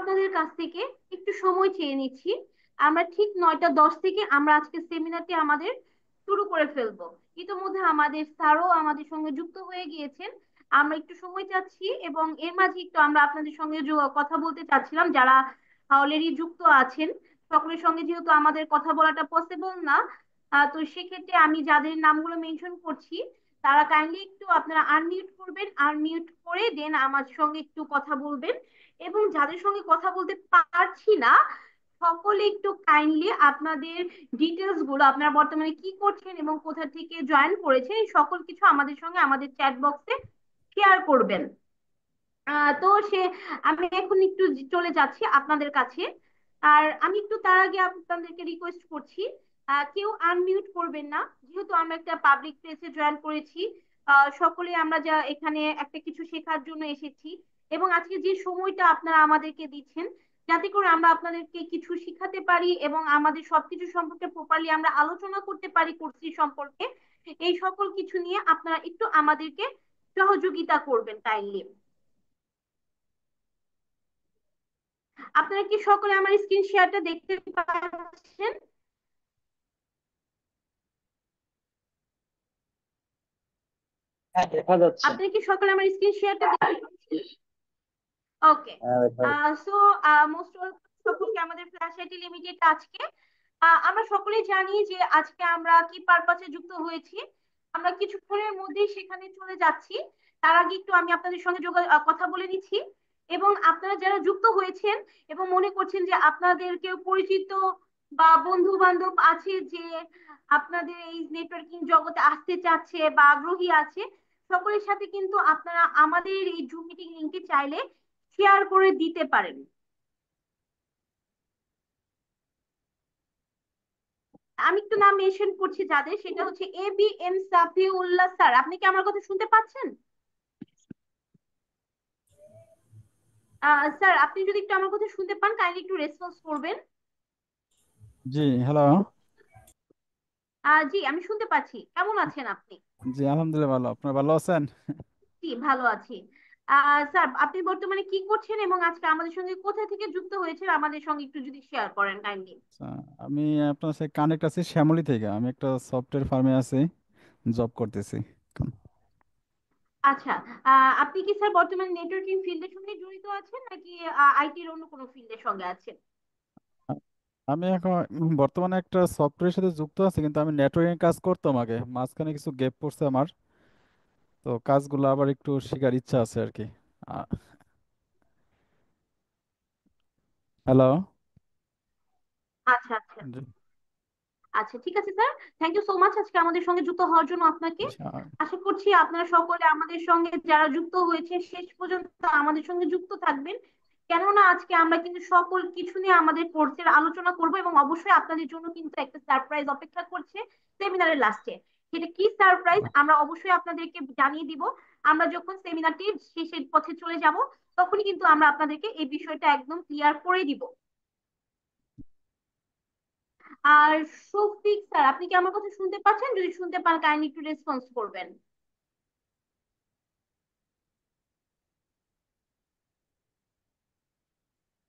আপনাদের কাছ থেকে একটু সময় চেয়ে নিচ্ছি। আমরা ঠিক 9টা 10 থেকে আমরা আজকে সেমিনারটি আমাদের শুরু করে ফেলবো। ইতিমধ্যে আমাদের স্যারও আমাদের সঙ্গে যুক্ত হয়ে গিয়েছেন। আমরা একটু সময় চাচ্ছি এবং এর মাঝে একটু আমরা আপনাদের সঙ্গে কথা বলতে চাচ্ছিলাম, যারা অলরেডি যুক্ত আছেন। সকলের সঙ্গে যেহেতু আমাদের কথা বলাটা পসিবল না, তো সেক্ষেত্রে আমি যাদের নামগুলো মেনশন করছি, তারা কাইন্ডলি একটু আপনারা আনমিউট করবেন, আনমিউট করে দেন আমার সঙ্গে একটু কথা বলবেন। এবং যাদের সঙ্গে কথা বলতে পারছি না, সকলে একটু কাইন্ডলি আপনাদের ডিটেলস গুলো, আপনারা বর্তমানে কি করছেন এবং কোথা থেকে জয়েন করেছেন, এই সকল কিছু আমাদের সঙ্গে আমাদের চ্যাট বক্সে শেয়ার করবেন। তো সে আমি এখন একটু চলে যাচ্ছি আপনাদের কাছে। আর আমি একটু তার আগে আপনাদেরকে রিকোয়েস্ট করছি, কেউ আনমিউট করবেন না, যেহেতু আমরা একটা পাবলিক প্লেসে জয়েন করেছি। সকলে আমরা যা এখানে একটা কিছু শেখার জন্য এসেছি, এবং আজকে যে সময়টা আপনারা আমাদেরকে দিচ্ছেন, যাতে করে আমরা আপনাদেরকে কিছু শিখাতে পারি এবং আমাদের সবকিছু সম্পর্কে প্রপারলি আমরা আলোচনা করতে পারি কোর্সটি সম্পর্কে, এই সকল কিছু নিয়ে আপনারা একটু আমাদেরকে সহযোগিতা করবেন কাইন্ডলি। আপনারা কি সকলে আমার স্ক্রিন শেয়ারটা দেখতে পাচ্ছেন? হ্যাঁ, দেখা যাচ্ছে। আপনারা কি সকলে আমার স্ক্রিন শেয়ারটা দেখতে পাচ্ছেন? ওকে। হ্যাঁ, দেখা যাচ্ছে। সো মোস্ট ওয়েলকাম সকলকে আমাদের ফ্ল্যাশ আইটি লিমিটেড আজকে। আমরা সকলেই জানি যে আজকে আমরা কি পারপাসে যুক্ত হয়েছি। আমরা কিছুক্ষণের মধ্যেই সেখানে চলে যাচ্ছি। তার আগে একটু আমি আপনাদের সঙ্গে কথা বলে নিচ্ছি। এবং আপনারা যারা যুক্ত হয়েছেন এবং মনে করছেন যে আপনাদের কেউ পরিচিত বা বন্ধু বান্ধব আছে যে আপনাদের এই নেটওয়ার্কিং জগতে আসতে চাচ্ছে বা আগ্রহী আছে, সকলের সাথে কিন্তু আপনারা আমাদের এই জুম মিটিং লিংকটি চাইলে শেয়ার করে দিতে পারেন। আমি একটু নাম মেনশন করছি যাদের, সেটা হচ্ছে ABM সাফিউল্লাহ স্যার। আপনি কি আমার কথা শুনতে পাচ্ছেন? স্যার, আপনি যদি একটু আমার কথা শুনতে পান, কাইন্ডলি একটু রেসপন্স করবেন। জি, হ্যালো। জি, আমি শুনতে পাচ্ছি। কেমন আছেন আপনি? জি, আলহামদুলিল্লাহ ভালো। আপনার ভালো আছেন? জি, ভালো আছি। স্যার, আপনি বর্তমানে কি করছেন এবং আজকে আমাদের সঙ্গে কোথা থেকে যুক্ত হয়েছেন আমাদের সঙ্গে একটু যদি শেয়ার করেন কাইন্ডলি। আচ্ছা, আমি আপনার সাথে কানেক্ট আছি শ্যামলী থেকে। আমি একটা সফটওয়্যার ফার্মে আছি, জব করতেছি এখন। আচ্ছা। আপনি কি স্যার বর্তমানে নেটওয়ার্কিং ফিল্ডের সঙ্গে জড়িত আছেন, নাকি আইটির অন্য কোনো ফিল্ডের সঙ্গে আছেন? আ- আমি এখন বর্তমানে একটা সফটওয়্যারের সাথে যুক্ত আছি, কিন্তু আমি নেটওয়ার্কিং কাজ করতাম আগে। মাঝখানে কিছু গ্যাপ পড়ছে আমার, তো কাজগুলো আবার একটু শেখার ইচ্ছা আছে আর কি। হ্যালো। আচ্ছা, আচ্ছা। আচ্ছা, ঠিক আছে sir. Thank you so much আজকে আমাদের সঙ্গে যুক্ত হওয়ার জন্য আপনাকে। আশা করছি আপনারা সকলে আমাদের সঙ্গে যারা যুক্ত হয়েছে শেষ পর্যন্ত আমাদের সঙ্গে যুক্ত থাকবেন। কেননা আজকে আমরা কিন্তু সকল কিছু নিয়ে আমাদের কোর্সের আলোচনা করব, এবং অবশ্যই আপনাদের জন্য কিন্তু একটা সারপ্রাইজ অপেক্ষা করছে সেমিনারের লাস্টে। সেটা কি সারপ্রাইজ আমরা অবশ্যই আপনাদেরকে জানিয়ে দিব। আমরা যখন সেমিনারটি শেষের পথে চলে যাব, তখনই কিন্তু আমরা আপনাদেরকে এই বিষয়টা একদম ক্লিয়ার করে দিব। আর শফিক স্যার, আপনি কি আমার কথা শুনতে পাচ্ছেন? যদি শুনতে পান, কাইন্ডলি একটু রেসপন্স করবেন।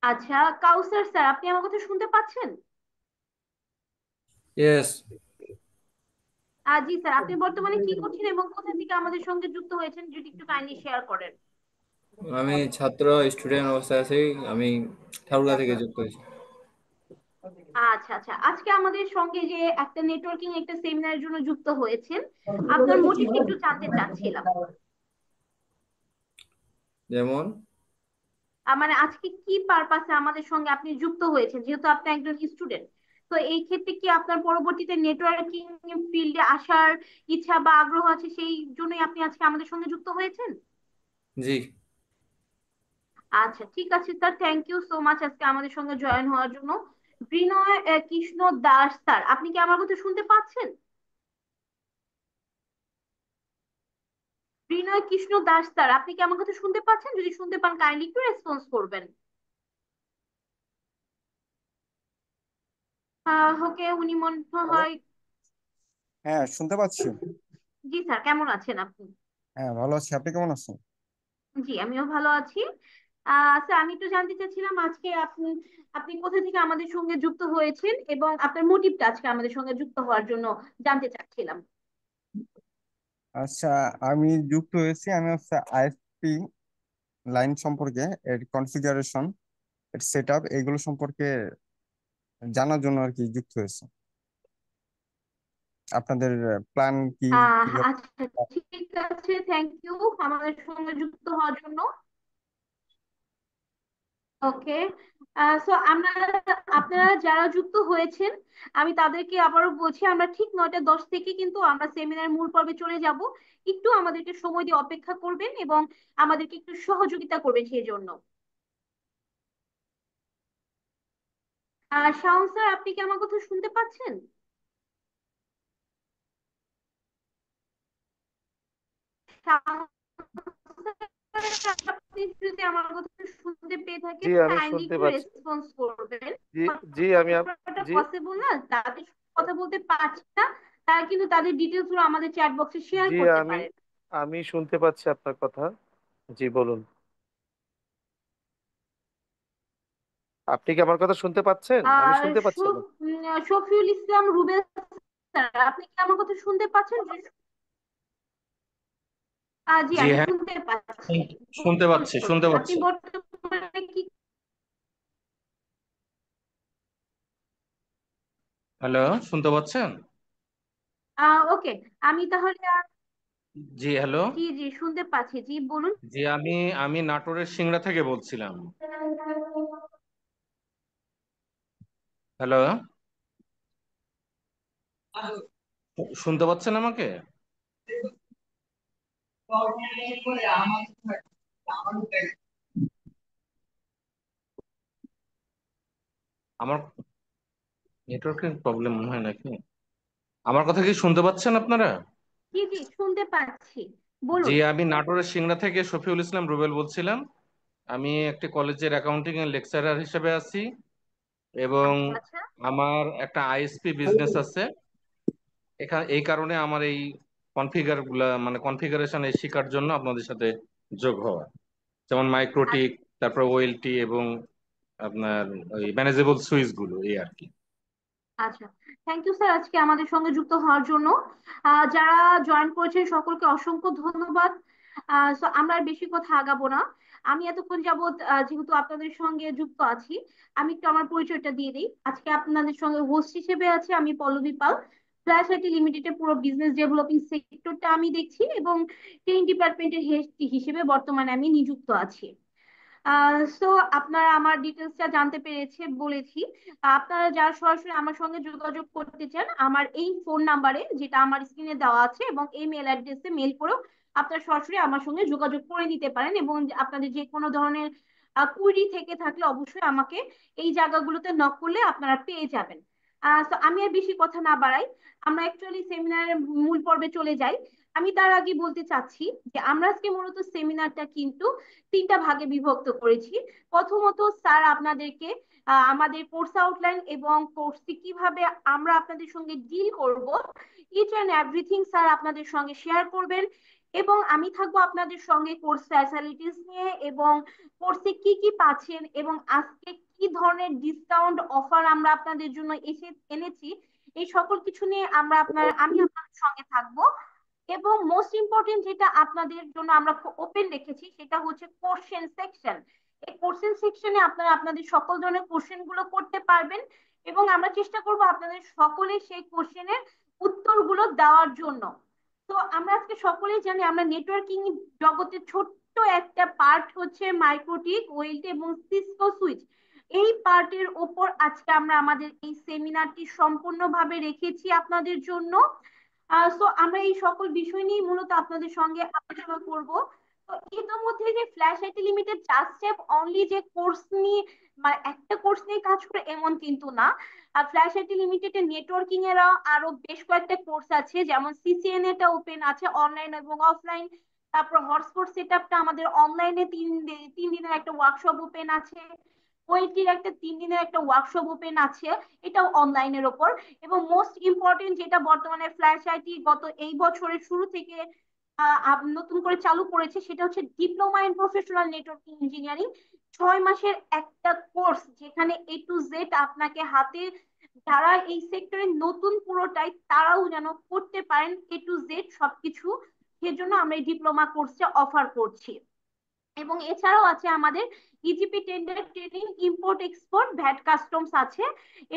আচ্ছা, কাউসার স্যার, আপনি আমার কথা শুনতে পাচ্ছেন? ইয়েস। জি স্যার, আপনি বর্তমানে কি করছেন এবং কোথা থেকে আমাদের সঙ্গে যুক্ত হয়েছেন যদি একটু কাইন্ডলি শেয়ার করেন। আমি ছাত্র স্টুডেন্ট অবস্থায় আছি। আমি ঠাকুরগাঁ থেকে যুক্ত হয়েছি। আচ্ছা, আচ্ছা। আজকে আমাদের সঙ্গে যে একটা নেটওয়ার্কিং একটা সেমিনারের জন্য যুক্ত হয়েছেন, আপনার মোটিভটা একটু জানতে চাচ্ছিলাম। যেমন মানে আজকে কি পারপাসে আমাদের সঙ্গে আপনি যুক্ত হয়েছেন, যেহেতু আপনি একজন স্টুডেন্ট। তো এই ক্ষেত্রে কি আপনার পরবর্তীতে নেটওয়ার্কিং ফিল্ডে আসার ইচ্ছা বা আগ্রহ আছে, সেই জন্যই আপনি আজকে আমাদের সঙ্গে যুক্ত হয়েছেন? জি। আচ্ছা, ঠিক আছে sir. Thank you so much আজকে আমাদের সঙ্গে জয়েন হওয়ার জন্য। বিনয় কৃষ্ণ দাস স্যার, আপনি কি আমার কথা শুনতে পাচ্ছেন? বিনয় কৃষ্ণ দাস স্যার, আপনি কি আমার কথা শুনতে পাচ্ছেন? যদি শুনতে পান, কাইন্ডলি একটু রেসপন্স করবেন। ওকে, উনি মনে হ্যালো। হয়। হ্যাঁ, শুনতে পাচ্ছি। জি স্যার, কেমন আছেন আপনি? হ্যাঁ, ভালো আছি। আপনি কেমন আছেন? জি, আমিও ভালো আছি। আচ্ছা, আমি একটু জানতে চাচ্ছিলাম আজকে আপনি আপনি কোথা থেকে আমাদের সঙ্গে যুক্ত হয়েছেন এবং আপনার মোটিভটা আজকে আমাদের সঙ্গে যুক্ত হওয়ার জন্য জানতে চাচ্ছিলাম। আচ্ছা, আমি যুক্ত হয়েছি। আমি হচ্ছে আইএসপি লাইন সম্পর্কে, এর কনফিগারেশন, এর সেট আপ, এগুলো সম্পর্কে জানার জন্য আর কি যুক্ত হয়েছে। আপনাদের প্ল্যান কি, কিভাবে? আচ্ছা, ঠিক আছে, থ্যাংক ইউ আমাদের সঙ্গে যুক্ত হওয়ার জন্য। ওকে। সো আমরা, আপনারা যারা যুক্ত হয়েছেন, আমি তাদেরকে আবারও বলছি, আমরা ঠিক 9টা 10 থেকে কিন্তু আমরা সেমিনার মূল পর্বে চলে যাব। একটু আমাদেরকে সময় দিয়ে অপেক্ষা করবেন এবং আমাদেরকে একটু সহযোগিতা করবেন সেই জন্য। শাওন স্যার, আপনি কি আমার কথা শুনতে পাচ্ছেন? শাওন স্যার, আপনি যদি আমার কথা শুনতে পেয়ে জি থাকেন আমি কাইন্ডলি শুনতে একটু পাচ্ছি। রেসপন্স করবেন। জি জি আমি জি পসিবল না, তাদের সাথে কথা বলতে পারছি না, তারা কিন্তু তাদের ডিটেলস গুলো আমাদের চ্যাট বক্সে শেয়ার জি করতে আমি পারেন। আমি শুনতে পাচ্ছি আপনার কথা। জি বলুন। আপনি কি আমার কথা শুনতে পাচ্ছেন? আমি আর শুনতে পাচ্ছি না। শফিউল ইসলাম রুবেল স্যার, আপনি কি আমার কথা শুনতে পাচ্ছেন? জি, জি আমি হ্যাঁ, শুনতে পাচ্ছি। শুনতে পাচ্ছি, বলুন, শুনতে আপনি পাচ্ছি। বর্তমানে কি? হ্যালো, শুনতে পাচ্ছেন? ওকে, আমি তাহলে জি হ্যালো। জি জি শুনতে পাচ্ছি, জি বলুন। জি আমি নাটোরের সিংড়া থেকে বলছিলাম। হ্যালো, শুনতে পাচ্ছেন আমাকে? আমার নেটওয়ার্কের প্রবলেম মনে হয় নাকি? আমার কথা কি শুনতে পাচ্ছেন আপনারা? জি জি শুনতে পাচ্ছি, জি, বলুন। আমি নাটোরের সিংড়া থেকে শফিউল ইসলাম রুবেল বলছিলাম। আমি একটি কলেজের অ্যাকাউন্টিং এর লেকচারার হিসেবে আছি এবং আচ্ছা আচ্ছা। আমার একটা আইএসপি বিজনেস আছে। এই কারণে আমার এই কনফিগার গুলা মানে কনফিগারেশন শেখার জন্য আপনাদের সাথে যোগ হওয়া, যেমন মাইক্রোটিক, তারপর ওএলটি এবং আপনার ওই ম্যানেজেবল সুইচ গুলো, এই আর কি। আচ্ছা, থ্যাংক ইউ স্যার আজকে আমাদের সঙ্গে যুক্ত হওয়ার জন্য। যারা জয়েন করেছেন সকলকে অসংখ্য ধন্যবাদ। So আমরা আর বেশি কথা আগাবো না। আমি এতক্ষণ যাবত যেহেতু আপনাদের সঙ্গে যুক্ত আছি, আমি একটু আমার পরিচয়টা দিয়ে দিই। আজকে আপনাদের সঙ্গে হোস্ট হিসেবে আছে আমি পল্লবী পাল। ফ্ল্যাশ আইটি লিমিটেডের পুরো বিজনেস ডেভেলপিং সেক্টরটা আমি দেখছি এবং ট্রেনিং ডিপার্টমেন্টের হেড হিসেবে বর্তমানে আমি নিযুক্ত আছি। সো আপনারা আমার ডিটেলসটা জানতে পেরেছে বলেছি। আপনারা যারা সরাসরি আমার সঙ্গে যোগাযোগ করতে চান, আমার এই ফোন নাম্বারে যেটা আমার স্ক্রিনে দেওয়া আছে এবং এই মেল অ্যাড্রেসে মেল করেও আপনারা সরাসরি আমার সঙ্গে যোগাযোগ করে নিতে পারেন এবং আপনাদের যে কোনো ধরনের কুইরি থেকে থাকলে অবশ্যই আমাকে এই জায়গাগুলোতে নক করলে আপনারা পেয়ে যাবেন। তো আমি আর বেশি কথা না বাড়াই, আমরা অ্যাকচুয়ালি সেমিনারের মূল পর্বে চলে যাই। আমি তার আগে বলতে চাচ্ছি যে আমরা আজকে মূলত সেমিনারটা কিন্তু 3টা ভাগে বিভক্ত করেছি। প্রথমত স্যার আপনাদেরকে আমাদের কোর্স আউটলাইন এবং কোর্সটি কিভাবে আমরা আপনাদের সঙ্গে ডিল করব, ইচ অ্যান্ড এভরিথিং স্যার আপনাদের সঙ্গে শেয়ার করবেন। এবং আমি থাকবো আপনাদের সঙ্গে কোর্স ফ্যাসিলিটিস নিয়ে এবং কোর্সে কি কি পাচ্ছেন এবং আজকে কি ধরনের ডিসকাউন্ট অফার আমরা আপনাদের জন্য এনেছি, এই সকল কিছু নিয়ে আমি আপনাদের সঙ্গে থাকবো। এবং মোস্ট ইম্পর্টেন্ট যেটা আপনাদের জন্য আমরা ওপেন রেখেছি সেটা হচ্ছে কোশ্চেন সেকশন। এই কোশ্চেন সেকশনে আপনারা আপনাদের সকল ধরনের কোশ্চেন গুলো করতে পারবেন এবং আমরা চেষ্টা করব আপনাদের সকলে সেই কোশ্চেনের উত্তরগুলো দেওয়ার জন্য। তো আমরা আজকে সকলেই জানি আমরা নেটওয়ার্কিং জগতের ছোট্ট একটা পার্ট হচ্ছে মাইক্রোটিক, ওয়েলটি এবং সিসকো সুইচ। এই পার্টের ওপর আজকে আমরা আমাদের এই সেমিনারটি সম্পূর্ণভাবে রেখেছি আপনাদের জন্য। তো আমরা এই সকল বিষয় নিয়ে মূলত আপনাদের সঙ্গে আলোচনা করব। তো ইতিমধ্যে যে flash IT limited just only যে কোর্স নিয়ে মানে একটা কোর্স নিয়ে কাজ করে এমন কিন্তু না। ফ্ল্যাশ আইটি লিমিটেডের নেটওয়ার্কিং এর আরো বেশ কয়েকটা কোর্স আছে, যেমন সিসিএন এটা ওপেন আছে অনলাইন এবং অফলাইন। তারপর হটস্পট সেটআপটা আমাদের অনলাইনে 3 দিনের একটা ওয়ার্কশপ ওপেন আছে। ওইটির একটা 3 দিনের একটা ওয়ার্কশপ ওপেন আছে, এটাও অনলাইনের ওপর। এবং মোস্ট ইম্পর্টেন্ট যেটা বর্তমানে ফ্ল্যাশ আইটি গত এই বছরের শুরু থেকে নতুন করে চালু করেছে, সেটা হচ্ছে diploma in professional networking engineering. 6 মাসের একটা কোর্স, যেখানে A to Z আপনাকে হাতে, যারা এই সেক্টরে নতুন পুরোটাই তারাও যেন করতে পারেন A to Z সবকিছু। সেজন্য আমরা এই ডিপ্লোমা কোর্সটা অফার করছি। এবং এছাড়াও আছে আমাদের e-GP tender training, import export, VAT customs আছে।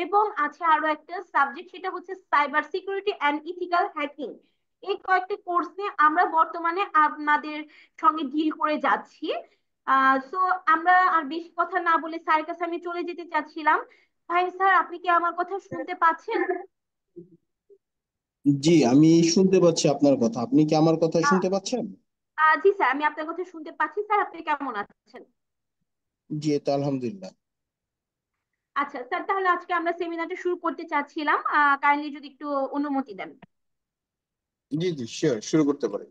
এবং আছে আরো একটা সাবজেক্ট, সেটা হচ্ছে cyber security and ethical hacking. এই কয়েকটি কোর্স নিয়ে আমরা বর্তমানে আপনাদের সঙ্গে ডিল করে যাচ্ছি। সো আমরা আর বেশি কথা না বলে স্যারের কাছে আমি চলে যেতে চাচ্ছিলাম। ভাই স্যার, আপনি কি আমার কথা শুনতে পাচ্ছেন? জি, আমি শুনতে পাচ্ছি আপনার কথা। আপনি কি আমার কথা আহ, শুনতে পাচ্ছেন? জি স্যার, আমি আপনার কথা শুনতে পাচ্ছি। স্যার, আপনি কেমন আছেন? জি, তো আলহামদুলিল্লাহ। আচ্ছা স্যার, তাহলে আজকে আমরা সেমিনারটা শুরু করতে চাচ্ছিলাম, কাইন্ডলি যদি একটু অনুমতি দেন। জি জি, শিওর, শুরু করতে পারি।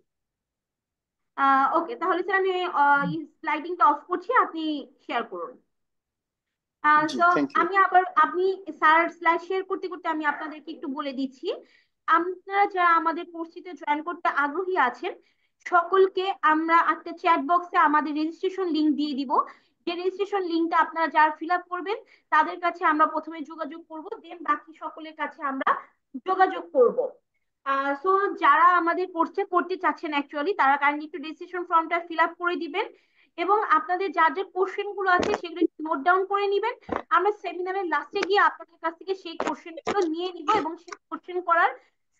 ওকে, তাহলে স্যার আমি স্লাইডিংটা অফ করছি, আপনি শেয়ার করুন। জি, তো থ্যাংক ইউ। আমি আবার, আপনি স্যার স্লাইড শেয়ার করতে করতে আমি আপনাদেরকে একটু বলে দিচ্ছি। আপনারা যারা আমাদের কোর্সটিতে জয়েন করতে আগ্রহী আছেন, সকলকে আমরা একটা চ্যাট বক্সে আমাদের রেজিস্ট্রেশন লিংক দিয়ে দিব। যে রেজিস্ট্রেশন লিংকটা আপনারা যারা ফিল আপ করবেন, তাদের কাছে আমরা প্রথমে যোগাযোগ করব, দেন বাকি সকলের কাছে আমরা যোগাযোগ করব। সো যারা আমাদের কোর্সে করতে চাচ্ছেন অ্যাকচুয়ালি, তারা কাইন্ডলি একটু রেজিস্ট্রেশন ফর্মটা ফিল আপ করে দিবেন। এবং আপনাদের যা যে কোশ্চেন গুলো আছে সেগুলো নোট ডাউন করে নিবেন। আমরা সেমিনারের লাস্টে গিয়ে আপনাদের কাছ থেকে সেই কোশ্চেন গুলো নিয়ে নিব, এবং সেই কোশ্চেন করার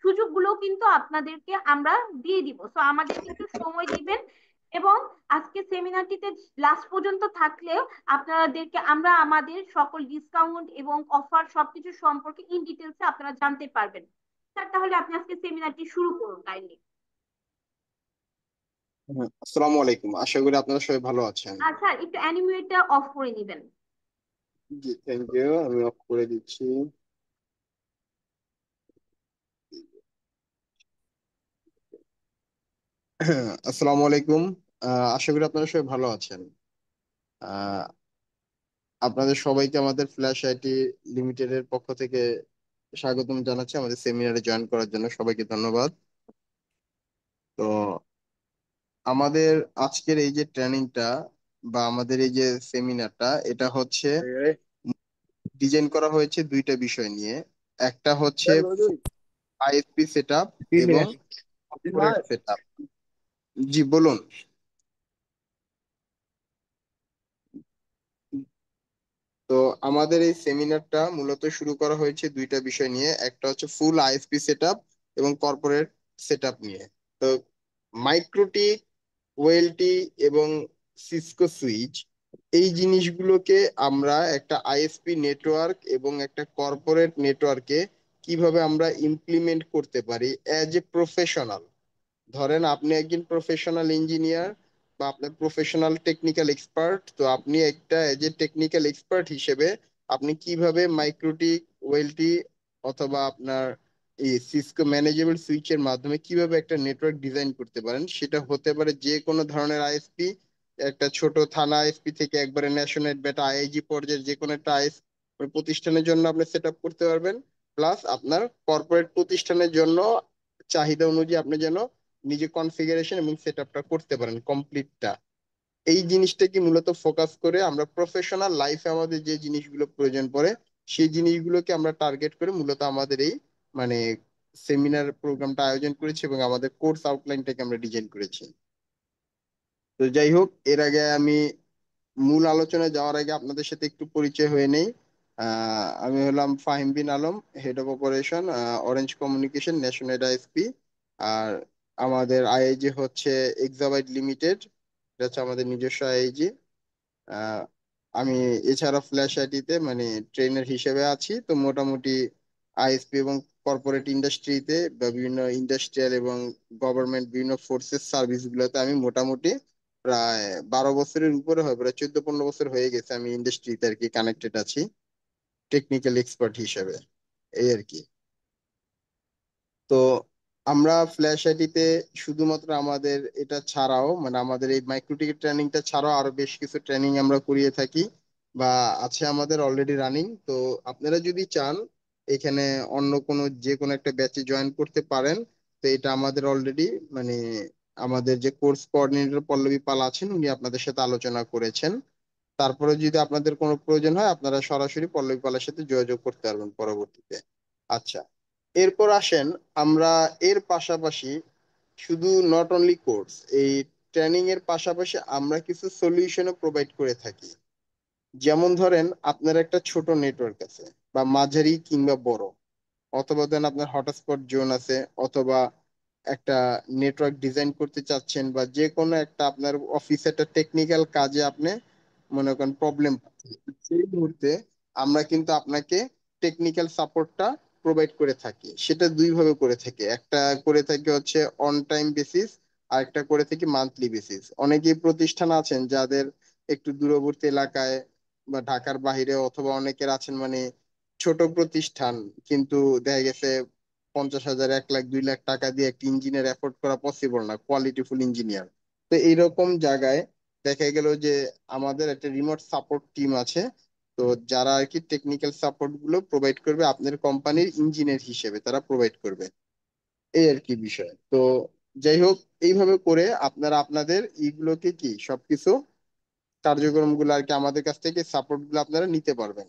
সুযোগগুলো কিন্তু আপনাদেরকে আমরা দিয়ে দিব। সো আমাদেরকে একটু সময় দিবেন। এবং আজকে সেমিনারটিতে লাস্ট পর্যন্ত থাকলেও আপনাদেরকে আমরা আমাদের সকল ডিসকাউন্ট এবং অফার সবকিছু সম্পর্কে ইন ডিটেলসে আপনারা জানতে পারবেন। স্যার, তাহলে আপনি আজকে সেমিনারটি শুরু করুন কাইন্ডলি। হ্যাঁ, আসসালামু আলাইকুম, আশা করি আপনারা সবাই ভালো আছেন। আর স্যার, একটু অ্যানিমেটটা অফ করে দিবেন। জি, থ্যাংক ইউ, আমি অফ করে দিচ্ছি। আসসালামু আলাইকুম। আশা করি আপনারা সবাই ভালো আছেন। আহ, আপনাদের সবাইকে আমাদের ফ্ল্যাশ আইটি লিমিটেডের পক্ষ থেকে স্বাগতম জানাচ্ছি আমাদের সেমিনারে জয়েন করার জন্য। সবাইকে ধন্যবাদ। তো আমাদের আজকের এই যে ট্রেনিংটা বা আমাদের এই যে সেমিনারটা, এটা হচ্ছে ডিজাইন করা হয়েছে দুইটা বিষয় নিয়ে। একটা হচ্ছে আইএসপি সেটআপ এবং কর্পোরেট সেটআপ। জি, বলুন। তো আমাদের এই সেমিনারটা মূলত শুরু করা হয়েছে দুইটা বিষয় নিয়ে, একটা হচ্ছে ফুল আইএসপি সেটআপ এবং কর্পোরেট সেটআপ নিয়ে। তো মাইক্রোটিক, ওয়েলটি এবং সিসকো সুইচ, এই জিনিসগুলোকে আমরা একটা আইএসপি নেটওয়ার্ক এবং একটা কর্পোরেট নেটওয়ার্কে কিভাবে আমরা ইমপ্লিমেন্ট করতে পারি অ্যাজ এ প্রফেশনাল। ধরেন আপনি একজন প্রফেশনাল ইঞ্জিনিয়ার বা আপনার প্রফেশনাল টেকনিক্যাল এক্সপার্ট, তো আপনি একটা এজ এ টেকনিক্যাল এক্সপার্ট হিসেবে আপনি কিভাবে মাইক্রোটি, ওয়েলটি অথবা আপনার এই সিসকো ম্যানেজেবল সুইচের মাধ্যমে কিভাবে একটা নেটওয়ার্ক ডিজাইন করতে পারেন। সেটা হতে পারে যে কোনো ধরনের আইএসপি, একটা ছোট থানা আইএসপি থেকে একবারে ন্যাশনাল বা আইআইজি পর্যায়ের যে কোনো একটা আইএসপি প্রতিষ্ঠানের জন্য আপনি সেট আপ করতে পারবেন। প্লাস আপনার কর্পোরেট প্রতিষ্ঠানের জন্য চাহিদা অনুযায়ী আপনি যেন নিজে কনফিগারেশন এবং সেটআপটা করতে পারেন কমপ্লিটটা। এই জিনিসটাকে মূলত ফোকাস করে আমরা প্রফেশনাল লাইফে আমাদের যে জিনিসগুলো প্রয়োজন পড়ে সেই জিনিসগুলোকে আমরা টার্গেট করে মূলত আমাদের এই মানে সেমিনার প্রোগ্রামটা আয়োজন করেছি এবং আমাদের কোর্স আউটলাইনটাকে আমরা ডিজাইন করেছি। তো যাই হোক, এর আগে আমি মূল আলোচনায় যাওয়ার আগে আপনাদের সাথে একটু পরিচয় হয়ে নেই। আমি হলাম Fahim Bin Alam, head of operation, Orange Communication National ISP. আর আমাদের আইআইজি হচ্ছে এক্সাবাইট লিমিটেড, এটা হচ্ছে আমাদের নিজস্ব আইআইজি। আমি এছাড়া ফ্ল্যাশ আইটিতে ট্রেনার হিসেবে আছি। তো মোটামুটি আইএসপি এবং কর্পোরেট ইন্ডাস্ট্রিতে বা বিভিন্ন ইন্ডাস্ট্রিয়াল এবং গভর্নমেন্ট বিভিন্ন ফোর্সেস সার্ভিস গুলোতে আমি মোটামুটি প্রায় 12 বছরের উপরে হয়, প্রায় 14-15 বছর হয়ে গেছে আমি ইন্ডাস্ট্রিতে আর কি কানেক্টেড আছি টেকনিক্যাল এক্সপার্ট হিসেবে, এই আর কি। তো আমরা ফ্ল্যাশ আইটিতে শুধুমাত্র আমাদের এটা ছাড়াও আমাদের এই মাইক্রোটিকেট ট্রেনিংটা ছাড়াও আরো বেশ কিছু ট্রেনিং আমরা করিয়ে থাকি বা আছে আমাদের অলরেডি রানিং। তো আপনারা যদি চান এখানে অন্য কোনো যে কোনো একটা ব্যাচে জয়েন করতে পারেন। তো এটা আমাদের অলরেডি মানে আমাদের যে কোর্স কোঅর্ডিনেটর পল্লবী পাল আছেন উনি আপনাদের সাথে আলোচনা করেছেন। তারপরে যদি আপনাদের কোনো প্রয়োজন হয় আপনারা সরাসরি পল্লবী পালের সাথে যোগাযোগ করতে পারবেন পরবর্তীতে। আচ্ছা, এরপর আসেন আমরা এর পাশাপাশি শুধু নট অনলি কোর্স, এই ট্রেনিং এর পাশাপাশি আমরা কিছু সলিউশনও প্রোভাইড করে থাকি। যেমন ধরেন আপনার একটা ছোট নেটওয়ার্ক আছে বা মাঝারি কিংবা বড়, অথবা দেন আপনার হটস্পট জোন আছে, অথবা একটা নেটওয়ার্ক ডিজাইন করতে চাচ্ছেন, বা যে কোনো একটা আপনার অফিসে একটা টেকনিক্যাল কাজে আপনি মনে করেন প্রবলেম পাচ্ছেন, সেই মুহূর্তে আমরা কিন্তু আপনাকে টেকনিক্যাল সাপোর্টটা প্রোভাইড করে থাকি। সেটা দুই ভাবে করে থাকি, একটা করে থাকি হচ্ছে অন টাইম বেসিস, আর একটা করে থাকি মান্থলি বেসিস। অনেকেই প্রতিষ্ঠান আছেন যাদের একটু দূরবর্তী এলাকায় বা ঢাকার বাইরে, অথবা অনেকের আছেন মানে ছোট প্রতিষ্ঠান, কিন্তু দেখা গেছে 50,000, 1 লাখ, 2 লাখ টাকা দিয়ে একটা ইঞ্জিনিয়ার এফোর্ড করা পসিবল না, কোয়ালিটিফুল ইঞ্জিনিয়ার। তো এইরকম জায়গায় দেখা গেল যে আমাদের একটা রিমোট সাপোর্ট টিম আছে, তো যারা আর কি টেকনিক্যাল সাপোর্ট গুলো প্রোভাইড করবে আপনার কোম্পানির ইঞ্জিনিয়ার হিসেবে তারা প্রোভাইড করবে। এই আর কি বিষয়। তো যাই হোক, এইভাবে করে আপনারা আপনাদের এইগুলোকে কি সবকিছু কার্যক্রম গুলো আর কি আমাদের কাছ থেকে সাপোর্ট গুলো আপনারা নিতে পারবেন।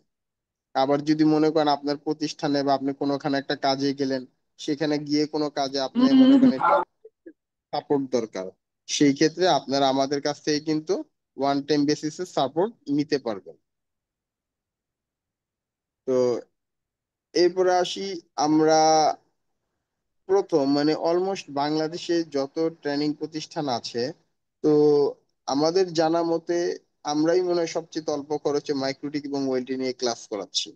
আবার যদি মনে করেন আপনার প্রতিষ্ঠানে বা আপনি কোনোখানে একটা কাজে গেলেন, সেখানে গিয়ে কোনো কাজে আপনি মনে করেন একটু সাপোর্ট দরকার, সেই ক্ষেত্রে আপনারা আমাদের কাছ থেকে কিন্তু ওয়ান টাইম বেসিসে সাপোর্ট নিতে পারবেন। তো এরপরে আসি আমরা প্রথম মানে অলমোস্ট বাংলাদেশে যত ট্রেনিং প্রতিষ্ঠান আছে, তো আমাদের জানা মতে আমরাই মনে হয় সবচেয়ে অল্প খরচে মাইক্রোটিক এবং ওয়েল্ডিং নিয়ে ক্লাস করাচ্ছি।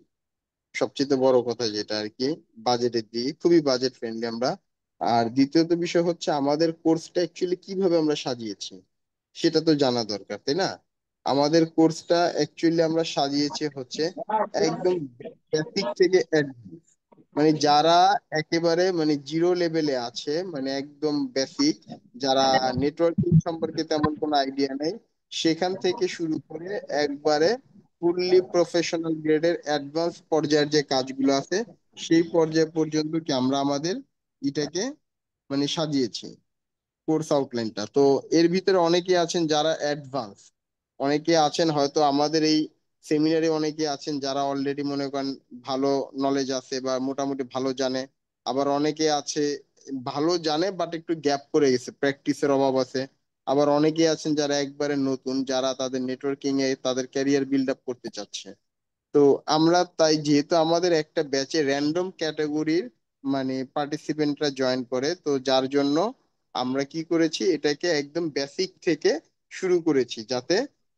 সবচেয়ে বড় কথা যেটা আর কি, বাজেটের দিকে খুবই বাজেট ফ্রেন্ডলি আমরা। আর দ্বিতীয়ত বিষয় হচ্ছে আমাদের কোর্সটা অ্যাকচুয়ালি কিভাবে আমরা সাজিয়েছি সেটা তো জানা দরকার, তাই না? আমাদের কোর্সটা অ্যাকচুয়ালি আমরা সাজিয়েছি হচ্ছে একদম বেসিক থেকে অ্যাডভান্স, মানে যারা একেবারে মানে জিরো লেভেলে আছে, মানে একদম বেসিক, যারা নেটওয়ার্কিং সম্পর্কে তেমন কোনো আইডিয়া নেই, সেখান থেকে শুরু করে একবারে ফুললি প্রফেশনাল গ্রেডের অ্যাডভান্স পর্যায়ের যে কাজগুলো আছে সেই পর্যায় পর্যন্ত কি আমরা আমাদের এটাকে মানে সাজিয়েছি কোর্স আউটলাইনটা। তো এর ভিতরে অনেকে আছেন যারা অ্যাডভান্স, অনেকে আছেন হয়তো আমাদের এই সেমিনারে, অনেকে আছেন যারা অলরেডি মনে করেন ভালো নলেজ আছে বা মোটামুটি ভালো জানে। আবার অনেকে আছে ভালো জানে বাট একটু গ্যাপ পড়ে গেছে, প্র্যাকটিসের অভাব আছে। আবার অনেকে আছেন যারা একবারে নতুন, যারা তাদের নেটওয়ার্কিং এ তাদের ক্যারিয়ার বিল্ড আপ করতে চাচ্ছে। তো আমরা তাই যেহেতু আমাদের একটা ব্যাচে র্যান্ডম ক্যাটাগরির মানে পার্টিসিপেন্টরা জয়েন করে, তো যার জন্য আমরা কি করেছি এটাকে একদম বেসিক থেকে শুরু করেছি, যাতে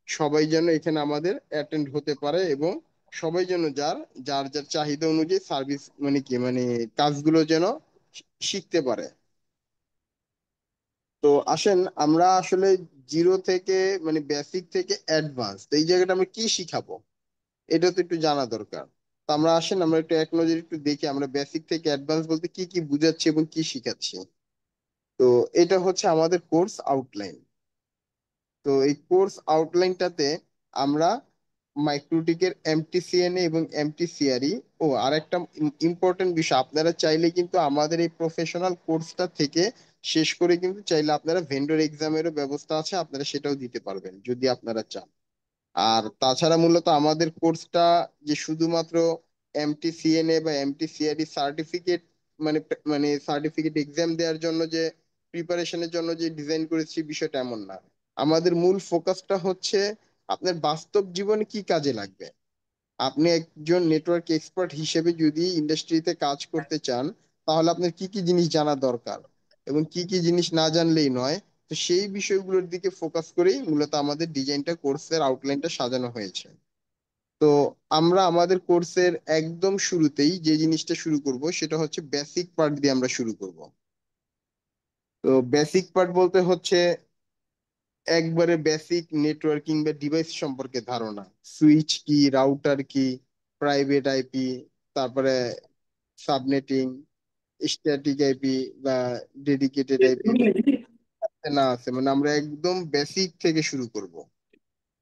সবাই যেন এখানে আমাদের অ্যাটেন্ড হতে পারে এবং সবাই যেন যার যার যার চাহিদা অনুযায়ী সার্ভিস মানে কি মানে কাজগুলো যেন শিখতে পারে। তো আসেন আমরা আসলে জিরো থেকে মানে বেসিক থেকে অ্যাডভান্স এই জায়গাটা আমরা কি শিখাবো এটা তো একটু জানা দরকার। তো আমরা আসেন আমরা একটু এক নজরে একটু দেখি আমরা বেসিক থেকে অ্যাডভান্স বলতে কি কি বুঝাচ্ছি এবং কি শিখাচ্ছি। তো এটা হচ্ছে আমাদের কোর্স আউটলাইন। তো এই কোর্স আউটলাইনটাতে আমরা মাইক্রোটিকের এমটিসিএনএ এবং এমটিসিআরই, ও আর একটা ইম্পর্টেন্ট বিষয়, আপনারা চাইলে কিন্তু আমাদের এই প্রফেশনাল কোর্সটা থেকে শেষ করে কিন্তু চাইলে আপনারা ভেন্ডর এক্সামেরও ব্যবস্থা আছে, আপনারা সেটাও দিতে পারবেন যদি আপনারা চান। আর তাছাড়া মূলত আমাদের কোর্সটা যে শুধুমাত্র এমটিসিএনএ বা এমটিসিআরই সার্টিফিকেট মানে মানে সার্টিফিকেট এক্সাম দেওয়ার জন্য যে প্রিপারেশনের জন্য যে ডিজাইন করেছি বিষয়টা এমন না। আমাদের মূল ফোকাসটা হচ্ছে আপনার বাস্তব জীবনে কি কাজে লাগবে। আপনি একজন নেটওয়ার্ক এক্সপার্ট হিসেবে যদি ইন্ডাস্ট্রিতে কাজ করতে চান, তাহলে আপনার কি কি জিনিস জানা দরকার এবং কি কি জিনিস না জানলেই নয়। তো সেই বিষয়গুলোর দিকে ফোকাস করেই মূলত আমাদের ডিজাইনটা কোর্সের আউটলাইনটা সাজানো হয়েছে। তো আমরা আমাদের কোর্সের একদম শুরুতেই যে জিনিসটা শুরু করব সেটা হচ্ছে বেসিক পার্ট দিয়ে আমরা শুরু করব। তো বেসিক পার্ট বলতে হচ্ছে একবারে বেসিক নেটওয়ার্কিং বা ডিভাইস সম্পর্কে ধারণা, সুইচ কি, রাউটার কি, প্রাইভেট আইপি, তারপরে সাবনেটিং, স্ট্যাটিক আইপি বা ডেডিকেটেড আইপি না আছে, মানে আমরা একদম বেসিক থেকে শুরু করব।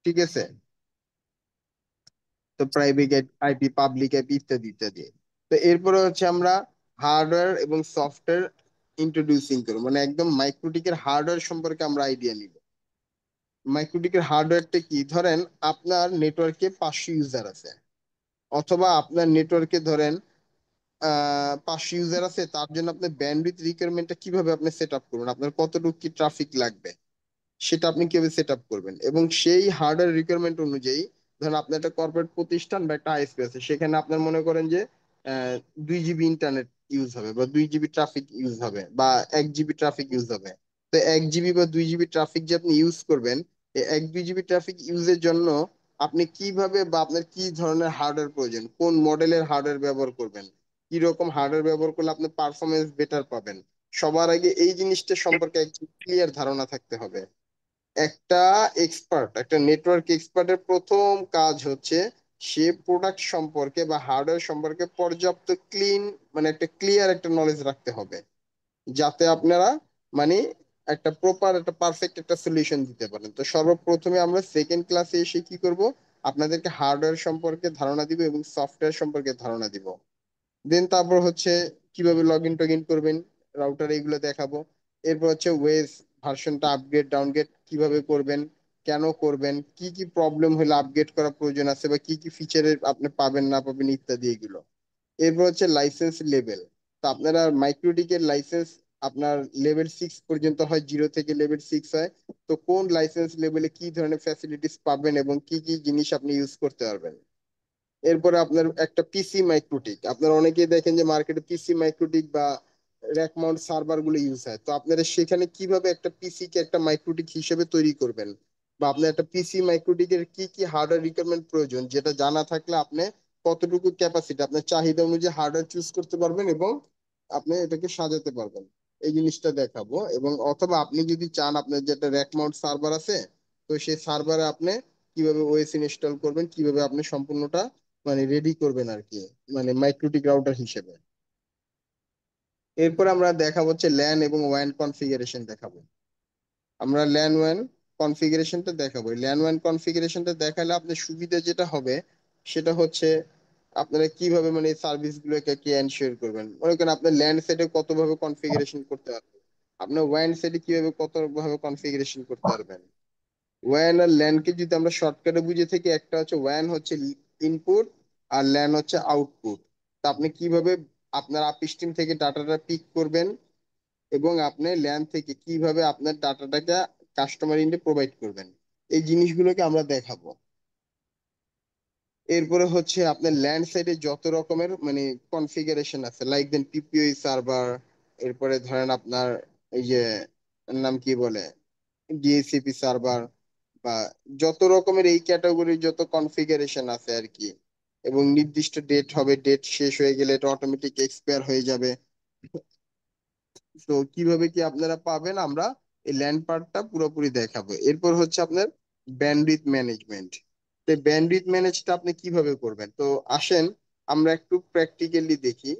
ঠিক আছে? তো প্রাইভেট আইপি, পাবলিক আইপি ইত্যাদি ইত্যাদি। তো এরপরে হচ্ছে আমরা হার্ডওয়্যার এবং সফটওয়্যার ইন্ট্রোডিউসিং করবো, মানে একদম মাইক্রোটিকের হার্ডওয়্যার সম্পর্কে আমরা আইডিয়া নিব। মাইক্রোটিকের হার্ডওয়্যারটা কি, ধরেন আপনার নেটওয়ার্কে 500 ইউজার আছে, অথবা আপনার নেটওয়ার্কে ধরেন 500 ইউজার আছে, তার জন্য আপনার ব্যান্ডউইথ রিকোয়ারমেন্টটা কিভাবে আপনি সেট আপ করবেন, আপনার কতটুকু কি ট্রাফিক লাগবে সেটা আপনি কিভাবে সেট আপ করবেন। এবং সেই হার্ডওয়্যার রিকোয়ারমেন্ট অনুযায়ী ধরেন আপনার একটা কর্পোরেট প্রতিষ্ঠান বা একটা আইএসপি আছে, সেখানে আপনার মনে করেন যে 2 জিবি ইন্টারনেট ইউজ হবে, বা 2 জিবি ট্রাফিক ইউজ হবে, বা 1 জিবি ট্রাফিক ইউজ হবে। তো 1 জিবি বা 2 জিবি ট্রাফিক যে আপনি ইউজ করবেন, এই 1-2 জিবি ট্রাফিক ইউজের জন্য আপনি কিভাবে বা আপনার কি ধরনের হার্ডওয়্যার প্রয়োজন, কোন মডেলের হার্ডওয়্যার ব্যবহার করবেন, কি রকম হার্ডওয়্যার ব্যবহার করলে আপনি পারফরমেন্স বেটার পাবেন, সবার আগে এই জিনিসটা সম্পর্কে একটি ক্লিয়ার ধারণা থাকতে হবে। একটা একটা নেটওয়ার্ক এক্সপার্টের প্রথম কাজ হচ্ছে সে প্রোডাক্ট সম্পর্কে বা হার্ডওয়্যার সম্পর্কে পর্যাপ্ত মানে একটা ক্লিয়ার একটা নলেজ রাখতে হবে, যাতে আপনারা মানে একটা প্রপার একটা পারফেক্ট একটা সলিউশন দিতে পারেন। তো সর্বপ্রথমে আমরা সেকেন্ড ক্লাসে এসে কি করব, আপনাদেরকে হার্ডওয়্যার সম্পর্কে ধারণা দিব এবং সফটওয়্যার সম্পর্কে ধারণা দিব। দেন তারপর হচ্ছে কিভাবে লগ ইন টগ ইন করবেন, রাউটার, এগুলো দেখাবো। এরপর হচ্ছে ওয়েস ভার্সনটা আপগ্রেড ডাউনগ্রেড কিভাবে করবেন, কেন করবেন, কি কি প্রবলেম হলে আপগ্রেড করা প্রয়োজন আছে, বা কি কি ফিচারের আপনি পাবেন না পাবেন ইত্যাদি এগুলো। এরপর হচ্ছে লাইসেন্স লেভেল। তো আপনারা মাইক্রোটিকের লাইসেন্স আপনার লেভেল 6 পর্যন্ত হয়, 0 থেকে লেভেল 6 হয়। তো কোন লাইসেন্স লেভেলে কি ধরনের ফ্যাসিলিটিস পাবেন এবং কি কি জিনিস আপনি ইউজ করতে পারবেন। এরপরে আপনার একটা পিসি মাইক্রোটিক, আপনারা অনেকেই দেখেন যে মার্কেটে পিসি মাইক্রোটিক বা র্যাক মাউন্ট সার্ভার গুলো ইউজ হয়। তো আপনারা সেখানে কিভাবে একটা পিসি কে একটা মাইক্রোটিক হিসেবে তৈরি করবেন, বা আপনার একটা পিসি মাইক্রোটিকের কি কি হার্ডওয়্যার রিকোয়ারমেন্ট প্রয়োজন, যেটা জানা থাকলে আপনি কতটুকু ক্যাপাসিটি আপনার চাহিদা অনুযায়ী হার্ডওয়্যার চুজ করতে পারবেন এবং আপনি এটাকে সাজাতে পারবেন, এই জিনিসটা দেখাবো। এবং অথবা আপনি যদি চান আপনার যেটা র্যাক মাউন্ট সার্ভার আছে, তো সেই সার্ভারে আপনি কিভাবে ওএস ইনস্টল করবেন, কিভাবে আপনি সম্পূর্ণটা মানে রেডি করবেন আর কি, মানে মাইক্রোটিক রাউটার হিসেবে। এরপর আমরা দেখাবো হচ্ছে ল্যান এবং ওয়ান কনফিগারেশন দেখাবো। আমরা ল্যান ওয়ান কনফিগারেশনটা দেখাবো। ল্যান ওয়ান কনফিগারেশনটা দেখালে আপনার সুবিধা যেটা হবে সেটা হচ্ছে আপনারা কিভাবে মানে সার্ভিস গুলোকে কি এনশিওর করবেন। মনে করেন আপনার ল্যান্ড সেটে কতভাবে কনফিগারেশন করতে পারবেন, আপনার ওয়ান সেটে কিভাবে কতভাবে কনফিগারেশন করতে পারবেন। ওয়ান আর ল্যান কে যদি আমরা শর্টকাটে বুঝে থাকি, একটা হচ্ছে ওয়ান হচ্ছে ইনপুট আর ল্যান হচ্ছে আউটপুট। তা আপনি কিভাবে আপনার আপ স্ট্রিম থেকে ডাটাটা পিক করবেন এবং আপনি ল্যান থেকে কিভাবে আপনার ডাটাটাকে কাস্টমার ইন্ডে প্রোভাইড করবেন, এই জিনিসগুলোকে আমরা দেখাবো। এরপরে হচ্ছে আপনার ল্যান্ড সাইডে যত রকমের মানে কনফিগারেশন আছে, লাইক দেন পিপিওই সার্ভার, এরপরে ধরেন আপনার এই যে এর নাম কি বলে ডিএসসিপি সার্ভার, বা যত রকমের এই ক্যাটাগরির যত কনফিগারেশন আছে আর কি। এবং নির্দিষ্ট ডেট হবে, ডেট শেষ হয়ে গেলে এটা অটোমেটিক এক্সপায়ার হয়ে যাবে। তো কিভাবে কি আপনারা পাবেন আমরা এই ল্যান্ড পার্টটা পুরোপুরি দেখাবো। এরপর হচ্ছে আপনার ব্যান্ডউইথ ম্যানেজমেন্ট। তো ব্যান্ডউইথ ম্যানেজটা আপনি কিভাবে করবেন, তো আসেন আমরা একটু প্র্যাকটিক্যালি দেখি।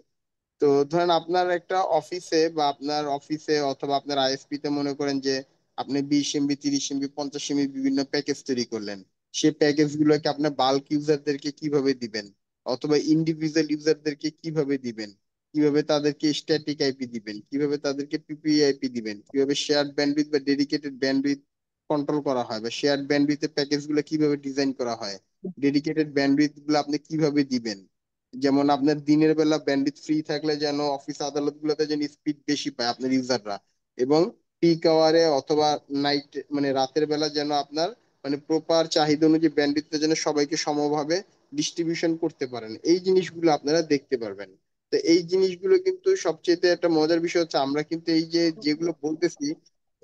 তো ধরেন আপনার একটা অফিসে বা আপনার অফিসে অথবা আপনার আইএসপি তে মনে করেন যে আপনি 20 এমবি 30 এমবি 50 এমবি বিভিন্ন প্যাকেজ তৈরি করলেন। সেই প্যাকেজ গুলোকে আপনি বাল্ক ইউজারদেরকে কিভাবে দিবেন, অথবা ইন্ডিভিজুয়াল ইউজারদেরকে কিভাবে দিবেন, কিভাবে তাদেরকে স্ট্যাটিক আইপি দিবেন, কিভাবে তাদেরকে পিপিআই আইপি দিবেন, কিভাবে শেয়ার্ড ব্যান্ডউইথ বা ডেডিকেটেড ব্যান্ডউইথ কন্ট্রোল করা হয়, বা শেয়ার্ড ব্যান্ডউইথের প্যাকেজ গুলো কিভাবে ডিজাইন করা হয়, ডেডিকেটেড ব্যান্ডউইথ গুলো আপনি কিভাবে দিবেন। যেমন আপনার দিনের বেলা ব্যান্ডউইথ ফ্রি থাকলে যেন অফিস আদালত গুলোতে যেন স্পিড বেশি পায় আপনার ইউজাররা, এবং পিক আওয়ারে অথবা নাইট মানে রাতের বেলা যেন আপনার মানে প্রপার চাহিদা অনুযায়ী ব্যান্ডউইথটা যেন সবাইকে সমভাবে ডিস্ট্রিবিউশন করতে পারেন, এই জিনিসগুলো আপনারা দেখতে পারবেন। তো এই জিনিসগুলো কিন্তু সবচেয়ে একটা মজার বিষয় হচ্ছে আমরা কিন্তু এই যে যেগুলো বলতেছি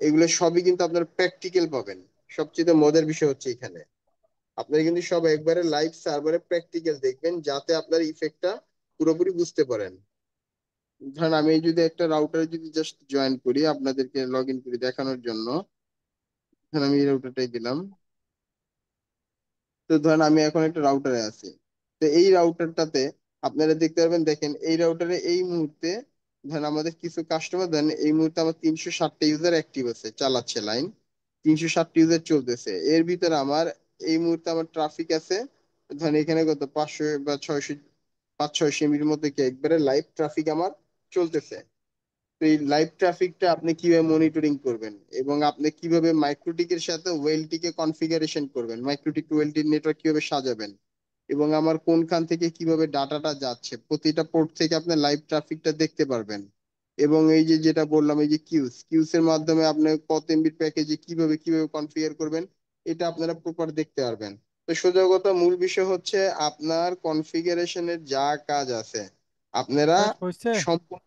এগুলো সবই কিন্তু আপনার প্র্যাকটিক্যাল পাবেন। সবচেয়ে মজার বিষয় হচ্ছে এখানে আপনারা কিন্তু সব একবারে লাইভ সার্ভারে প্র্যাকটিক্যাল দেখবেন, যাতে আপনার ইফেক্টটা পুরোপুরি বুঝতে পারেন। ধরেন আমি যদি একটা রাউটারে যদি জাস্ট জয়েন করি আপনাদেরকে লগ ইন করে দেখানোর জন্য, ধরেন আমি এই রাউটারটাই দিলাম। তো ধরেন আমি এখন একটা রাউটারে আছি। তো এই রাউটারটাতে আপনারা দেখতে পারবেন, দেখেন এই রাউটারে এই মুহূর্তে ধরেন আমাদের কিছু কাস্টমার, ধরেন এই মুহূর্তে আমার 360টা ইউজার অ্যাক্টিভ আছে, চালাচ্ছে লাইন, 360টা ইউজার চলতেছে। এর ভিতরে আমার এই মুহূর্তে আমার ট্রাফিক আছে ধরেন এখানে কত 500 বা 600, 500-600 এমবির মধ্যে কি একবারে লাইভ ট্রাফিক আমার চলতেছে। তো তো এই লাইভ ট্রাফিকটা আপনি কিভাবে মনিটরিং করবেন এবং আপনি কিভাবে মাইক্রোটিকের সাথে ওয়েলটিকে কনফিগারেশন করবেন, মাইক্রোটিক টু ওয়েলটির নেটওয়ার্ক কিভাবে সাজাবেন এবং আমার কোনখান থেকে কিভাবে ডাটাটা যাচ্ছে প্রতিটা পোর্ট থেকে আপনি লাইভ ট্রাফিকটা দেখতে পারবেন। এবং এই যে যেটা বললাম, এই যে কিউস এর মাধ্যমে আপনি কত এমবির প্যাকেজে কিভাবে কিভাবে কনফিগার করবেন এটা আপনারা প্রপার দেখতে পারবেন। তো সোজা কথা মূল বিষয় হচ্ছে আপনার কনফিগারেশনের যা কাজ আছে আপনারা শেষ হয়েছে? সম্পূর্ণ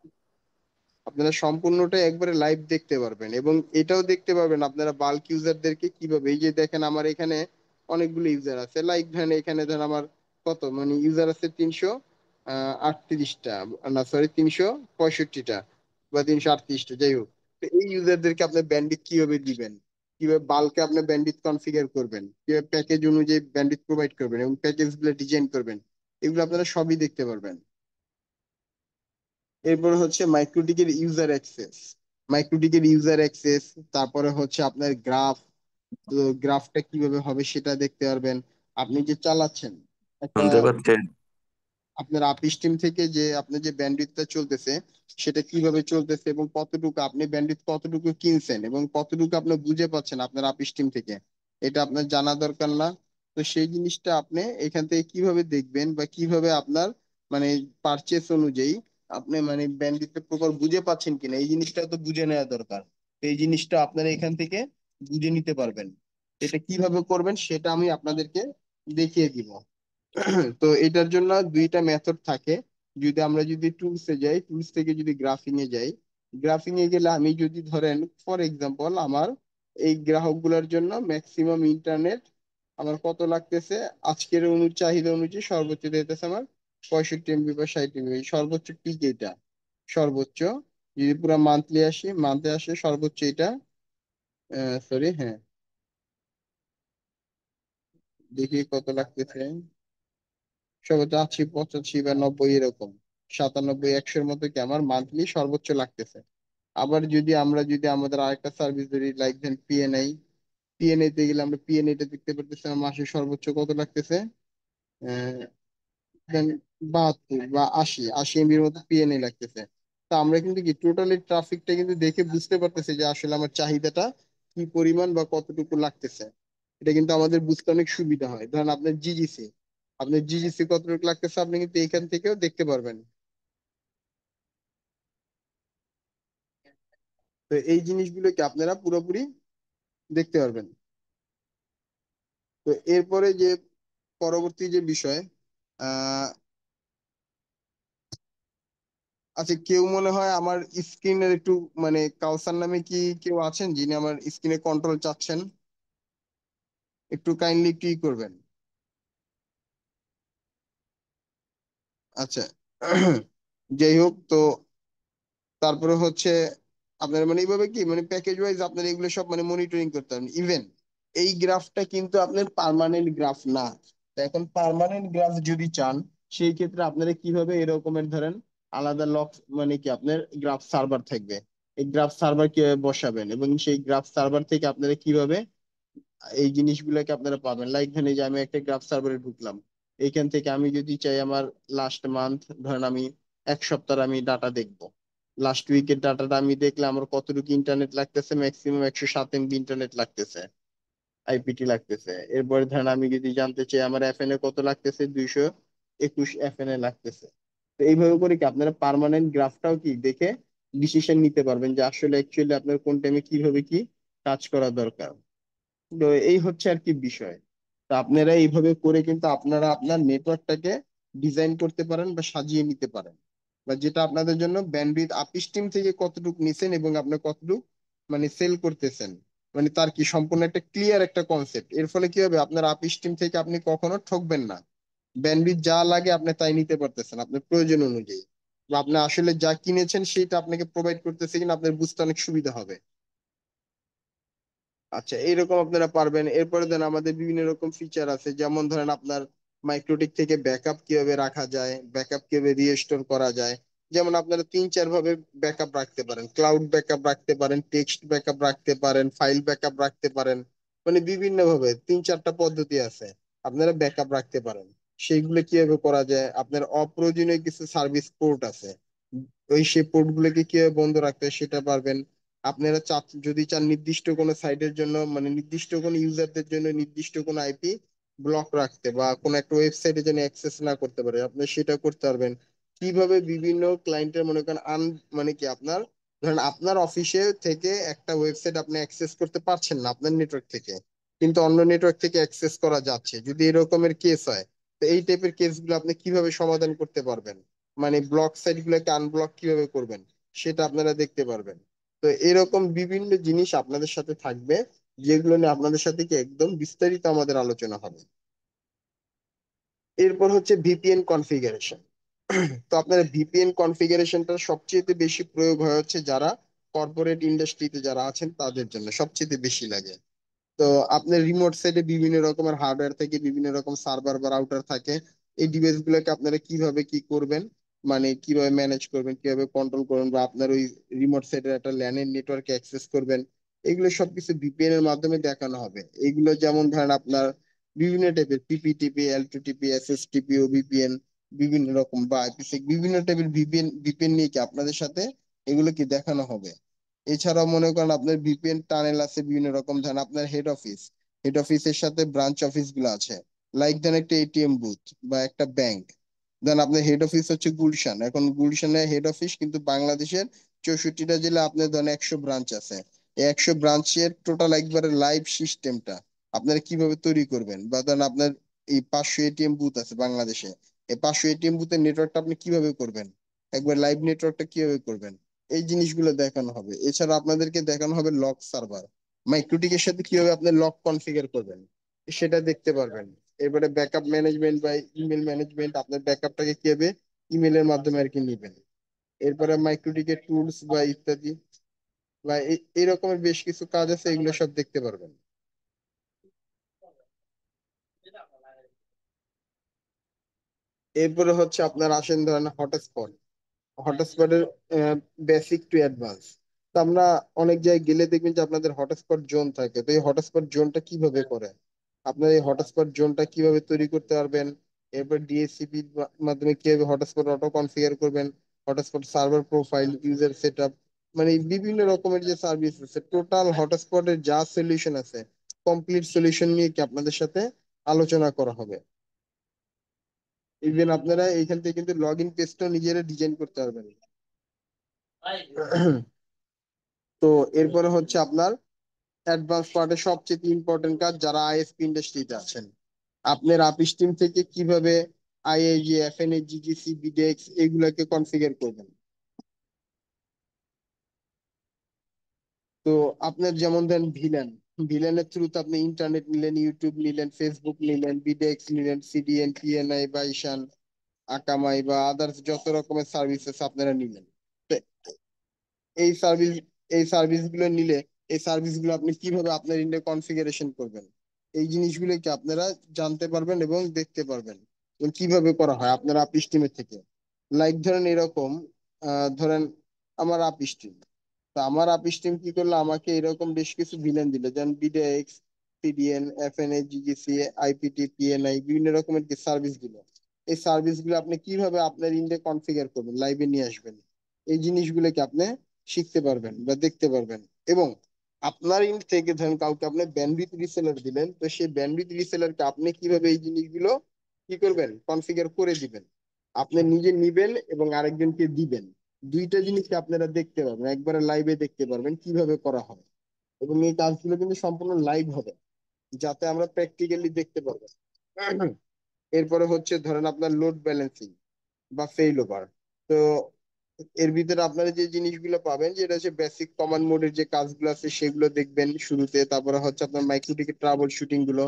আপনারা সম্পূর্ণটা একবারে লাইভ দেখতে পারবেন এবং এটাও দেখতে পারবেন আপনারা বাল্ক ইউজারদেরকে কিভাবে, এই যে দেখেন আমার এখানে অনেকগুলো ইউজার আছে, লাইক ধরেন এখানে ধরেন আমার কত মানে ইউজার আছে 338টা, না সরি 365টা বা 338টা, যাই হোক। তো এই ইউজারদেরকে আপনি ব্যান্ডউইথ কিভাবে দিবেন, কিভাবে বাল্কে আপনি ব্যান্ডউইথ কনফিগার করবেন, কিভাবে প্যাকেজ অনুযায়ী ব্যান্ডউইথ প্রোভাইড করবেন এবং প্যাকেজ গুলো ডিজাইন করবেন, এগুলো আপনারা সবই দেখতে পারবেন। এরপর হচ্ছে মাইক্রোটিকের ইউজার অ্যাক্সেস, মাইক্রোটিকের ইউজার অ্যাক্সেস, তারপরে হচ্ছে আপনার গ্রাফ, তো গ্রাফটা কিভাবে হবে সেটা দেখতে পারবেন। আপনি যে চালাচ্ছেন একটা শুনতে পাচ্ছেন? আপনার আপিস টিম থেকে যে আপনার যে ব্যান্ডউইথটা চলতেছে সেটা কিভাবে চলতেছে এবং কতটুকু আপনি ব্যান্ডউইথ কতটুকু কিনছেন এবং কতটুকু আপনি বুঝে পাচ্ছেন আপনার আপিস টিম থেকে, এটা আপনার জানা দরকার না? তো সেই জিনিসটা আপনি এখান থেকে কিভাবে দেখবেন বা কিভাবে আপনার মানে পারচেস অনুযায়ী আপনি মানে ব্যান্ডউইথটা প্রপার বুঝে পাচ্ছেন কিনা এই জিনিসটা তো বুঝে নেওয়া দরকার। তো এই জিনিসটা আপনারা এখান থেকে বুঝে নিতে পারবেন। এটা কিভাবে করবেন সেটা আমি আপনাদেরকে দেখিয়ে দিব। তো এটার জন্য দুইটা মেথড থাকে। যদি টুলসে যাই, টুলস থেকে যদি গ্রাফিং এ যাই, গ্রাফিং এ গেলে আমি যদি ধরেন ফর এক্সাম্পল আমার এই গ্রাহকগুলোর জন্য ম্যাক্সিমাম ইন্টারনেট আমার কত লাগতেছে, আজকের চাহিদা অনুযায়ী সর্বোচ্চ দিতেছে আমার 65 এমবি বা 60 এমবি, সর্বোচ্চ পিক এটা, সর্বোচ্চ। যদি পুরো মান্থলি আসি, মান্থে আসে সর্বোচ্চ এটা, সরি হ্যাঁ, দেখি কত লাগতেছে, সর্বোচ্চ 80 85 বা 90 এরকম, 97 100-এর মতো কি আমার মান্থলি সর্বোচ্চ লাগতেছে। আবার যদি আমাদের আরেকটা সার্ভিস ধরি লাইক দেন পিএনআই, পিএনআই তে গেলে আমরা পিএনআই টা দেখতে পারতেছি আমার মাসে সর্বোচ্চ কত লাগতেছে, আহ দেন 72 বা 80 এমবির মতো পিএনআই লাগতেছে। তো আমরা কিন্তু কি টোটালি ট্রাফিকটা কিন্তু দেখে বুঝতে পারতেছি যে আসলে আমার চাহিদাটা কি পরিমাণ বা কতটুকু লাগতেছে। এটা কিন্তু আমাদের বুঝতে অনেক সুবিধা হয়। ধরেন আপনার জিজিসি কতটুকু লাগতেছে আপনি কিন্তু এখান থেকেও দেখতে পারবেন। তো এই জিনিসগুলোকে আপনারা পুরোপুরি দেখতে পারবেন। তো এরপরে যে পরবর্তী যে বিষয়, আহ আচ্ছা, কেউ মনে হয় আমার স্ক্রিনের একটু মানে কাউসার নামে কি কেউ আছেন যিনি আমার স্ক্রিনে কন্ট্রোল চাচ্ছেন? একটু কাইন্ডলি কি করবেন? আচ্ছা। যাই হোক, তো তারপরে হচ্ছে আপনার মানে এইভাবে কি মানে প্যাকেজ ওয়াইজ আপনার এগুলো সব মানে মনিটরিং করতে হবে। ইভেন এই গ্রাফটা কিন্তু আপনার পার্মানেন্ট গ্রাফ না। তো এখন পার্মানেন্ট গ্রাফ যদি চান সেই ক্ষেত্রে আপনারা কিভাবে এরকমের ধরেন আলাদা লক মানে কি আপনার গ্রাফ সার্ভার থাকবে, এই গ্রাফ সার্ভার কিভাবে বসাবেন এবং সেই গ্রাফ সার্ভার থেকে আপনারা কিভাবে এই জিনিসগুলোকে আপনারা পাবেন। লাইক ধরেন এই যে আমি একটা গ্রাফ সার্ভারে ঢুকলাম, এইখান থেকে আমি যদি চাই আমার লাস্ট মান্থ ধরেন আমি এক সপ্তাহ আমি ডাটা দেখবো, লাস্ট উইকের ডাটাটা আমি দেখলে আমার কতটুকু ইন্টারনেট লাগতেছে, ম্যাক্সিমাম 107 এমবি ইন্টারনেট লাগতেছে, আইপিটি লাগতেছে। এরপরে ধরেন আমি যদি জানতে চাই আমার এফএনএ কত লাগতেছে, 221 এফএনএ লাগতেছে। তো এইভাবে করে কি আপনারা পার্মানেন্ট গ্রাফটাও কি দেখে ডিসিশন নিতে পারবেন যে আসলে অ্যাকচুয়ালি আপনার কোন টাইমে কিভাবে কি কাজ করা দরকার। তো এই হচ্ছে আর কি বিষয়। তো আপনারা এইভাবে করে কিন্তু আপনারা আপনার নেটওয়ার্কটাকে ডিজাইন করতে পারেন বা সাজিয়ে নিতে পারেন, বা যেটা আপনাদের জন্য ব্যান্ডউইথ আপিস টিম থেকে কতটুকু নিছেন এবং আপনি কতটুকু মানে সেল করতেছেন, মানে তার কি সম্পূর্ণ একটা ক্লিয়ার একটা কনসেপ্ট। এর ফলে কি হবে, আপনার আপিস টিম থেকে আপনি কখনো ঠকবেন না। ব্যান্ডউইথ যা লাগে আপনি তাই নিতে পারতেছেন আপনার প্রয়োজন অনুযায়ী, বা আপনি আসলে যা কিনেছেন সেটা আপনাকে প্রোভাইড করতেছে কিনা আপনার বুঝতে অনেক সুবিধা হবে। আচ্ছা, এইরকম আপনারা পারবেন। এরপরে দেন আমাদের বিভিন্ন রকম ফিচার আছে, যেমন ধরেন আপনার মাইক্রোটিক থেকে ব্যাকআপ কিভাবে রাখা যায়, ব্যাকআপ কিভাবে রিস্টোর করা যায়। যেমন আপনারা 3 4 ভাবে ব্যাকআপ রাখতে পারেন, ক্লাউড ব্যাকআপ রাখতে পারেন, টেক্সট ব্যাকআপ রাখতে পারেন, ফাইল ব্যাকআপ রাখতে পারেন, মানে বিভিন্ন ভাবে 3 4টা পদ্ধতি আছে আপনারা ব্যাকআপ রাখতে পারেন। সেইগুলো কিভাবে করা যায়, আপনার অপ্রয়োজনীয় কিছু সার্ভিস পোর্ট আছে, ওই সেই পোর্ট গুলোকে কিভাবে বন্ধ রাখতে হয় সেটা পারবেন। আপনারা যদি চান নির্দিষ্ট কোনো সাইটের জন্য মানে নির্দিষ্ট কোনো ইউজারদের জন্য নির্দিষ্ট কোনো আইপি ব্লক রাখতে বা কোনো একটা ওয়েবসাইটে যেন অ্যাক্সেস না করতে পারে, আপনি সেটা করতে পারবেন। কিভাবে বিভিন্ন ক্লায়েন্টের মনে করেন মানে কি আপনার ধরেন আপনার অফিসে থেকে একটা ওয়েবসাইট আপনি অ্যাক্সেস করতে পারছেন না আপনার নেটওয়ার্ক থেকে, কিন্তু অন্য নেটওয়ার্ক থেকে অ্যাক্সেস করা যাচ্ছে, যদি এরকমের কেস হয়, তো এই টাইপের কেসগুলো আপনি কিভাবে সমাধান করতে পারবেন, মানে ব্লক সাইট গুলোকে আনব্লক কিভাবে করবেন সেটা আপনারা দেখতে পারবেন। তো এরকম বিভিন্ন জিনিস আপনাদের সাথে থাকবে, যেগুলো নিয়ে আপনাদের সাথে কি একদম বিস্তারিত আমাদের আলোচনা হবে। এরপর হচ্ছে ভিপিএন কনফিগারেশন। তো আপনার ভিপিএন কনফিগারেশনটা সবচেয়ে বেশি প্রয়োগ হয় হচ্ছে যারা কর্পোরেট ইন্ডাস্ট্রিতে যারা আছেন তাদের জন্য সবচেয়ে বেশি লাগে। তো আপনার রিমোট সাইডে বিভিন্ন রকমের হার্ডওয়্যার থেকে বিভিন্ন রকম সার্ভার বা রাউটার থাকে, এই ডিভাইস গুলোকে আপনারা কিভাবে কি করবেন, মানে কিভাবে ম্যানেজ করবেন, কিভাবে কন্ট্রোল করবেন, বা আপনার ওই রিমোট সাইডের একটা ল্যানের নেটওয়ার্কে অ্যাক্সেস করবেন, এগুলো সবকিছু ভিপিএন এর মাধ্যমে দেখানো হবে। এগুলো যেমন ধরেন আপনার বিভিন্ন টাইপের পিপিটিপি, এল2টিপি, এসএসটিপি, ওভিপিএন, বিভিন্ন রকম বা আইপিসেক বিভিন্ন টাইপের ভিপিএন ভিপিএন নিয়ে কি আপনাদের সাথে এগুলো কি দেখানো হবে। এছাড়াও মনে করেন আপনার ভিপিএন টানেল আছে বিভিন্ন রকম, ধরেন আপনার হেড অফিসের সাথে ব্রাঞ্চ অফিস গুলো আছে, লাইক দেন একটা এটিএম বুথ বা একটা ব্যাংক। দেন আপনার হেড অফিস হচ্ছে গুলশান, এখন গুলশানের হেড অফিস কিন্তু বাংলাদেশের 64টা জেলা আপনার ধরেন 100 ব্রাঞ্চ আছে, এই 100 ব্রাঞ্চের টোটাল একবারে লাইভ সিস্টেমটা আপনারা কিভাবে তৈরি করবেন, বা ধরেন আপনার এই 500 এটিএম বুথ আছে বাংলাদেশে, এই 500 এটিএম বুথের নেটওয়ার্কটা আপনি কিভাবে করবেন, একবার লাইভ নেটওয়ার্কটা কিভাবে করবেন, এই জিনিসগুলো দেখানো হবে। এছাড়া আপনাদেরকে দেখানো হবে লক সার্ভার, মাইক্রোটিকের সাথে কিভাবে আপনি লক কনফিগার করবেন সেটা দেখতে পারবেন। এবারে ব্যাকআপ ম্যানেজমেন্ট বা ইমেল ম্যানেজমেন্ট, আপনার ব্যাকআপটাকে কিভাবে ইমেলের মাধ্যমে আর কি নিবেন। এরপরে মাইক্রোটিকের টুলস বা ইত্যাদি বা এই রকমের বেশ কিছু কাজ আছে, এগুলো সব দেখতে পারবেন। এরপরে হচ্ছে আপনার আসেন ধরেন হটস্পটের বেসিক টু অ্যাডভান্স। তো আমরা অনেক জায়গায় গেলে দেখবেন যে আপনাদের হটস্পট জোন থাকে, তো এই হটস্পট জোনটা কিভাবে করে, আপনার এই হটস্পট জোনটা কিভাবে তৈরি করতে পারবেন, এরপর ডিএসসিপি মাধ্যমে কিভাবে হটস্পট অটো কনফিগার করবেন, hotspot server profile, user setup, মানে বিভিন্ন রকমের যে সার্ভিস আছে, টোটাল হটস্পটের যা সলিউশন আছে কমপ্লিট সলিউশন নিয়ে কি আপনাদের সাথে আলোচনা করা হবে। ইভেন আপনারা এইখান থেকে কিন্তু লগ ইন পেজটাও নিজেরা ডিজাইন করতে পারবেন। তো এরপরে হচ্ছে আপনার অ্যাডভান্স পার্টের সবচেয়ে ইম্পর্টেন্ট কাজ, যারা আইএসপি ইন্ডাস্ট্রিতে আছেন, আপনার আপিস টিম থেকে কিভাবে আইআইজি, এফএনএ, জিজিসি, বিডেক্স এগুলাকে কনফিগার করবেন। তো আপনার যেমন দেন ভিলেনের থ্রুতে আপনি ইন্টারনেট নিলেন, ইউটিউব নিলেন, ফেসবুক নিলেন, বিডেক্স নিলেন, সিডিএন, পিএনআই, বাইশান, আকামাই বা আদার্স যত রকমের সার্ভিসেস আপনারা নিলেন। তো এই সার্ভিস এই সার্ভিস গুলো নিলে এই সার্ভিস গুলো আপনি কিভাবে আপনার ইন্ডে কনফিগারেশন করবেন, এই জিনিসগুলো কি আপনারা জানতে পারবেন এবং দেখতে পারবেন এবং কিভাবে করা হয় আপনার আপিস টিমের থেকে। লাইক ধরেন এরকম ধরেন আমার আপিস টিম, তো আমার আপিস টিম কি করলো, আমাকে এরকম বেশ কিছু ভিলেন দিল, যেমন বিডেক্স, সিডিএন, এফএনএ, জিজিসি, আইপিটি, পিএনআই, বিভিন্ন রকমের যে সার্ভিস গুলো, এই সার্ভিস গুলো আপনি কিভাবে আপনার ইন্ডে কনফিগার করবেন, লাইভে নিয়ে আসবেন, এই জিনিসগুলোকে আপনি শিখতে পারবেন বা দেখতে পারবেন। এবং আপনার ইন্ড থেকে ধরেন কাউকে আপনি ব্যান্ডউইথ রিসেলার দিলেন, তো সেই ব্যান্ডউইথ রিসেলারকে আপনি কিভাবে এই জিনিসগুলো কি করবেন, কনফিগার করে দিবেন, আপনি নিজে নিবেন এবং আরেকজনকে দিবেন, দুইটা জিনিসকে আপনারা দেখতে পারবেন, একবারে লাইভে দেখতে পারবেন কিভাবে করা হয়। এবং এই কাজগুলো কিন্তু সম্পূর্ণ লাইভ হবে, যাতে আমরা প্র্যাকটিক্যালি দেখতে পারবো। এরপরে হচ্ছে ধরেন আপনার লোড ব্যালেন্সিং বা ফেইল ওভার। তো এর ভিতরে আপনারা যে জিনিসগুলো পাবেন, যেটা হচ্ছে বেসিক কমান্ড মোডের যে কাজগুলো আছে সেগুলো দেখবেন শুরুতে, তারপরে হচ্ছে আপনার মাইক্রোটিকের ট্রাবল শুটিং গুলো,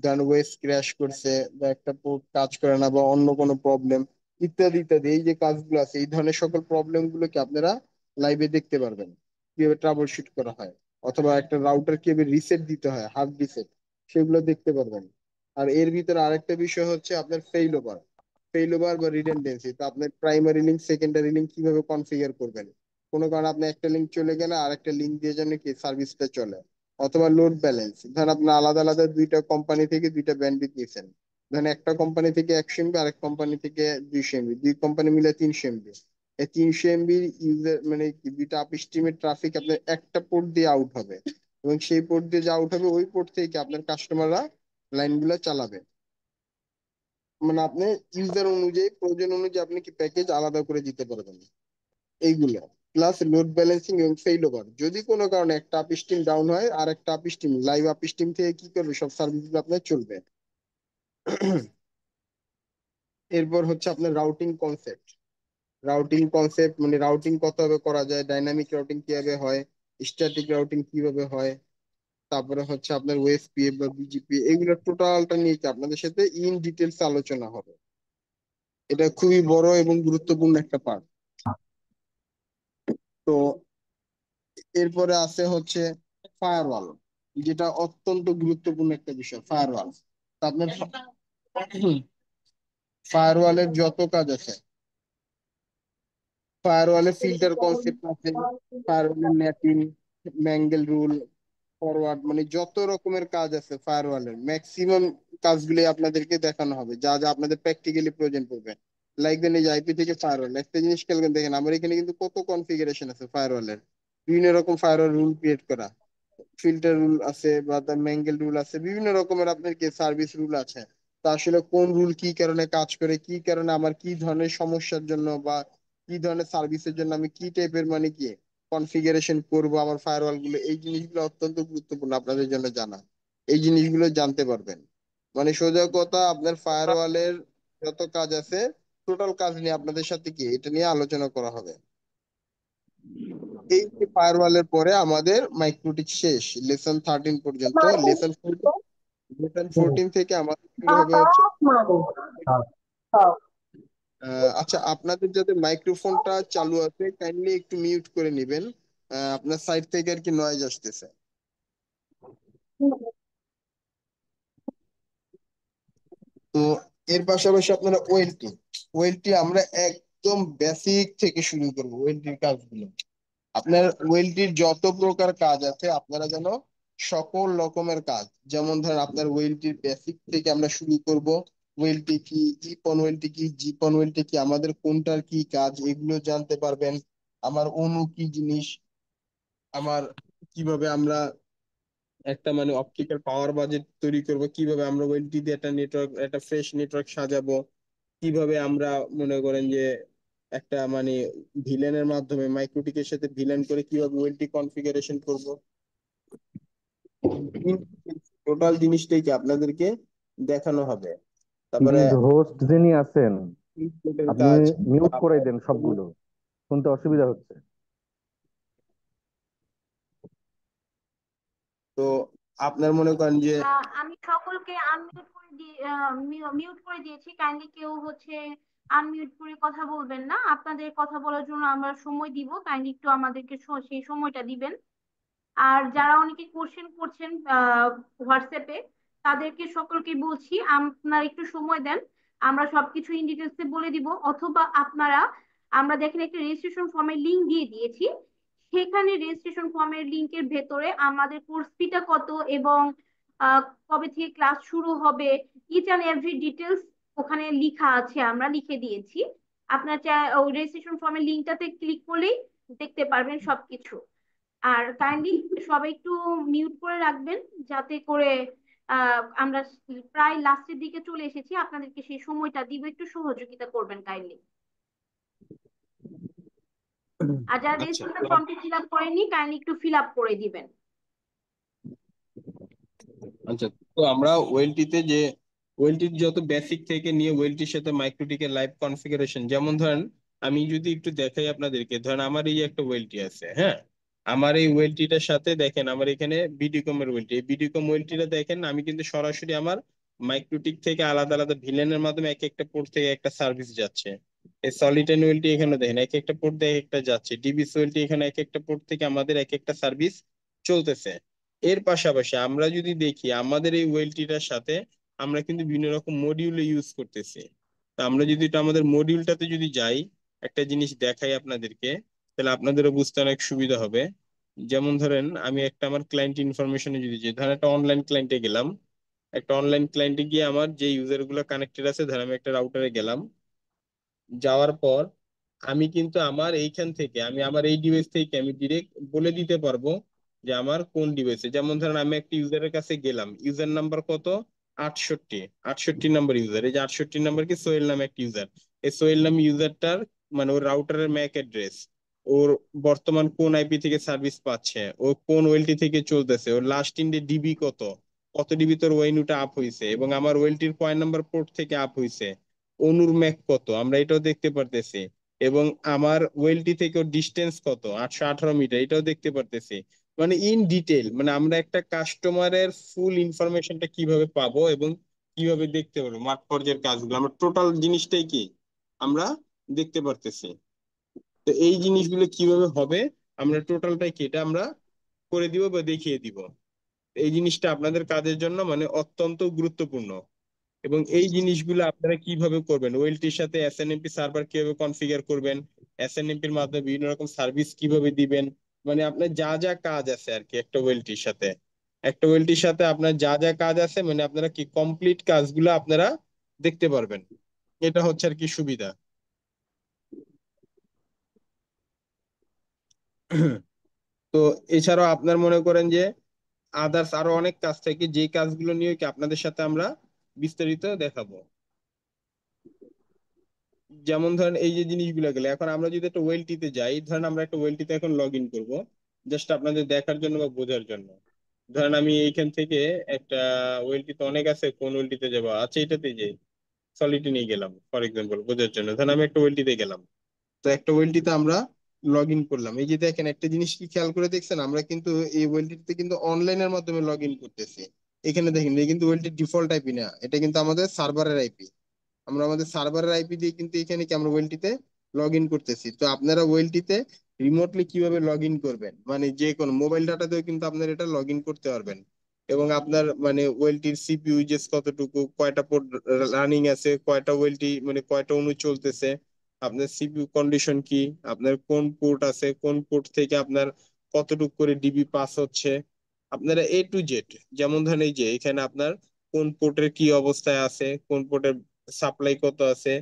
দেন ওয়েস ক্র্যাশ করছে বা একটা পোর্ট কাজ করে না বা অন্য কোনো প্রবলেম ইত্যাদি ইত্যাদি, এই যে কাজগুলো আছে এই ধরনের সকল প্রবলেম গুলোকে আপনারা লাইভে দেখতে পারবেন, কিভাবে ট্রাবল শুট করা হয়, অথবা একটা রাউটার কিভাবে রিসেট দিতে হয়, হার্ড রিসেট, সেগুলো দেখতে পারবেন। আর এর ভিতরে আরেকটা বিষয় হচ্ছে আপনার ফেইল ওভার বা রিডেন্ডেন্সি, তো আপনার প্রাইমারি লিঙ্ক সেকেন্ডারি লিঙ্ক কিভাবে কনফিগার করবেন, কোনো কারণে আপনি একটা লিঙ্ক চলে গেলে আরেকটা লিঙ্ক দিয়ে যেন কি সার্ভিসটা চলে। অথবা লোড ব্যালেন্স, ধরেন আপনার আলাদা আলাদা দুইটা কোম্পানি থেকে দুইটা ব্যান্ডউইথ নিয়েছেন, ধরেন একটা কোম্পানি থেকে 100 MB, আরেক কোম্পানি থেকে 200 MB, দুই কোম্পানি মিলে 300 MB, এই 300 MB ইউজার মানে কি দুইটা আপ স্ট্রিমের ট্রাফিক আপনার একটা পোর্ট দিয়ে আউট হবে, এবং সেই পোর্ট দিয়ে যে আউট হবে ওই পোর্ট থেকে আপনার কাস্টমাররা লাইনগুলো চালাবে। মানে আপনি ইউজার অনুযায়ী প্রয়োজন অনুযায়ী আপনি কি প্যাকেজ আলাদা করে দিতে পারবেন এইগুলো। প্লাস লোড ব্যালেন্সিং এবং ফেইল ওভার, যদি কোনো কারণে একটা আপ স্ট্রিম ডাউন হয় আর একটা up stream live up stream থেকে কি করবে, সব সার্ভিসগুলো আপনার চলবে। এরপর হচ্ছে আপনার রাউটিং কনসেপ্ট। রাউটিং কনসেপ্ট মানে রাউটিং কতভাবে করা যায়, ডাইনামিক রাউটিং কিভাবে হয়, স্ট্যাটিক রাউটিং কিভাবে হয়, তারপরে হচ্ছে আপনার ওএসপিএফ বা বিজিপি, এগুলো টোটালটা নিয়ে কি আপনাদের সাথে ইন ডিটেলস আলোচনা হবে। এটা খুবই বড় এবং গুরুত্বপূর্ণ একটা পার্ট। তো এরপরে আছে হচ্ছে ফায়ারওয়াল, যেটা অত্যন্ত গুরুত্বপূর্ণ একটা বিষয়, ফায়ারওয়াল। আপনার ফায়ারওয়ালের যত কাজ আছে, ফায়ারওয়ালে ফিল্টার কনসেপ্ট আছে, ফায়ারওয়ালের নেটিং, ম্যাঙ্গেল রুল, ফরওয়ার্ড, মানে যত রকমের কাজ আছে ফায়ারওয়ালের ম্যাক্সিমাম কাজগুলি আপনাদেরকে দেখানো হবে, যা যা আপনাদের প্র্যাকটিক্যালি প্রয়োজন পড়বে। লাইক দেন এই যে আইপি থেকে ফায়ারওয়াল, একটা জিনিস খেয়াল করে দেখেন আমার এখানে কিন্তু কত কনফিগারেশন আছে ফায়ারওয়ালের, বিভিন্ন রকম ফায়ারওয়াল রুল ক্রিয়েট করা, ফিল্টার রুল আছে বা তার ম্যাঙ্গেল রুল আছে, বিভিন্ন রকমের আপনার কি সার্ভিস রুল আছে। তা আসলে কোন রুল কি কারণে কাজ করে, কি কারণে আমার কি ধরনের সমস্যার জন্য বা কি ধরনের সার্ভিসের জন্য আমি কি টাইপের মানে কি কনফিগারেশন করব আমার ফায়ারওয়াল গুলো, এই জিনিসগুলো অত্যন্ত গুরুত্বপূর্ণ আপনাদের জন্য জানা। এই জিনিসগুলো জানতে পারবেন। মানে সোজা কথা আপনার ফায়ারওয়ালের যত কাজ আছে টোটাল কাজ নিয়ে আপনাদের সাথে কি এটা নিয়ে আলোচনা করা হবে। এই ফায়ারওয়ালের পরে আমাদের মাইক্রোটিক শেষ, লেসন 13 পর্যন্ত। লেসন 14 থেকে আমাদের শুরু হবে হচ্ছে। আচ্ছা, আপনাদের যাদের মাইক্রোফোনটা চালু আছে কাইন্ডলি একটু মিউট করে নেবেন, আপনার সাইড থেকে আর কি নয়েজ আসতেছে। তো এর পাশাপাশি আপনারা ওয়েলটি, ওয়েলটি আমরা একদম বেসিক থেকে শুরু করব ওয়েলটির কাজগুলো। আপনার ওয়েলটির যত প্রকার কাজ আছে আপনারা যেন সকল রকমের কাজ, যেমন ধরেন আপনার ওয়েলটির বেসিক থেকে আমরা শুরু করব। ওয়েলটি কি, ইপন ওয়েলটি কি, জিপন ওয়েলটি কি, আমাদের কোনটার কি কাজ, এগুলো জানতে পারবেন। আমার অনু কি জিনিস, আমার কিভাবে আমরা একটা মানে অপটিক্যাল পাওয়ার বাজেট তৈরি করব, কিভাবে আমরা ওয়েলটি দিয়ে একটা নেটওয়ার্ক, একটা ফ্রেশ নেটওয়ার্ক সাজাবো, কিভাবে আমরা মনে করেন যে একটা মানে ভিলেনের মাধ্যমে মাইক্রোটিকের সাথে ভিলেন করে কিভাবে ওয়েলটি কনফিগারেশন করব, টোটাল জিনিসটাই কি আপনাদেরকে দেখানো হবে। তারপরে প্লিজ হোস্ট যিনি আছেন আপনি কাজ, মিউট করে দেন সবগুলো, শুনতে অসুবিধা হচ্ছে। তো আপনার মনে করেন যে আমি সকলকে আনমিউট করে দিয়ে মিউট করে দিয়েছি, কাইন্ডলি কেউ হচ্ছে আনমিউট করে কথা বলবেন না। আপনাদের কথা বলার জন্য আমরা সময় দিব, কাইন্ডলি একটু আমাদেরকে সেই সময়টা দিবেন। আর যারা অনেকে কোশ্চেন করছেন হোয়াটসঅ্যাপে, তাদেরকে সকলকে বলছি আপনারা একটু সময় দেন, আমরা সবকিছু ইন ডিটেলসে বলে দিব। অথবা আপনারা, আমরা দেখেন একটা রেজিস্ট্রেশন ফর্মের লিংক দিয়ে দিয়েছি, সেখানে রেজিস্ট্রেশন ফর্মের লিংকের ভেতরে আমাদের কোর্স ফিটা কত এবং কবে থেকে ক্লাস শুরু হবে, ইচ অ্যান্ড এভরি ডিটেলস ওখানে লিখা আছে, আমরা লিখে দিয়েছি। আপনার ওই রেজিস্ট্রেশন ফর্মের লিংকটাতে ক্লিক করলেই দেখতে পারবেন সবকিছু। আর কাইন্ডলি সবাই একটু মিউট করে রাখবেন, যাতে করে আমরা প্রায় লাস্টের দিকে চলে এসেছি, আপনাদেরকে সেই সময়টা দিব, একটু সহযোগিতা করবেন কাইন্ডলি। আর যারা আচ্ছা, রেজিস্ট্রেশন ফর্মটি ফিল আপ করেননি, কাইন্ডলি একটু ফিল আপ করে দিবেন। আচ্ছা, তো আমরা ওয়েলটিতে যে ওয়েলটির যত বেসিক থেকে নিয়ে ওয়েলটির সাথে মাইক্রোটিকের লাইভ কনফিগারেশন, যেমন ধরেন আমি যদি একটু দেখাই আপনাদেরকে, ধরেন আমার এই একটা ওয়েলটি আছে, হ্যাঁ, আমার এই ওয়েলটিটার সাথে দেখেন আমার এখানে বিডিকম এর ওয়েলটি, এই বিডিকম ওয়েলটিটা দেখেন আমি কিন্তু সরাসরি আমার মাইক্রোটিক থেকে আলাদা আলাদা ভিলেনের মাধ্যমে এক একটা পোর্ট থেকে একটা সার্ভিস যাচ্ছে। এই সলিটন ওয়েলটি এখানে দেখেন এক একটা পোর্ট থেকে এক একটা যাচ্ছে, ডিবিসি ওয়েলটি এখানে এক একটা পোর্ট থেকে আমাদের এক একটা সার্ভিস চলতেছে। এর পাশাপাশি আমরা যদি দেখি আমাদের এই ওয়েলটিটার সাথে আমরা কিন্তু বিভিন্ন রকম মডিউল ইউজ করতেছি। তো আমরা যদি এটা আমাদের মডিউলটাতে যদি যাই, একটা জিনিস দেখাই আপনাদেরকে, তাহলে আপনাদেরও বুঝতে অনেক সুবিধা হবে। যেমন ধরেন আমি একটা আমার ক্লায়েন্ট ইনফরমেশনে যদি যাই, ধরেন একটা অনলাইন ক্লায়েন্টে গেলাম, একটা অনলাইন ক্লায়েন্টে গিয়ে আমার যে ইউজার গুলো কানেক্টেড আছে, ধরেন আমি একটা রাউটারে গেলাম, যাওয়ার পর আমি কিন্তু আমার এইখান থেকে আমি আমার এই ডিভাইস থেকে আমি ডিরেক্ট বলে দিতে পারবো যে আমার কোন ডিভাইসে, যেমন ধরেন আমি একটা ইউজারের কাছে গেলাম, ইউজার নাম্বার কত, 68, 68 নাম্বার ইউজার, এই যে 68 নাম্বার কি সোহেল নামে একটা ইউজার, এই সোহেল নামে ইউজারটার মানে ওর রাউটারের ম্যাক অ্যাড্রেস, ওর বর্তমান কোন আইপি থেকে সার্ভিস পাচ্ছে, ও কোন ওয়েলটি থেকে চলতেছে, ওর লাস্ট ইন ডিবি কত, কত ডিবি তোর ওয়েনুটা আপ হইছে, এবং আমার ওয়েলটির কয় নাম্বার পোর্ট থেকে আপ হইছে, অনুর ম্যাক কত আমরা এটাও দেখতে পারতেছি, এবং আমার ওয়েলটি থেকে ওর ডিস্টেন্স কত, 818 মিটার, এটাও দেখতে পারতেছি। মানে ইন ডিটেল মানে আমরা একটা কাস্টমারের ফুল ইনফরমেশনটা কিভাবে পাবো এবং কিভাবে দেখতে পারবো, মাঠ পর্যায়ের কাজগুলো আমরা টোটাল জিনিসটাই কি আমরা দেখতে পারতেছি। তো এই জিনিসগুলো কিভাবে হবে, আমরা টোটালটাই কি এটা আমরা করে দিব বা দেখিয়ে দিব। এই জিনিসটা আপনাদের কাজের জন্য মানে অত্যন্ত গুরুত্বপূর্ণ। এবং এই জিনিসগুলো আপনারা কিভাবে করবেন, ওয়েলটির সাথে এসএনএমপি সার্ভার কিভাবে কনফিগার করবেন, এসএনএমপির মাধ্যমে বিভিন্ন রকম সার্ভিস কিভাবে দিবেন, মানে আপনার যা যা কাজ আছে আর কি একটা ওয়েলটির সাথে, একটা ওয়েলটির সাথে আপনার যা যা কাজ আছে মানে আপনারা কি কমপ্লিট কাজগুলো আপনারা দেখতে পারবেন। এটা হচ্ছে আর কি সুবিধা। তো এছাড়াও আপনার মনে করেন যে আদার্স আরো অনেক কাজ থাকে, যে কাজগুলো নিয়ে কি আপনাদের সাথে আমরা বিস্তারিত দেখাবো। যেমন ধরেন এই যে জিনিসগুলো গেলে, এখন আমরা যদি একটা ওয়েলটিতে যাই, ধরেন আমরা একটা ওয়েলটিতে এখন লগ ইন করবো জাস্ট আপনাদের দেখার জন্য বা বোঝার জন্য। ধরেন আমি এইখান থেকে একটা ওয়েলটিতে অনেক আছে, কোন ওয়েলটিতে যাবো, আচ্ছা এটাতে যাই, সলিটি নিয়ে গেলাম ফর এক্সাম্পল বোঝার জন্য, ধরেন আমি একটা ওয়েলটিতে গেলাম। তো একটা ওয়েলটিতে আমরা লগ ইন করলাম, এই যে দেখেন একটা জিনিস কি খেয়াল করে দেখছেন, আমরা কিন্তু এই ওয়েলটিতে কিন্তু অনলাইনের মাধ্যমে লগ ইন করতেছি। এখানে দেখেন এই কিন্তু ওয়েলটির ডিফল্ট আইপি না, এটা কিন্তু আমাদের সার্ভারের আইপি। আমরা আমাদের সার্ভারের আইপি দিয়ে কিন্তু এখানে কি আমরা ওয়েলটিতে লগ ইন করতেছি। তো আপনারা ওয়েলটিতে রিমোটলি কিভাবে লগ ইন করবেন, মানে যে কোনো মোবাইল ডাটা দিয়েও কিন্তু আপনারা এটা লগ ইন করতে পারবেন। এবং আপনার মানে ওয়েলটির সিপিইউ ইউজেস কতটুকু, কয়টা পোর্ট রানিং আছে, কয়টা ওয়েলটি মানে কয়টা অনু চলতেছে, আপনার সিপিইউ কন্ডিশন কি, আপনার কোন পোর্ট আছে, কোন পোর্ট থেকে আপনার কতটুকু করে ডিবি পাস হচ্ছে, আপনারা A to Z, যেমন ধরেন এই যে এখানে আপনার কোন পোর্টের কি অবস্থায় আছে, কোন পোর্টের সাপ্লাই কত আছে,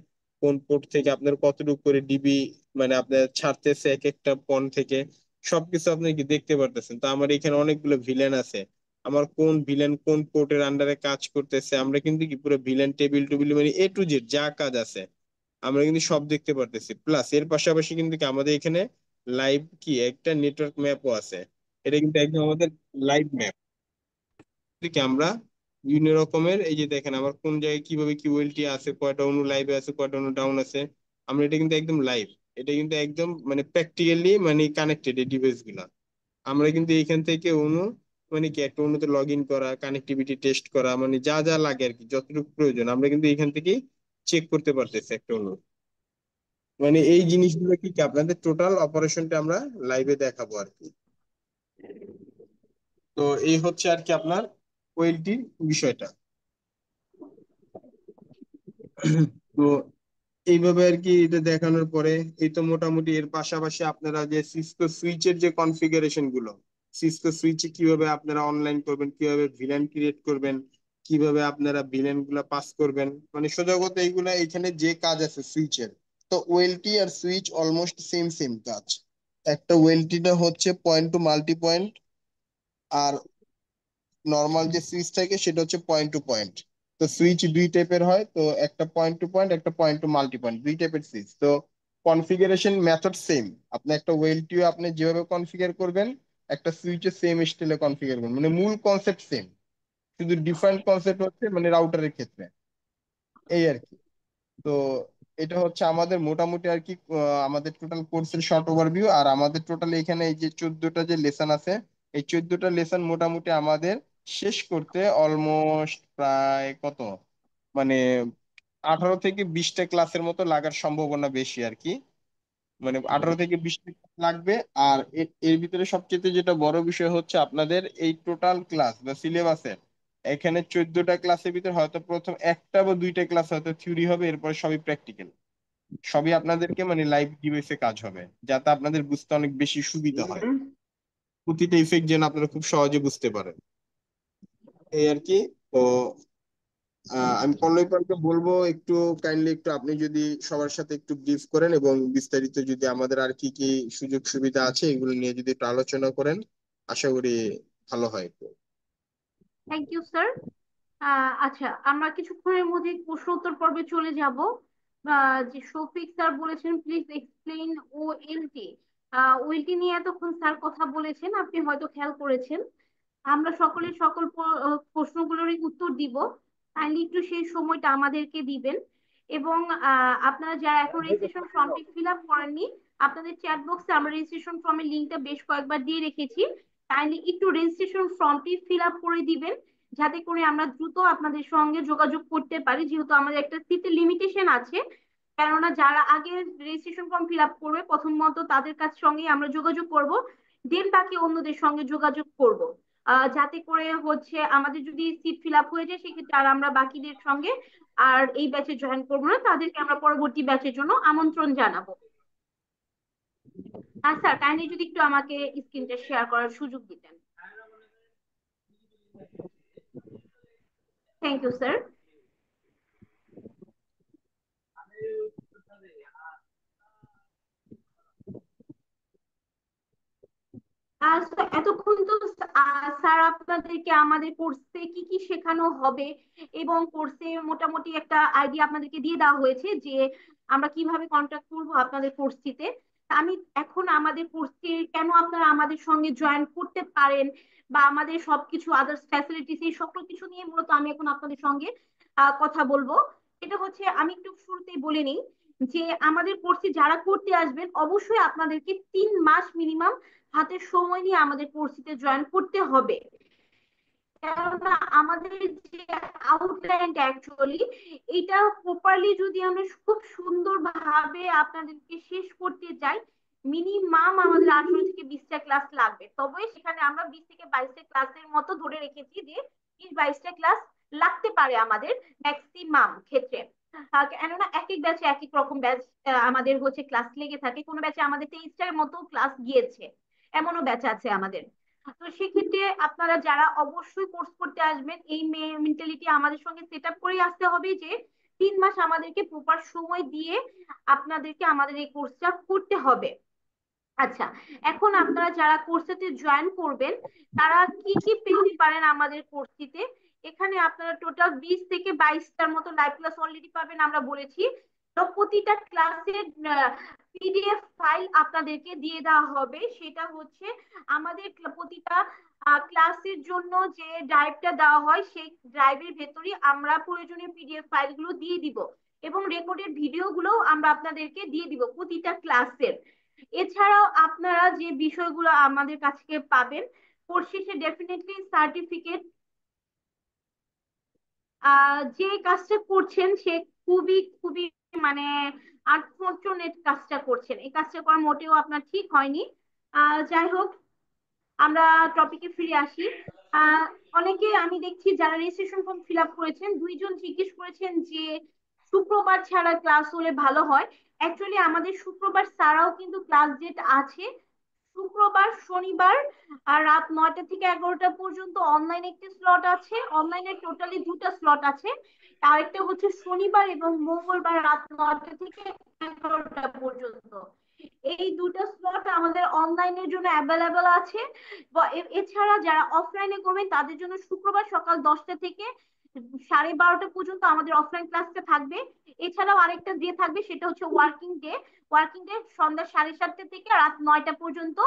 কোন পোর্ট থেকে আপনার কতটুকু করে ডিবি মানে আপনার ছাড়তেছে এক একটা পয়েন্ট থেকে, সবকিছু আপনি কি দেখতে পারতেছেন। তো আমার এখানে অনেকগুলো ভিলেন আছে, আমার কোন ভিলেন কোন পোর্টের আন্ডারে কাজ করতেছে, আমরা কিন্তু কি পুরো ভিলেন টেবিল টুবিল মানে A to Z যা কাজ আছে আমরা কিন্তু সব দেখতে পারতেছি। প্লাস এর পাশাপাশি কিন্তু কি আমাদের এখানে লাইভ কি একটা নেটওয়ার্ক ম্যাপও আছে, এটা কিন্তু একদম আমাদের লাইভ ম্যাপ থেকে আমরা বিভিন্ন রকমের এই যে দেখেন আমার কোন জায়গায় কিভাবে কি ওয়েলটি আছে, কয়টা অনু লাইভে আছে, কয়টা অনু ডাউন আছে, আমরা এটা কিন্তু একদম লাইভ, এটা কিন্তু একদম মানে প্র্যাকটিক্যালি মানে কানেক্টেড এই ডিভাইস গুলা। আমরা কিন্তু এখান থেকে অনু মানে কি একটা অনুতে লগ ইন করা, কানেক্টিভিটি টেস্ট করা, মানে যা যা লাগে আর কি যতটুকু প্রয়োজন আমরা কিন্তু এখান থেকেই চেক করতে পারতেছি একটা অনু। মানে এই জিনিসগুলো কি কি আপনাদের টোটাল অপারেশনটা আমরা লাইভে দেখাবো আর কি। তো এই হচ্ছে আর কি আপনার ওয়েলটির বিষয়টা। তো এইভাবে আর কি এটা দেখানোর পরে এই তো মোটামুটি, এর পাশাপাশি আপনারা যে সিসকো সুইচের যে কনফিগারেশন গুলো, সিসকো সুইচে কিভাবে আপনারা অনলাইন করবেন, কিভাবে ভিলেন ক্রিয়েট করবেন, কিভাবে আপনারা ভিলেন গুলা পাস করবেন, মানে সোজা কথা এইগুলা এখানে যে কাজ আছে সুইচের। তো ওয়েলটি আর সুইচ অলমোস্ট সেম সেম কাজ। একটা ওয়েলটিটা হচ্ছে পয়েন্ট টু মাল্টি পয়েন্ট, আর নর্মাল যে সুইচ থাকে সেটা হচ্ছে পয়েন্ট টু পয়েন্ট। তো সুইচ দুই টাইপের হয়, তো একটা পয়েন্ট টু পয়েন্ট, একটা পয়েন্ট টু মাল্টি পয়েন্ট, দুই টাইপের সুইচ। তো কনফিগারেশন মেথড সেম, আপনি একটা ওয়েলটিও আপনি যেভাবে কনফিগার করবেন একটা সুইচে সেম স্টাইলে কনফিগার করবেন, মানে মূল কনসেপ্ট সেম, শুধু ডিফারেন্ট কনসেপ্ট হচ্ছে মানে রাউটারের ক্ষেত্রে, এই আর কি। তো এটা হচ্ছে আমাদের মোটামুটি আর কি আমাদের টোটাল কোর্সের শর্ট ওভারভিউ। আর আমাদের টোটাল এখানে এই যে 14টা যে লেসন আছে, এই 14টা লেসন মোটামুটি আমাদের শেষ করতে অলমোস্ট প্রায় কত মানে 18 থেকে 20টা ক্লাসের মতো লাগার সম্ভাবনা বেশি আর কি, মানে 18 থেকে 20টা ক্লাস লাগবে। আর এর ভিতরে সবচেয়ে যেটা বড় বিষয় হচ্ছে আপনাদের এই টোটাল ক্লাস বা সিলেবাসের এখানে 14টা ক্লাসের ভিতরে হয়তো প্রথম একটা বা দুইটা ক্লাস হয়তো থিওরি হবে, এরপরে সবই প্র্যাকটিক্যাল, সবই আপনাদেরকে মানে লাইভ ডিভাইসে কাজ হবে, যাতে আপনাদের বুঝতে অনেক বেশি সুবিধা হয়, প্রতিটা ইফেক্ট যেন আপনারা খুব সহজে বুঝতে পারেন, এই আর কি। তো আমি পল্লবী পালকে বলবো একটু কাইন্ডলি একটু আপনি যদি সবার সাথে একটু ব্রিফ করেন এবং বিস্তারিত যদি আমাদের আর কি কি সুযোগ সুবিধা আছে এগুলো নিয়ে যদি একটু আলোচনা করেন, আশা করি ভালো হয় একটু। Thank you sir. আচ্ছা, আমরা কিছুক্ষণের মধ্যে প্রশ্ন উত্তর পর্বে চলে যাব। যে শফিক স্যার বলেছেন প্লিজ এক্সপ্লেইন ওএলটি। ওএলটি নিয়ে এতক্ষণ স্যার কথা বলেছেন, আপনি হয়তো খেয়াল করেছেন। আমরা সকলে সকল প্রশ্নগুলোরই উত্তর দিব। কাইন্ডলি একটু সেই সময়টা আমাদেরকে দিবেন। এবং আপনারা যারা এখন রেজিস্ট্রেশন ফর্মটি ফিল আপ করেননি, আপনাদের চ্যাট বক্সে আমরা রেজিস্ট্রেশন ফর্মের লিঙ্কটা বেশ কয়েকবার দিয়ে রেখেছি। কাইন্ডলি একটু রেজিস্ট্রেশন ফর্মটি ফিল আপ করে দিবেন, যাতে করে আমরা দ্রুত আপনাদের সঙ্গে যোগাযোগ করতে পারি, যেহেতু আমাদের একটা সিটের লিমিটেশন আছে। কেননা যারা আগে রেজিস্ট্রেশন ফর্ম ফিল আপ করবে প্রথমত তাদের কাছ সঙ্গে আমরা যোগাযোগ করব, দেন বাকি অন্যদের সঙ্গে যোগাযোগ করব, যাতে করে হচ্ছে আমাদের যদি সিট ফিল আপ হয়ে যায় সেক্ষেত্রে আর আমরা বাকিদের সঙ্গে আর এই ব্যাচে জয়েন করবো না, তাদেরকে আমরা পরবর্তী ব্যাচের জন্য আমন্ত্রণ জানাবো। আর স্যার কাইন্ডলি যদি একটু আমাকে স্ক্রিনটা শেয়ার করার সুযোগ দিতেন। Thank you sir. এতক্ষণ তো স্যার আপনাদেরকে আমাদের কোর্সে কি কি শেখানো হবে এবং কোর্সে মোটামুটি একটা আইডিয়া আপনাদেরকে দিয়ে দেওয়া হয়েছে যে আমরা কিভাবে কন্ট্যাক্ট করব আপনাদের কোর্সটিতে। আমি এখন আমাদের কোর্সে কেন আপনারা আমাদের সঙ্গে জয়েন করতে পারেন বা আমাদের সবকিছু আদার্স ফ্যাসিলিটিস এই সকল কিছু নিয়ে মূলত আমি এখন আপনাদের সঙ্গে কথা বলবো। এটা হচ্ছে আমি একটু শুরুতেই বলে নিই যে আমাদের কোর্সে যারা করতে আসবেন অবশ্যই আপনাদেরকে 3 মাস মিনিমাম হাতে সময় নিয়ে আমাদের কোর্সটিতে জয়েন করতে হবে। কেননা আমাদের যে আউটলাইন অ্যাকচুয়ালি এটা প্রপারলি যদি আমরা খুব সুন্দর ভাবে আপনাদেরকে শেষ করতে যাই, মিনিমাম আমাদের 18 থেকে 20টা ক্লাস লাগবে। তবে সেখানে আমরা 20 থেকে 22টা ক্লাসের মতো ধরে রেখেছি যে 20-22টা ক্লাস লাগতে পারে আমাদের ম্যাক্সিমাম ক্ষেত্রে। কেননা এক এক ব্যাচে এক এক রকম ব্যাচ আমাদের হচ্ছে ক্লাস লেগে থাকে, কোনো ব্যাচে আমাদের 23টার মতো ক্লাস গিয়েছে, এমনও ব্যাচ আছে আমাদের। তো সেক্ষেত্রে আপনারা যারা অবশ্যই কোর্স করতে আসবেন এই মেন্টালিটি আমাদের সঙ্গে সেট আপ করেই আসতে হবে যে 3 মাস আমাদেরকে প্রপার সময় দিয়ে আপনাদেরকে আমাদের এই কোর্সটা করতে হবে। আচ্ছা, এখন আপনারা যারা কোর্সেতে জয়েন করবেন তারা কি কি পেতে পারেন আমাদের কোর্সটিতে। এখানে আপনারা টোটাল 20 থেকে 22টার মতো লাইভ ক্লাস অলরেডি পাবেন আমরা বলেছি। তো প্রতিটা ক্লাসের পিডিএফ ফাইল আপনাদেরকে দিয়ে দেওয়া হবে। সেটা হচ্ছে আমাদের প্রতিটা ক্লাসের জন্য যে ড্রাইভটা দেওয়া হয় সেই ড্রাইভের ভেতরই আমরা প্রয়োজনীয় পিডিএফ ফাইলগুলো দিয়ে দিব এবং রেকর্ডেড ভিডিওগুলো আমরা আপনাদেরকে দিয়ে দিব প্রতিটা ক্লাসের। এছাড়াও আপনারা যে বিষয়গুলো আমাদের কাছে পাবেন, কোর্স শেষে ডেফিনেটলি সার্টিফিকেট। যে কাজটা করছেন সে খুবই খুবই মানে আনফরচুনেট কাজটা করছেন, এই কাজটা করা মোটেও আপনার ঠিক হয়নি। যাই হোক, আমরা টপিকে ফিরে আসি। আহ অনেকে আমি দেখছি যারা রেজিস্ট্রেশন ফর্ম ফিল আপ করেছেন 2জন জিজ্ঞেস করেছেন যে শুক্রবার ছাড়া ক্লাস হলে ভালো হয়। অ্যাকচুয়ালি আমাদের শুক্রবার ছাড়াও কিন্তু ক্লাস ডেট আছে। শুক্রবার শনিবার আর রাত 9টা থেকে 11টা পর্যন্ত অনলাইন একটি স্লট আছে, অনলাইনে টোটালি 2টা স্লট আছে। আরেকটা হচ্ছে শনিবার এবং মঙ্গলবার রাত 9টা থেকে 11টা পর্যন্ত। এই 2টা স্লট আমাদের অনলাইনের জন্য অ্যাভেলেবল আছে। এছাড়া যারা অফলাইনে করবেন তাদের জন্য শুক্রবার সকাল 10টা থেকে 12:30 পর্যন্ত আমাদের অফলাইন ক্লাসটা থাকবে। এছাড়াও আরেকটা ডে থাকবে সেটা হচ্ছে ওয়ার্কিং ডে। ওয়ার্কিং ডে সন্ধ্যা 7:30 থেকে রাত 9টা পর্যন্ত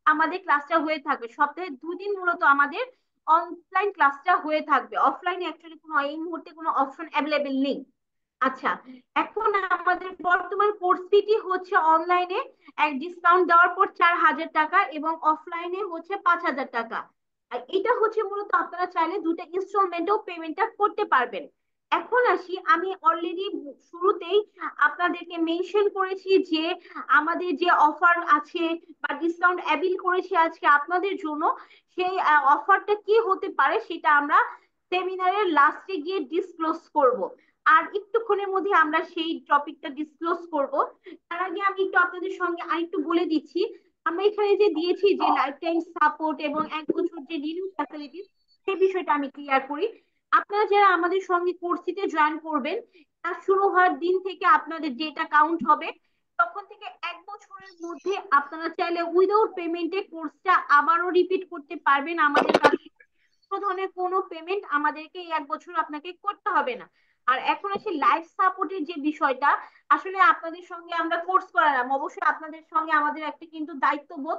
আমাদের ক্লাসটা হয়ে থাকবে। সপ্তাহে 2 দিন মূলত আমাদের অনলাইন ক্লাসটা হয়ে থাকবে, অফলাইনে অ্যাকচুয়ালি কোনো এই মুহূর্তে কোনো অপশন অ্যাভেলেবেল নেই। আচ্ছা, এখন আমাদের বর্তমান পরিস্থিতি হচ্ছে অনলাইনে এক ডিসকাউন্ট দেওয়ার পর 4,000 টাকা এবং অফলাইনে হচ্ছে 5,000 টাকা। আর এটা হচ্ছে মূলত আপনারা চাইলে 2টা ইনস্টলমেন্টেও পেমেন্টটা করতে পারবেন। এখন আসি, আমি অলরেডি শুরুতেই আপনাদেরকে মেনশন করেছি যে আমাদের যে অফার আছে বা ডিসকাউন্ট অ্যাবিল করেছি আজকে আপনাদের জন্য, সেই অফারটা কি হতে পারে সেটা আমরা সেমিনারের লাস্টে গিয়ে ডিসক্লোজ করব। আর একটুক্ষণের মধ্যে আমরা সেই টপিকটা ডিসক্লোজ করব। তার আগে আমি একটু আপনাদের সঙ্গে আরেকটু বলে দিচ্ছি, আমরা এখানে যে দিয়েছি যে লাইফ টাইম সাপোর্ট এবং 1 বছর যে রিনিউ ফ্যাসিলিটিস, সেই বিষয়টা আমি ক্লিয়ার করি। আপনারা যারা আমাদের সঙ্গে কোর্সটিতে জয়েন করবেন, তা শুরু হওয়ার দিন থেকে আপনাদের ডেটা কাউন্ট হবে। তখন থেকে 1 বছরের মধ্যে আপনারা চাইলে উইদাউট পেমেন্টে কোর্সটা আবারও রিপিট করতে পারবেন আমাদের কাছে। কোনো ধরনের কোনো পেমেন্ট আমাদেরকে এই 1 বছর আপনাকে করতে হবে না। আর এখন আসে লাইফ সাপোর্টের যে বিষয়টা, আসলে আপনাদের সঙ্গে আমরা কোর্স করালাম, অবশ্যই আপনাদের সঙ্গে আমাদের একটা কিন্তু দায়িত্ববোধ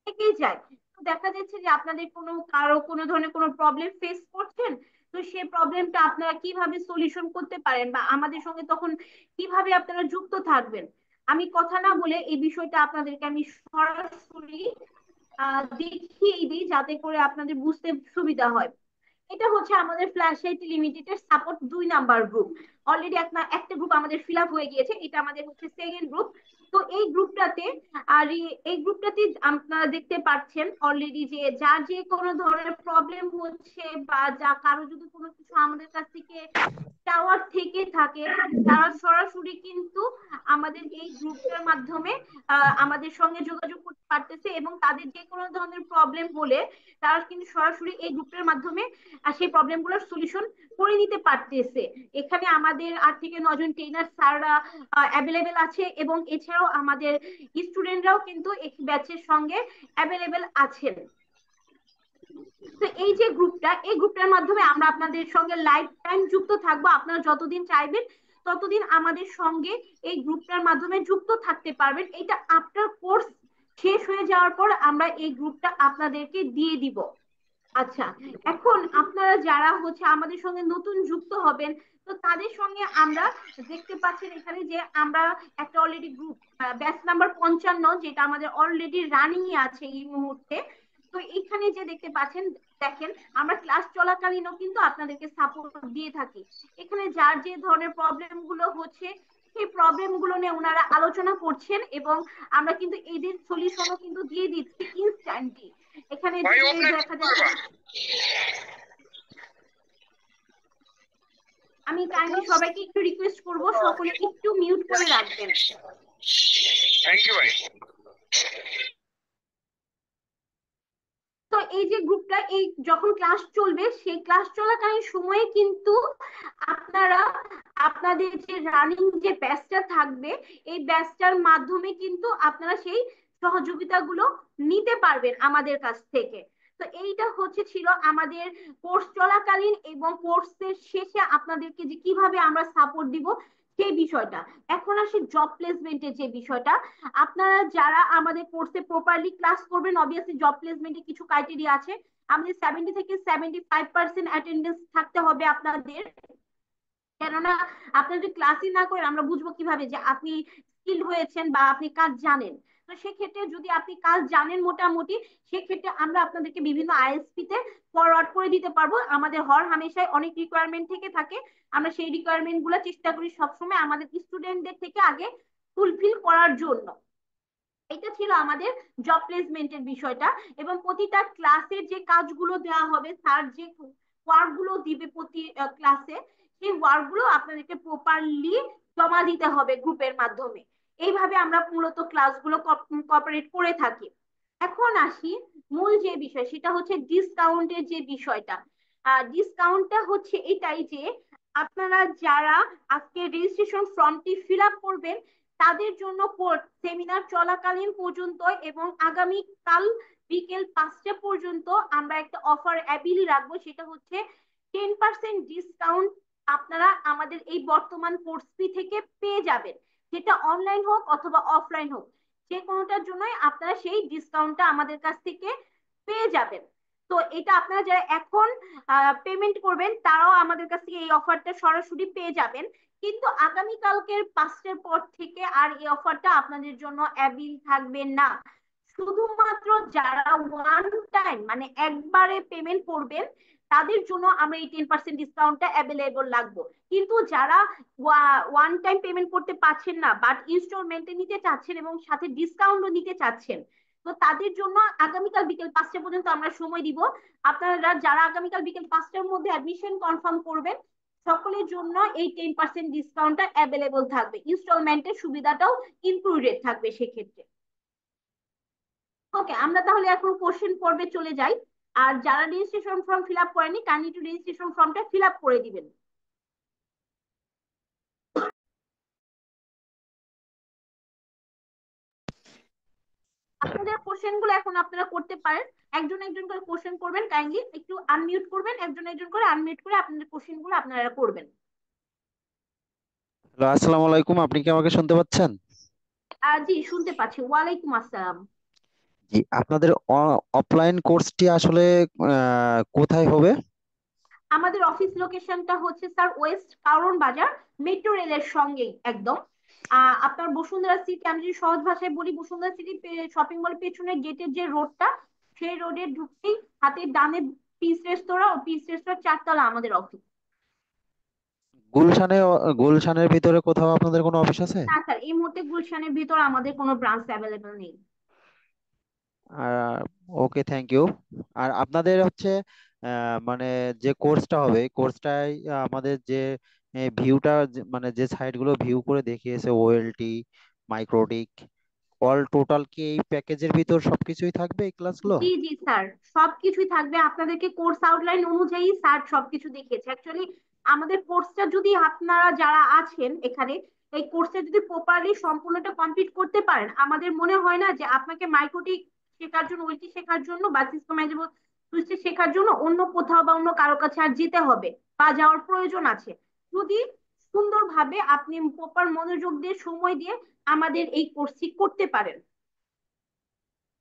থেকেই যায়। তো দেখা যাচ্ছে যে আপনাদের কারো কোনো ধরনের কোনো প্রবলেম ফেস করছেন, তো সেই প্রবলেমটা আপনারা কিভাবে সলিউশন করতে পারেন বা আমাদের সঙ্গে তখন কিভাবে আপনারা যুক্ত থাকবেন, আমি কথা না বলে এই বিষয়টা আপনাদেরকে আমি সরাসরি দেখিয়ে দিই, যাতে করে আপনাদের বুঝতে সুবিধা হয়। এটা হচ্ছে আমাদের ফ্ল্যাশ আইটি লিমিটেডের সাপোর্ট 2 নাম্বার গ্রুপ। অলরেডি একটা গ্রুপ আমাদের ফিল আপ হয়ে গিয়েছে, এটা আমাদের হচ্ছে সেকেন্ড গ্রুপ। তো এই গ্রুপটাতে আর এই গ্রুপটাতে আপনারা দেখতে পাচ্ছেন অলরেডি যে যার যে কোনো ধরনের প্রবলেম হচ্ছে বা যা কারো যদি কোনো কিছু আমাদের কাছ থেকে টাওয়ার থেকে থাকে, তারা সরাসরি কিন্তু আমাদের এই গ্রুপটার মাধ্যমে আমাদের সঙ্গে যোগাযোগ করতে পারতেছে, এবং তাদের যে কোনো ধরনের প্রবলেম হলে তারা কিন্তু সরাসরি এই গ্রুপটার মাধ্যমে সেই প্রবলেমগুলোর সলিউশন করে নিতে পারতেছে। এখানে আমাদের 8 থেকে 9 জন ট্রেনার স্যাররা অ্যাভেলেবেল আছে, এবং এছাড়াও আমাদের স্টুডেন্টরাও কিন্তু এই ব্যাচের সঙ্গে অ্যাভেলেবেল আছেন। তো এই যে গ্রুপটা, এই গ্রুপটার মাধ্যমে আমরা আপনাদের সঙ্গে লাইফ টাইম যুক্ত থাকবো। আপনারা যতদিন চাইবেন ততদিন আমাদের সঙ্গে এই গ্রুপটার মাধ্যমে যুক্ত থাকতে পারবেন। এটা আফটার কোর্স শেষ হয়ে যাওয়ার পর আমরা এই গ্রুপটা আপনাদেরকে দিয়ে দিব। আচ্ছা, এখন আপনারা যারা হচ্ছে আমাদের সঙ্গে নতুন যুক্ত হবেন, তো তাদের সঙ্গে আমরা দেখতে পাচ্ছেন এখানে যে আমরা একটা অলরেডি গ্রুপ ব্যাচ নাম্বার 55, যেটা আমাদের অলরেডি রানিং আছে এই মুহূর্তে। তো এখানে যে দেখতে পাচ্ছেন, দেখেন আমরা ক্লাস চলাকালীনও কিন্তু আপনাদেরকে সাপোর্ট দিয়ে থাকি। এখানে যার যে ধরনের প্রবলেম গুলো হচ্ছে সেই প্রবলেম গুলো নিয়ে ওনারা আলোচনা করছেন, এবং আমরা কিন্তু এদের সলিউশনও কিন্তু দিয়ে দিচ্ছি ইনস্ট্যান্টলি। এখানে যে দেখা যাচ্ছে, আমি কাইন্ডলি সবাইকে একটু রিকোয়েস্ট করব সকলে একটু মিউট করে রাখবেন। থ্যাংক ইউ ভাই। তো এই যে গ্রুপটা, এই যখন ক্লাস চলবে সেই ক্লাস চলাকালীন সময়ে কিন্তু আপনারা আপনাদের যে রানিং যে ব্যাচটা থাকবে, এই ব্যাচটার মাধ্যমে কিন্তু আপনারা সেই সহযোগিতাগুলো নিতে পারবেন আমাদের কাছ থেকে। তো এইটা হচ্ছে ছিল আমাদের কোর্স চলাকালীন এবং কোর্সের শেষে আপনাদেরকে যে কিভাবে আমরা সাপোর্ট দিব সেই বিষয়টা। এখন আসি জব প্লেসমেন্টের যে বিষয়টা। আপনারা যারা আমাদের কোর্সে প্রপারলি ক্লাস করবেন, অবভিয়াসলি জব প্লেসমেন্টে কিছু ক্রাইটেরিয়া আছে। আমাদের 70 থেকে 75% অ্যাটেন্ডেন্স থাকতে হবে আপনাদের। কেননা আপনি যদি ক্লাসই না করেন আমরা বুঝবো কিভাবে যে আপনি স্কিল্ড হয়েছেন বা আপনি কাজ জানেন। তো সেক্ষেত্রে যদি আপনি কাজ জানেন মোটামুটি, সেক্ষেত্রে আমরা আপনাদেরকে বিভিন্ন আইএসপি তে ফরওয়ার্ড করে দিতে পারবো। আমাদের হর হামেশাই অনেক রিকোয়ারমেন্ট থেকে থাকে, আমরা সেই রিকোয়ারমেন্ট গুলো চেষ্টা করি সবসময় আমাদের স্টুডেন্টদের থেকে আগে ফুলফিল করার জন্য। এটা ছিল আমাদের জব প্লেসমেন্টের বিষয়টা। এবং প্রতিটা ক্লাসের যে কাজগুলো দেওয়া হবে, স্যার যে ওয়ার্ক গুলো দিবে প্রতি ক্লাসে, সেই ওয়ার্ক গুলো আপনাদেরকে প্রপারলি জমা দিতে হবে গ্রুপের মাধ্যমে। এইভাবে আমরা মূলত ক্লাসগুলো কপারেট করে থাকি। এখন আসি মূল যে বিষয়, সেটা হচ্ছে ডিসকাউন্টের যে বিষয়টা। ডিসকাউন্টটা হচ্ছে এটাই যে আপনারা যারা আজকে রেজিস্ট্রেশন ফর্মটি ফিল আপ করবেন, তাদের জন্য সেমিনার চলাকালীন পর্যন্ত এবং আগামী কাল বিকেল 5টা পর্যন্ত আমরা একটা অফার অ্যাবিলি রাখবো। সেটা হচ্ছে 10% ডিসকাউন্ট আপনারা আমাদের এই বর্তমান কোর্স ফি থেকে পেয়ে যাবেন, সেটা অনলাইন হোক অথবা অফলাইন হোক, যে কোনোটার জন্যই আপনারা সেই ডিসকাউন্টটা আমাদের কাছ থেকে পেয়ে যাবেন। তো এটা আপনারা যারা এখন পেমেন্ট করবেন তারাও আমাদের কাছ থেকে এই অফারটা সরাসরি পেয়ে যাবেন। কিন্তু আগামী কালকের 5টার পর থেকে আর এই অফারটা আপনাদের জন্য অ্যাবিল থাকবে না। শুধুমাত্র যারা ওয়ান টাইম মানে একবারে পেমেন্ট করবেন তাদের জন্য আমরা এই 10% ডিসকাউন্টটা অ্যাভেলেবল রাখবো। কিন্তু যারা ওয়ান টাইম পেমেন্ট করতে পারছেন না বাট ইনস্টলমেন্টে নিতে চাচ্ছেন এবং সাথে ডিসকাউন্টও নিতে চাচ্ছেন, তো তাদের জন্য আগামীকাল বিকেল 5টা পর্যন্ত আমরা সময় দিব। আপনারা যারা আগামীকাল বিকেল 5টার মধ্যে অ্যাডমিশন কনফার্ম করবেন, সকলের জন্য এই 10% ডিসকাউন্টটা অ্যাভেলেবল থাকবে, ইনস্টলমেন্টের সুবিধাটাও ইনক্লুডেড থাকবে সেক্ষেত্রে। ওকে, আমরা তাহলে এখন কোশ্চেন পর্বে চলে যাই। আর যারা রেজিস্ট্রেশন ফর্ম ফিল আপ করেনি কাইন্ডলি একটু রেজিস্ট্রেশন ফর্মটা ফিল আপ করে দিবেন। আপনাদের কোশ্চেন গুলো এখন আপনারা করতে পারেন, একজন একজন করে কোশ্চেন করবেন, কাইন্ডলি একটু আনমিউট করবেন, একজন একজন করে আনমিউট করে আপনাদের কোশ্চেন গুলো আপনারা করবেন। হ্যালো, আসসালামু আলাইকুম। আপনি কি আমাকে শুনতে পাচ্ছেন? জি শুনতে পাচ্ছি, ওয়ালাইকুম আসসালাম। জি, আপনাদের অফলাইন কোর্সটি আসলে কোথায় হবে? আমাদের অফিস লোকেশনটা হচ্ছে স্যার ওয়েস্ট কারওয়ান বাজার, মেট্রো রেলের সঙ্গেই একদম। আপনার বসুন্ধরা সিটি, আমি যদি সহজ ভাষায় বলি, বসুন্ধরা সিটি শপিং মল পেছনের গেটের যে রোডটা, সেই রোডে ঢুকতেই হাতের ডানে পিস রেস্তোরাঁ, ও পিস রেস্তোরাঁ 4 তলা আমাদের অফিস। গুলশানে, গুলশানের ভিতরে কোথাও আপনাদের কোনো অফিস আছে? না স্যার, এই মুহূর্তে গুলশানের ভিতর আমাদের কোনো ব্রাঞ্চ অ্যাভেলেবল নেই। আর ওকে, থ্যাংক ইউ। আর আপনাদের হচ্ছে মানে যে কোর্সটা হবে, কোর্সটাই আমাদের যে ভিউটা, মানে যে সাইটগুলো ভিউ করে দেখিয়েছে, ওএলটি, মাইক্রোটিক, অল টোটাল কি এই প্যাকেজের ভিতর সবকিছুই থাকবে এই ক্লাসগুলো? জি জি স্যার, সবকিছুই থাকবে। আপনাদেরকে কোর্স আউটলাইন অনুযায়ী স্যার সবকিছু দেখিয়েছে। অ্যাকচুয়ালি আমাদের কোর্সটা যদি আপনারা যারা আছেন এখানে, এই কোর্সটা যদি প্রপারলি সম্পূর্ণটা কমপ্লিট করতে পারেন, আমাদের মনে হয় না যে আপনাকে মাইক্রোটিক শেখার জন্য, ওইটি শেখার জন্য বা সিস্টেমাইজেবল সুইচটি শেখার জন্য অন্য কোথাও বা অন্য কারো কাছে আর যেতে হবে বা যাওয়ার প্রয়োজন আছে। যদি সুন্দরভাবে আপনি প্রপার মনোযোগ দিয়ে সময় দিয়ে আমাদের এই কোর্সটি করতে পারেন।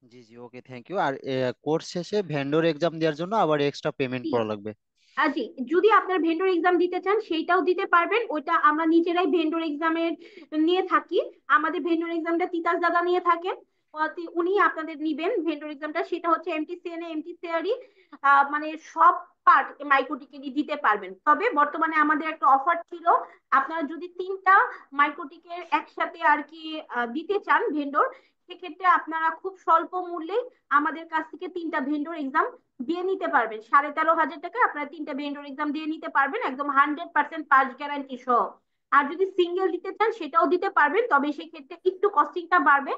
জি জি, ওকে, থ্যাংক ইউ। আর কোর্স শেষে ভেন্ডর এক্সাম দেওয়ার জন্য আবার এক্সট্রা পেমেন্ট করা লাগবে? জি, যদি আপনার ভেন্ডর এক্সাম দিতে চান সেইটাও দিতে পারবেন, ওইটা আমরা নিজেরাই ভেন্ডর এক্সামের নিয়ে থাকি। আমাদের ভেন্ডর এক্সামটা তিতাস দাদা নিয়ে থাকেন, উনি আপনাদের নিবেন ভেন্ডর এক্সামটা। সেটা হচ্ছে এমটিসিএন, এমটিসিআরই, মানে সব পার্ট মাইক্রোটিকেরই দিতে পারবেন। তবে বর্তমানে আমাদের একটা অফার ছিল, আপনারা যদি 3টা মাইক্রোটিকের একসাথে আর কি দিতে চান ভেন্ডর, সেক্ষেত্রে আপনারা খুব স্বল্প মূল্যে আমাদের কাছ থেকে 3টা ভেন্ডর এক্সাম দিয়ে নিতে পারবেন। 13,500 টাকা আপনারা 3টা ভেন্ডর এক্সাম দিয়ে নিতে পারবেন, একদম 100% পাস গ্যারান্টি সহ। আর যদি সিঙ্গেল দিতে চান সেটাও দিতে পারবেন, তবে সেক্ষেত্রে একটু কস্টিংটা বাড়বে।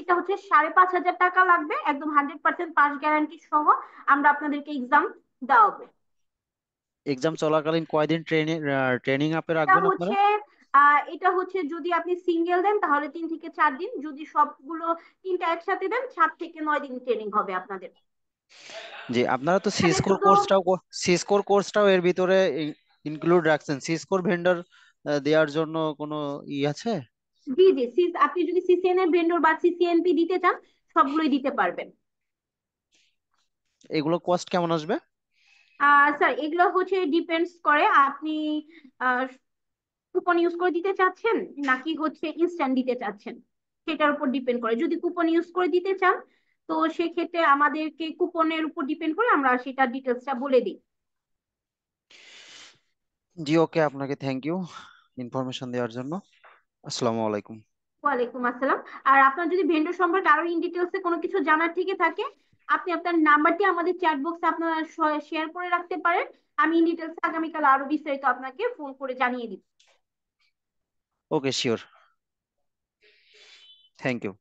এটা হচ্ছে 5,500 টাকা লাগবে, একদম 100% পাস গ্যারান্টি সহ আমরা আপনাদেরকে এক্সাম দেওয়াবো। এক্সাম চলাকালীন কয়দিন ট্রেনিং ট্রেনিং আপে এটা রাখবেন আপনারা? হচ্ছে যদি আপনি সিঙ্গেল দেন তাহলে 3 থেকে 4 দিন, যদি সবগুলো 3টা একসাথে দেন 7 থেকে 9 দিন ট্রেনিং হবে আপনাদের। জি, আপনারা তো এখানে সিসকোর শুধু কোর্সটাও সিসকোর কোর্সটাও এর ভিতরে ইনক্লুড রাখছেন। সিসকোর ভেন্ডর দেওয়ার জন্য কোনো আছে? জি জি, আপনি যদি সিসিএন এর ভেন্ডর বা সিসিএনপি দিতে চান সবগুলোই দিতে পারবেন। এগুলো কস্ট কেমন আসবে? স্যার এগুলো হচ্ছে ডিপেন্ডস করে আপনি কুপন ইউজ করে দিতে চাচ্ছেন নাকি হচ্ছে ইনস্ট্যান্ট দিতে চাচ্ছেন, সেটার উপর ডিপেন্ড করে। যদি কুপন ইউজ করে দিতে চান তো সেক্ষেত্রে আমাদেরকে কুপনের উপর ডিপেন্ড করে আমরা সেটা ডিটেলসটা বলে দিই। জি, ওকে, আপনাকে থ্যাংক ইউ ইনফরমেশন দেওয়ার জন্য। আসসালামু আলাইকুম। ওয়ালাইকুম আসসালাম। আর আপনার যদি ভেন্ডর সম্পর্কে আরো ইন ডিটেলসে কোনো কিছু জানার থেকে থাকে, আপনি আপনার নাম্বারটি আমাদের চ্যাট বক্সে আপনারা শেয়ার করে রাখতে পারেন। আমি ইন ডিটেলসে আগামীকাল আরো বিস্তারিত আপনাকে ফোন করে জানিয়ে দিব। ওকে, শিওর, থ্যাংক ইউ।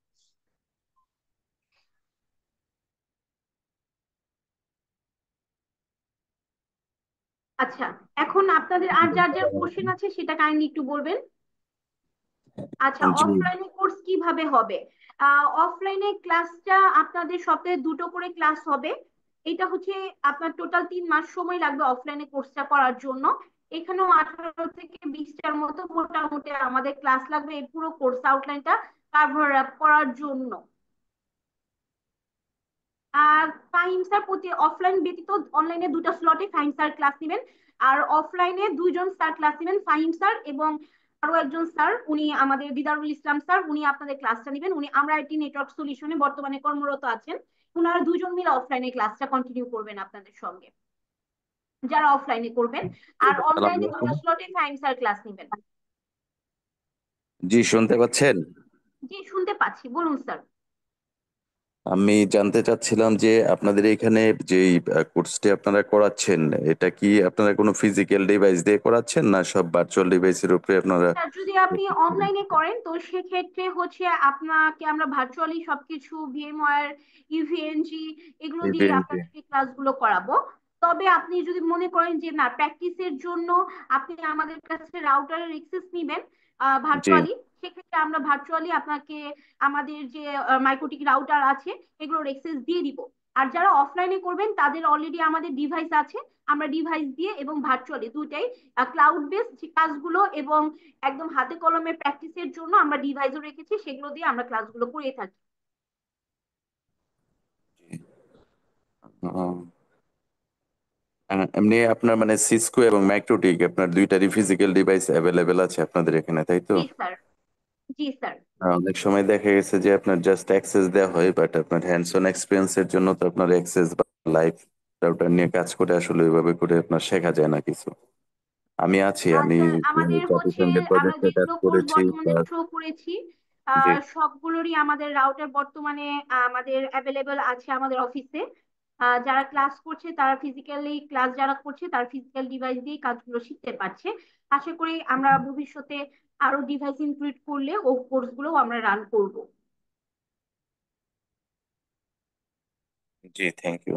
আচ্ছা, এখন আপনাদের আর যার যার কোশ্চেন আছে সেটা কাইন্ডলি একটু বলবেন। আচ্ছা, জি, অফলাইনে কোর্স কিভাবে হবে? অফলাইনে ক্লাসটা আপনাদের সপ্তাহে 2টো করে ক্লাস হবে। এটা হচ্ছে আপনার টোটাল 3 মাস সময় লাগবে অফলাইনে কোর্সটা করার জন্য। এখানেও 18 থেকে 20টার মতো মোটামুটি আমাদের ক্লাস লাগবে এই পুরো কোর্স আউটলাইনটা কভার আপ করার জন্য। আর ফাহিম স্যার প্রতি অফলাইন ব্যতীত অনলাইনে 2টা স্লটে ফাহিম স্যার ক্লাস নেবেন। আর অফলাইনে 2জন স্যার ক্লাস নেবেন, ফাহিম স্যার এবং আরো একজন স্যার, উনি আমাদের দিদারুল ইসলাম স্যার, উনি আপনাদের ক্লাসটা নেবেন। উনি আমরা আইটি নেটওয়ার্ক সলিউশনে বর্তমানে কর্মরত আছেন। ওনারা 2জন মিলে অফলাইনে ক্লাসটা কন্টিনিউ করবেন আপনাদের সঙ্গে, যারা অফলাইনে করবেন। আর আসসালামু অনলাইনে আলাইকুম। 2টা স্লটে ফাহিম স্যার ক্লাস নেবেন। জি, শুনতে পাচ্ছেন? জি শুনতে পাচ্ছি, বলুন স্যার। আমি জানতে চাচ্ছিলাম যে আপনাদের এখানে যে কোর্সটি আপনারা করাচ্ছেন, এটা কি আপনারা কোনো ফিজিক্যাল ডিভাইস দিয়ে করাচ্ছেন না সব ভার্চুয়াল ডিভাইসের উপরে আপনারা? স্যার যদি আপনি অনলাইনে করেন তো সেক্ষেত্রে হচ্ছে আপনাকে আমরা ভার্চুয়ালি সবকিছু ভিএমওয়্যার, ইভিএনজি এগুলো দিয়ে ইভেন্টে। আপনাদেরকে ক্লাসগুলো করাবো। তবে আপনি যদি মনে করেন যে না প্র্যাকটিসের জন্য আপনি আমাদের কাছে রাউটারের এক্সেস নিবেন জি। ভার্চুয়ালি, সেক্ষেত্রে আমরা ভার্চুয়ালি আপনাকে আমাদের যে মাইক্রোটিক রাউটার আছে এগুলোর এক্সেস দিয়ে দিব। আর যারা অফলাইনে করবেন তাদের অলরেডি আমাদের ডিভাইস আছে, আমরা ডিভাইস দিয়ে এবং ভার্চুয়ালি দুইটাই ক্লাউড বেসড যে কাজগুলো এবং একদম হাতে কলমে প্র্যাকটিসের জন্য আমরা ডিভাইসও রেখেছি, সেগুলো দিয়ে আমরা ক্লাসগুলো করিয়ে থাকি। জি। এমনি আপনার মানে সিসকো এবং ম্যাক্রোটিক আপনার দুইটারই ফিজিক্যাল ডিভাইস অ্যাভেলেবেল আছে আপনাদের এখানে, তাই তো? জি স্যার। জি স্যার। অনেক সময় দেখা গেছে যে আপনার জাস্ট অ্যাক্সেস দেওয়া হয়, বাট আপনার হ্যান্ডস অন এক্সপিরিয়েন্সের জন্য তো আপনার অ্যাক্সেস বা লাইভ রাউটার নিয়ে কাজ করে আসলে ওইভাবে করে আপনার শেখা যায় না কিছু। আমি আছি, আমি স্যার আমাদের হচ্ছে জাতিসংঘের আমরা প্রজেক্টে কাজ যেগুলো কোর্স করেছি বর্তমানে প্লাস। থ্রো করেছি জি। সবগুলোরই আমাদের রাউটার বর্তমানে আমাদের অ্যাভেলেবল আছে আমাদের অফিসে। যারা ক্লাস করছে তারা ফিজিক্যালি ক্লাস যারা করছে তারা ফিজিক্যাল ডিভাইস দিয়ে কাজগুলো শিখতে পারছে। আশা করি আমরা ভবিষ্যতে আরো ডিভাইস ইনক্লুড করলে ও কোর্সগুলো আমরা রান করব। জি, থ্যাংক ইউ।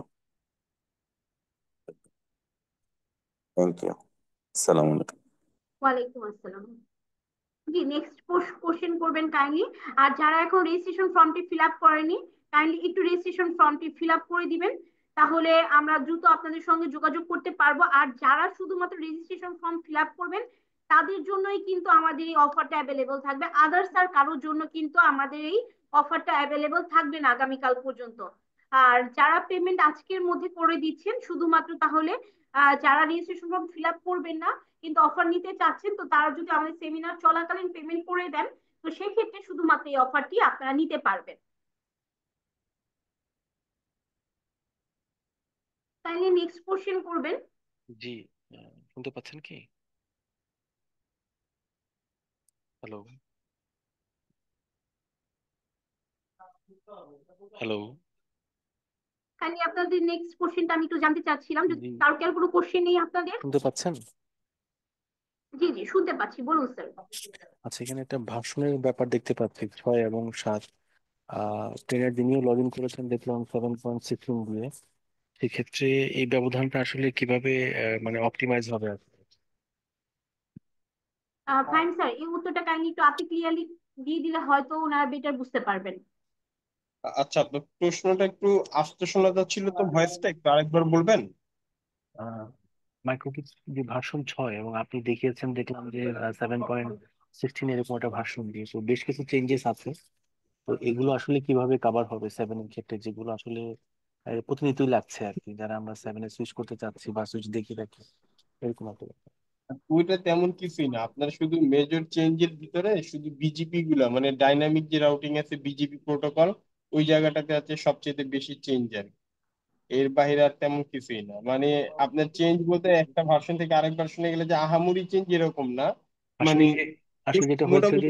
Thank you. আসসালামু আলাইকুম। ওয়ালাইকুম আসসালাম। জি নেক্সট কোশ্চেন করবেন কাইন্ডলি। আর যারা এখন রেজিস্ট্রেশন ফর্মটি ফিল আপ করেনি কাইন্ডলি একটু রেজিস্ট্রেশন ফর্মটি ফিল আপ করে দিবেন, তাহলে আমরা দ্রুত আপনাদের সঙ্গে যোগাযোগ করতে পারবো। আর যারা শুধুমাত্র রেজিস্ট্রেশন ফর্ম ফিল আপ করবেন তাদের জন্যই কিন্তু আমাদের এই অফারটা অ্যাভেলেবল থাকবে, আদার্স আর কারোর জন্য কিন্তু আমাদের এই অফারটা অ্যাভেলেবল থাকবে না আগামীকাল পর্যন্ত। আর যারা পেমেন্ট আজকের মধ্যে করে দিচ্ছেন শুধুমাত্র তাহলে যারা রেজিস্ট্রেশন ফর্ম ফিল আপ করবেন না কিন্তু অফার নিতে চাচ্ছেন, তো তারা যদি আমাদের সেমিনার চলাকালীন পেমেন্ট করে দেন তো সেক্ষেত্রে শুধুমাত্র এই অফারটি আপনারা নিতে পারবেন। তাইলে নেক্সট কোশ্চেন করবেন। জি, শুনতে পাচ্ছেন কি? Hello, hello. কাইন্ডলি আপনাদের নেক্সট কোশ্চেনটা আমি একটু জানতে চাচ্ছিলাম যদি জি, কারো কি আর কোনো কোশ্চেন নেই আপনাদের। শুনতে পাচ্ছেন? জি জি শুনতে পাচ্ছি, বলুন স্যার। আচ্ছা, এখানে একটা ভাষণের ব্যাপার দেখতে পাচ্ছি 6 এবং 7। ট্রেনের যিনিও লগ ইন করেছেন দেখলাম 7.16 দিয়ে। সেক্ষেত্রে এই ব্যবধানটা আসলে কিভাবে মানে অপটিমাইজ হবে আর কি? ফাইন স্যার, এই উত্তরটা কাইন্ডলি একটু আপনি ক্লিয়ারলি দিয়ে দিলে হয়তো ওনারা বেটার বুঝতে পারবেন। আচ্ছা, আপনার প্রশ্নটা একটু আস্তে শোনা যাচ্ছিল, তো ভয়েসটা একটু আরেকবার বলবেন? মাইক্রোটিক্স যে ভার্সন 6 এবং আপনি দেখিয়েছেন দেখলাম যে 7.16 এরকম একটা ভার্সন দিয়ে, তো বেশ কিছু চেঞ্জেস আছে। তো এগুলো আসলে কিভাবে কভার হবে 7 এর ক্ষেত্রে, যেগুলো আসলে প্রতিনিয়তই লাগছে আর কি, যারা আমরা 7-এ সুইচ করতে চাচ্ছি বা সুইচ দেখে রাখি এরকম একটা ব্যাপার। ওইটা তেমন কিছুই না, আপনার শুধু মেজর চেঞ্জের ভিতরে শুধু বিজিপি গুলা মানে ডাইনামিক যে রাউটিং আছে বিজিপি প্রোটোকল, ওই জায়গাটাতে আছে সবচেয়ে বেশি চেঞ্জ আর কি। এর বাইরে আর তেমন কিছুই না, মানে আপনার চেঞ্জ বলতে একটা ভার্সন থেকে আরেক ভার্সনে গেলে যে আহামরি চেঞ্জ এরকম না, আসলে মানে আসলে যেটা হয়েছে যে মোটামুটি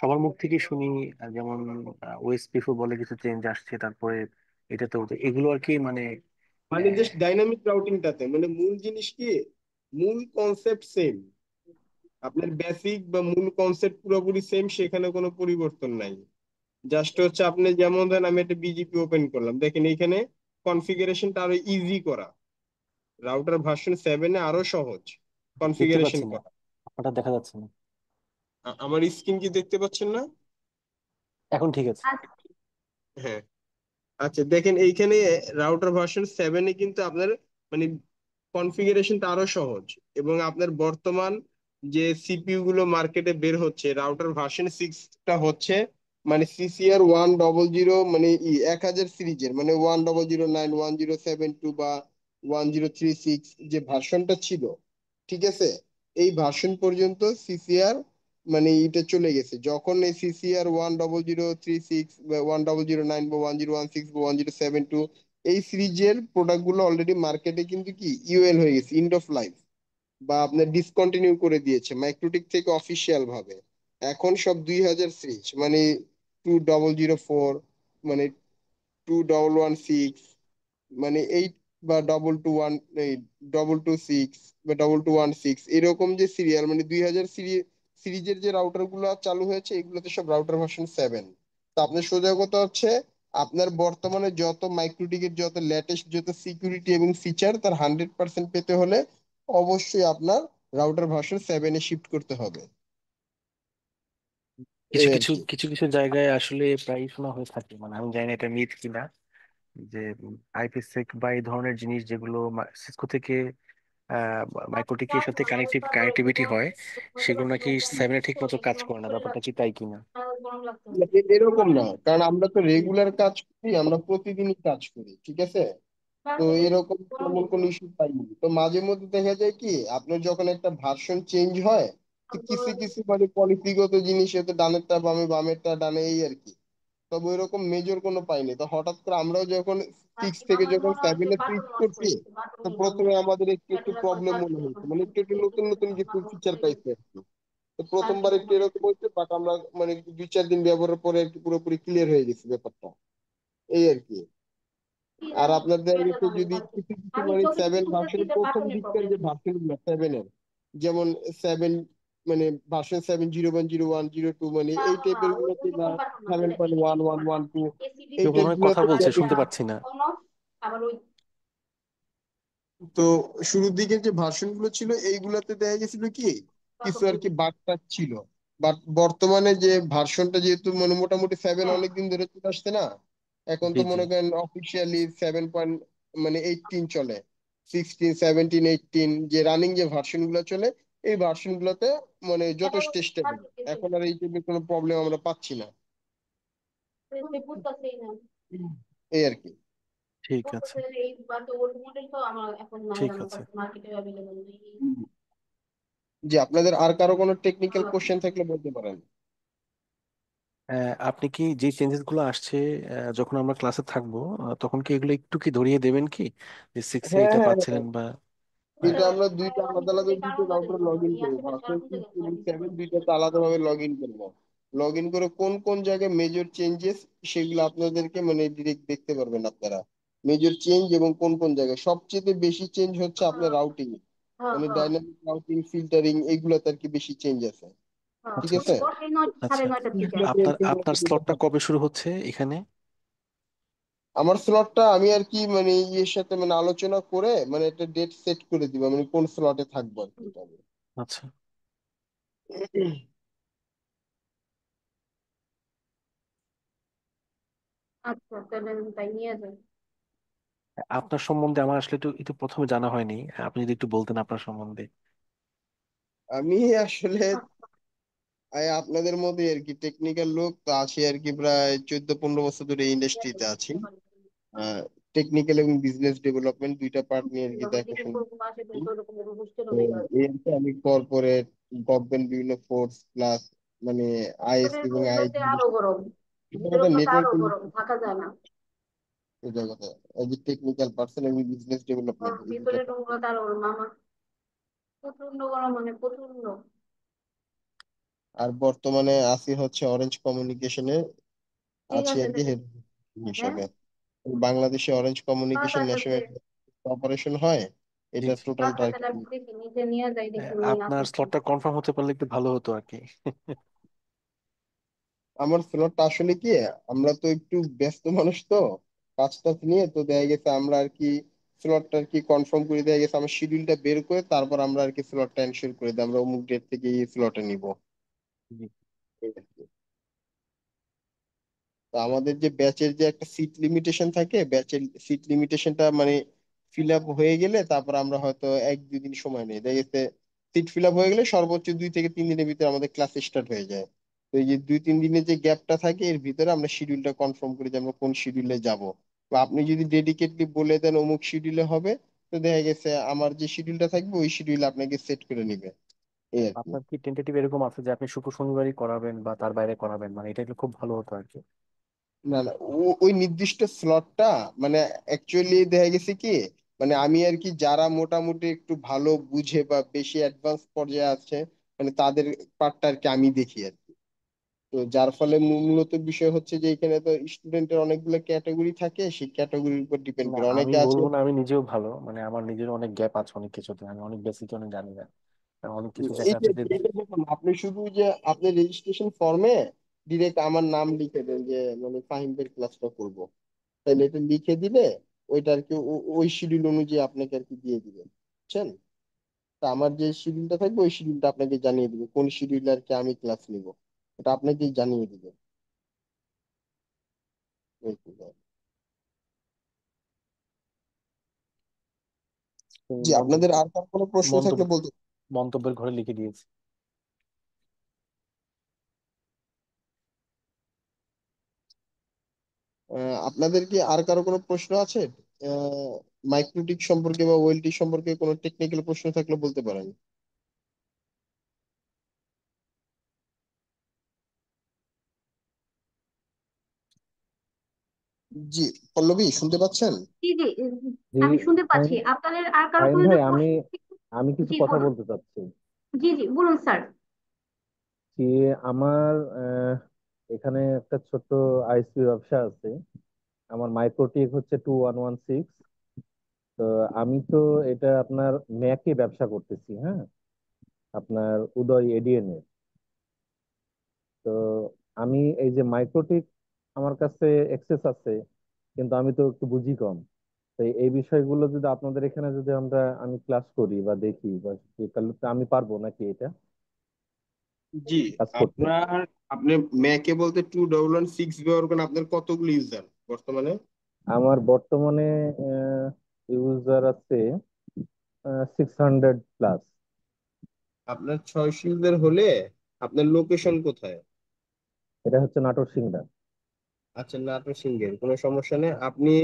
সবার মুখ থেকে শুনি, যেমন ওএসপি বলে কিছু চেঞ্জ আসছে, তারপরে এটা তো এগুলো আর কি মানে মানে জাস্ট ডাইনামিক রাউটিংটাতে মানে মূল জিনিস কি, মূল কনসেপ্ট সেম, আপনার বেসিক বা মূল কনসেপ্ট পুরোপুরি সেম, সেখানে কোনো পরিবর্তন নাই। জাস্ট হচ্ছে আপনি যেমন ধরেন আমি একটা বিজিপি ওপেন করলাম, দেখেন এখানে কনফিগারেশনটা আরো ইজি করা, রাউটার ভার্সন 7-এ আরো সহজ দেখতে কনফিগারেশন পাচ্ছি না, করা। ওটা দেখা যাচ্ছে না। আমার স্ক্রিন কি দেখতে পাচ্ছেন না? এখন ঠিক আছে। আচ্ছা। হ্যাঁ। আচ্ছা দেখেন এইখানে রাউটার ভার্সন 7-এ কিন্তু আপনার মানে কনফিগারেশনটা আরো সহজ, এবং আপনার বর্তমান যে সিপিইউ গুলো মার্কেটে বের হচ্ছে রাউটার ভার্সন 6টা হচ্ছে মানে CCR 100, মানে 1000 সিরিজের, মানে 1009, 1072 বা 1036 যে ভার্সনটা ছিল, ঠিক আছে, এই ভার্সন পর্যন্ত সিসিআর মানে এটা চলে গেছে। যখন এই CCR 1003 6 বা 1009 বা 1016 বা 1072 এই সিরিজের প্রোডাক্ট গুলো অলরেডি মার্কেটে কিন্তু কি ইউএল হয়ে গেছে, এন্ড অফ লাইফ, বা আপনার ডিসকন্টিনিউ করে দিয়েছে মাইক্রোটিক থেকে অফিসিয়াল ভাবে। এখন সব 2000 সিরিজ মানে 2004, মানে 2116, মানে 8 বা 221, এই 226 বা 2216, এরকম যে সিরিয়াল, মানে 2000 সিরিজের যে রাউটার গুলো চালু হয়েছে এগুলোতে সব রাউটার ভার্সন 7। তো আপনার সোজা কথা হচ্ছে, আপনার বর্তমানে যত মাইক্রোটিকের যত লেটেস্ট যত সিকিউরিটি এবং ফিচার তার 100% পেতে হলে অবশ্যই আপনার রাউটার ভার্সন 7-এ শিফট করতে হবে। কিছু এই আর কিছু কি। কিছু কিছু জায়গায় আসলে প্রায় শোনা হয়ে থাকে, মানে আমি জানি না এটা মিথ কিনা, যে আইপিসেক বা এই ধরনের জিনিস যেগুলো সিসকো থেকে মাইক্রোটিকের সাথে কানেক্টিভিটি হয়, সেগুলো নাকি সেভেনে ঠিক মতো কাজ করে না। ব্যাপারটা কি তাই কিনা? এরকম না, কারণ আমরা তো রেগুলার কাজ করি, আমরা প্রতিদিনই কাজ করি, ঠিক আছে। তো এরকম তেমন কোনো ইস্যু পাইনি। তো মাঝে মধ্যে দেখা যায় কি, আপনার যখন একটা ভার্সন চেঞ্জ হয়, তো কিছু কিছু মানে পলিসিগত জিনিস, তো ডানেরটা বামে বামেরটা ডানে, এই আর কি। তবে ওইরকম মেজর কোনো পাইনি। তো হঠাৎ করে আমরাও যখন 6 থেকে যখন 7-এ সুইচ করছি, তো প্রথমে আমাদের একটু একটু প্রবলেম মনে হয়েছে, মানে একটু একটু নতুন নতুন কিছু ফিচার পাইছে আর কি। তো প্রথমবার একটু এরকম হয়েছে, বাট আমরা মানে 2-4 দিন ব্যবহারের পরে একটু পুরোপুরি ক্লিয়ার হয়ে গেছে ব্যাপারটা, এই আর কি। আর আপনার দেখা গেছে যদি কিছু কিছু মানে 7 ভার্সনের প্রথম দিককার যে ভার্সন গুলো 7-এর, যেমন 7, মানে ভার্সন 7 01, 01, 02, মানে এই টাইপের গুলোতে, বা 7.11, 12, এই কেউ মনে টাইপ হয় কথা গুলোতে বলছে, শুনতে পাচ্ছি না। তো শুরুর দিকে যে ভার্সন গুলো ছিল এইগুলাতে দেখা গেছিল কি কিছু আর কি বাগ টাগ ছিল। বাট বর্তমানে যে ভার্সনটা, যেহেতু মানে মোটামুটি 7 অনেকদিন ধরে চলে আসছে না, এখন জি তো জি। মনে করেন অফিসিয়ালি 7 মানে 18 চলে, 16, 17, 18 যে রানিং যে ভার্সন গুলো চলে, এই ভার্সন গুলোতে মানে যথেষ্ট স্টেবল। এখন আর এই টাইপের কোনো প্রবলেম আমরা পাচ্ছি না, এই আর কি। ঠিক আছে। ঠিক আছে। যে আপনাদের আর কারো কোনো টেকনিক্যাল কোশ্চেন থাকলে বলতে পারেন। আপনি কি যে চেঞ্জেস গুলো আসছে, যখন আমরা ক্লাসে থাকবো, তখন কি এগুলো একটু কি ধরিয়ে দেবেন কি, যে সিক্সে হ্যাঁ এটা হ্যাঁ হ্যাঁ, পাচ্ছিলেন বা? এটা আমরা দুইটা আলাদা আলাদা দুটো রাউটার লগ ইন করবো, ভার্সন 6 এবং 7 দুইটাতে আলাদাভাবে লগ ইন করবো। লগ ইন করে কোন কোন জায়গায় মেজর চেঞ্জেস, সেগুলো আপনাদেরকে মানে ডিরেক্ট দেখতে পারবেন আপনারা, মেজর চেঞ্জ এবং কোন কোন জায়গায় সবচেয়ে বেশি চেঞ্জ হচ্ছে আপনার রাউটিং, মানে ডাইনামিক রাউটিং ফিল্টারিং, এইগুলোতে আর কি বেশি চেঞ্জ আছে, ঠিক আচ্ছা আছে। আচ্ছা। আচ্ছা, আপনার আপনার স্লটটা কবে শুরু হচ্ছে এখানে? আমার স্লটটা আমি আর কি মানে ইয়ের সাথে মানে আলোচনা করে মানে একটা ডেট সেট করে দিব, মানে কোন স্লটে থাকবো আর কি এটা আমি। আচ্ছা। আচ্ছা তাহলে তাই নিয়ে যাই। আপনার সম্বন্ধে আমার আসলে একটু একটু প্রথমে জানা হয়নি, আপনি যদি একটু বলতেন আপনার সম্বন্ধে। আমি আসলে আপনাদের মধ্যে আর কি টেকনিক্যাল লোক তো আছি আর কি, প্রায় 14-15 বছর ধরে ইন্ডাস্ট্রিতে আছি। টেকনিক্যাল এবং বিজনেস ডেভেলপমেন্ট দুইটা পার্ট নিয়ে আর কি দেখাশোনা করি। তো এই আর কি আমি কর্পোরেট, গভর্নমেন্ট বিভিন্ন ফোর্স প্লাস মানে আইএসপি এবং আইজি, নেটওয়ার্ক জগতে এই যে টেকনিক্যাল পার্সন এবং বিজনেস ডেভেলপমেন্ট, এই দুইটা part। আর বর্তমানে আছি হচ্ছে অরেঞ্জ কমিউনিকেশনে, আছি আর কি হেড হিসাবে। বাংলাদেশে অরেঞ্জ কমিউনিকেশন ন্যাশনাল অপারেশন হয়, জি এটা জি। টোটালটা আর কি। আপনার স্লটটা কনফার্ম হতে পারলে একটু ভালো হতো আর কি। আমার স্লটটা আসলে কি, আমরা তো একটু ব্যস্ত মানুষ, তো কাজটা নিয়ে তো দেখা গেছে আমরা আর কি স্লটটা আর কি কনফার্ম করে দেয়া গেছে, আমার শিডিউলটা বের করে তারপর আমরা আর কি স্লটটা এনশিওর করে দিই আমরা অমুক ডেট থেকে এই স্লটে নিব, জি। এই আর কি। তো আমাদের যে ব্যাচের যে একটা সিট লিমিটেশন থাকে, ব্যাচের সিট লিমিটেশনটা মানে ফিল আপ হয়ে গেলে তারপর আমরা হয়তো 1-2 দিন সময় নেই, দেখা গেছে সিট ফিল আপ হয়ে গেলে সর্বোচ্চ 2 থেকে 3 দিনের ভিতরে আমাদের ক্লাস স্টার্ট হয়ে যায়। তো এই যে 2-3 দিনের যে গ্যাপটা থাকে এর ভিতরে আমরা শিডিউলটা কনফার্ম করি যে আমরা কোন শিডিউলে যাব। বা আপনি যদি ডেডিকেটলি বলে দেন অমুক শিডিউলে হবে, তো দেখা গেছে আমার যে শিডিউলটা থাকবে ওই শিডিউলে আপনাকে সেট করে নিবে, এই আর কি। আপনার কি টেন্টেটিভ এরকম আছে যে আপনি শুক্র শনিবারই করাবেন বা তার বাইরে করাবেন, মানে এটা হলে খুব ভালো হতো আর কি। না না, ওই নির্দিষ্ট স্লটটা মানে অ্যাকচুয়ালি দেখা গেছে কি, মানে আমি আর কি যারা মোটামুটি একটু ভালো বুঝে বা বেশি অ্যাডভান্স পর্যায়ে আছে, মানে তাদের পার্টটা আর কি আমি দেখি আর কি। তো যার ফলে মূলত বিষয় হচ্ছে যে এখানে তো স্টুডেন্টের অনেকগুলো ক্যাটাগরি থাকে, সেই ক্যাটাগরির উপর ডিপেন্ড না, করে। আমি অনেকে আছে বলবো না, আমি নিজেও ভালো, মানে আমার নিজের অনেক গ্যাপ আছে অনেক কিছুতে, আমি অনেক বেসিক অনেক জানি না, কারণ অনেক কিছু দেখা এই যে যাচ্ছে যে এইটা দেখুন, আপনি শুধু যে আপনি রেজিস্ট্রেশন ফর্মে ডিরেক্ট আমার নাম লিখে দেন যে মানে ফাহিমের ক্লাসটা করব, তাহলে এটা লিখে দিলে ওইটা আর কি ওই শিডিউল অনুযায়ী আপনাকে আর কি দিয়ে দিবে, বুঝছেন? তা আমার যে শিডিউলটা থাকবে ওই শিডিউলটা আপনাকে জানিয়ে দিবে কোন শিডিউলে আর কি আমি ক্লাস নিব, ওটা আপনাকেই জানিয়ে দিবে। এই তো ব্যাপার। জি, আপনাদের আর কার কোনো প্রশ্ন থাকলে মন্তব্য বলতে। মন্তব্যের ঘরে লিখে দিয়েছি। আপনাদের কি আর কারো কোনো প্রশ্ন আছে? মাইক্রোটিক সম্পর্কে বা ওয়েলটি সম্পর্কে কোনো টেকনিক্যাল প্রশ্ন থাকলে বলতে পারেন। জি, পল্লবী শুনতে পাচ্ছেন? জি জি জি। আমি শুনতে পাচ্ছি। ফাহিম আপনাদের আর কারো ফাহিম কোনো ভাই, যদি আমি প্রশ্ন। আমি কিছু জি কথা বলুন। বলতে চাচ্ছি। জি জি বলুন স্যার। যে আমার এখানে একটা ছোট্ট আইসপি ব্যবসা আছে। আমার মাইক্রোটিক হচ্ছে 2116। তো আমি তো এটা আপনার ম্যাকে ব্যবসা করতেছি, হ্যাঁ, আপনার উদয় এডিএন এর। তো আমি এই যে মাইক্রোটিক আমার কাছে এক্সেস আছে, কিন্তু আমি তো একটু বুঝি কম। তো এই বিষয়গুলো যদি আপনাদের এখানে যদি আমি ক্লাস করি বা দেখি বা তাহলে তো আমি পারবো নাকি এটা জি, কাজ করতে? আপনি ম্যাকে বলতে 2116 ব্যবহার করেন, আপনার কতগুলো ইউজার বর্তমানে? আমার বর্তমানে ইউজার আছে 600+। আপনার 600 ইউজার হলে আপনার লোকেশন কোথায়? এটা হচ্ছে নাটোর সিংড়া। আচ্ছা, নাটোর সিংহের কোনো সমস্যা নেই। আপনি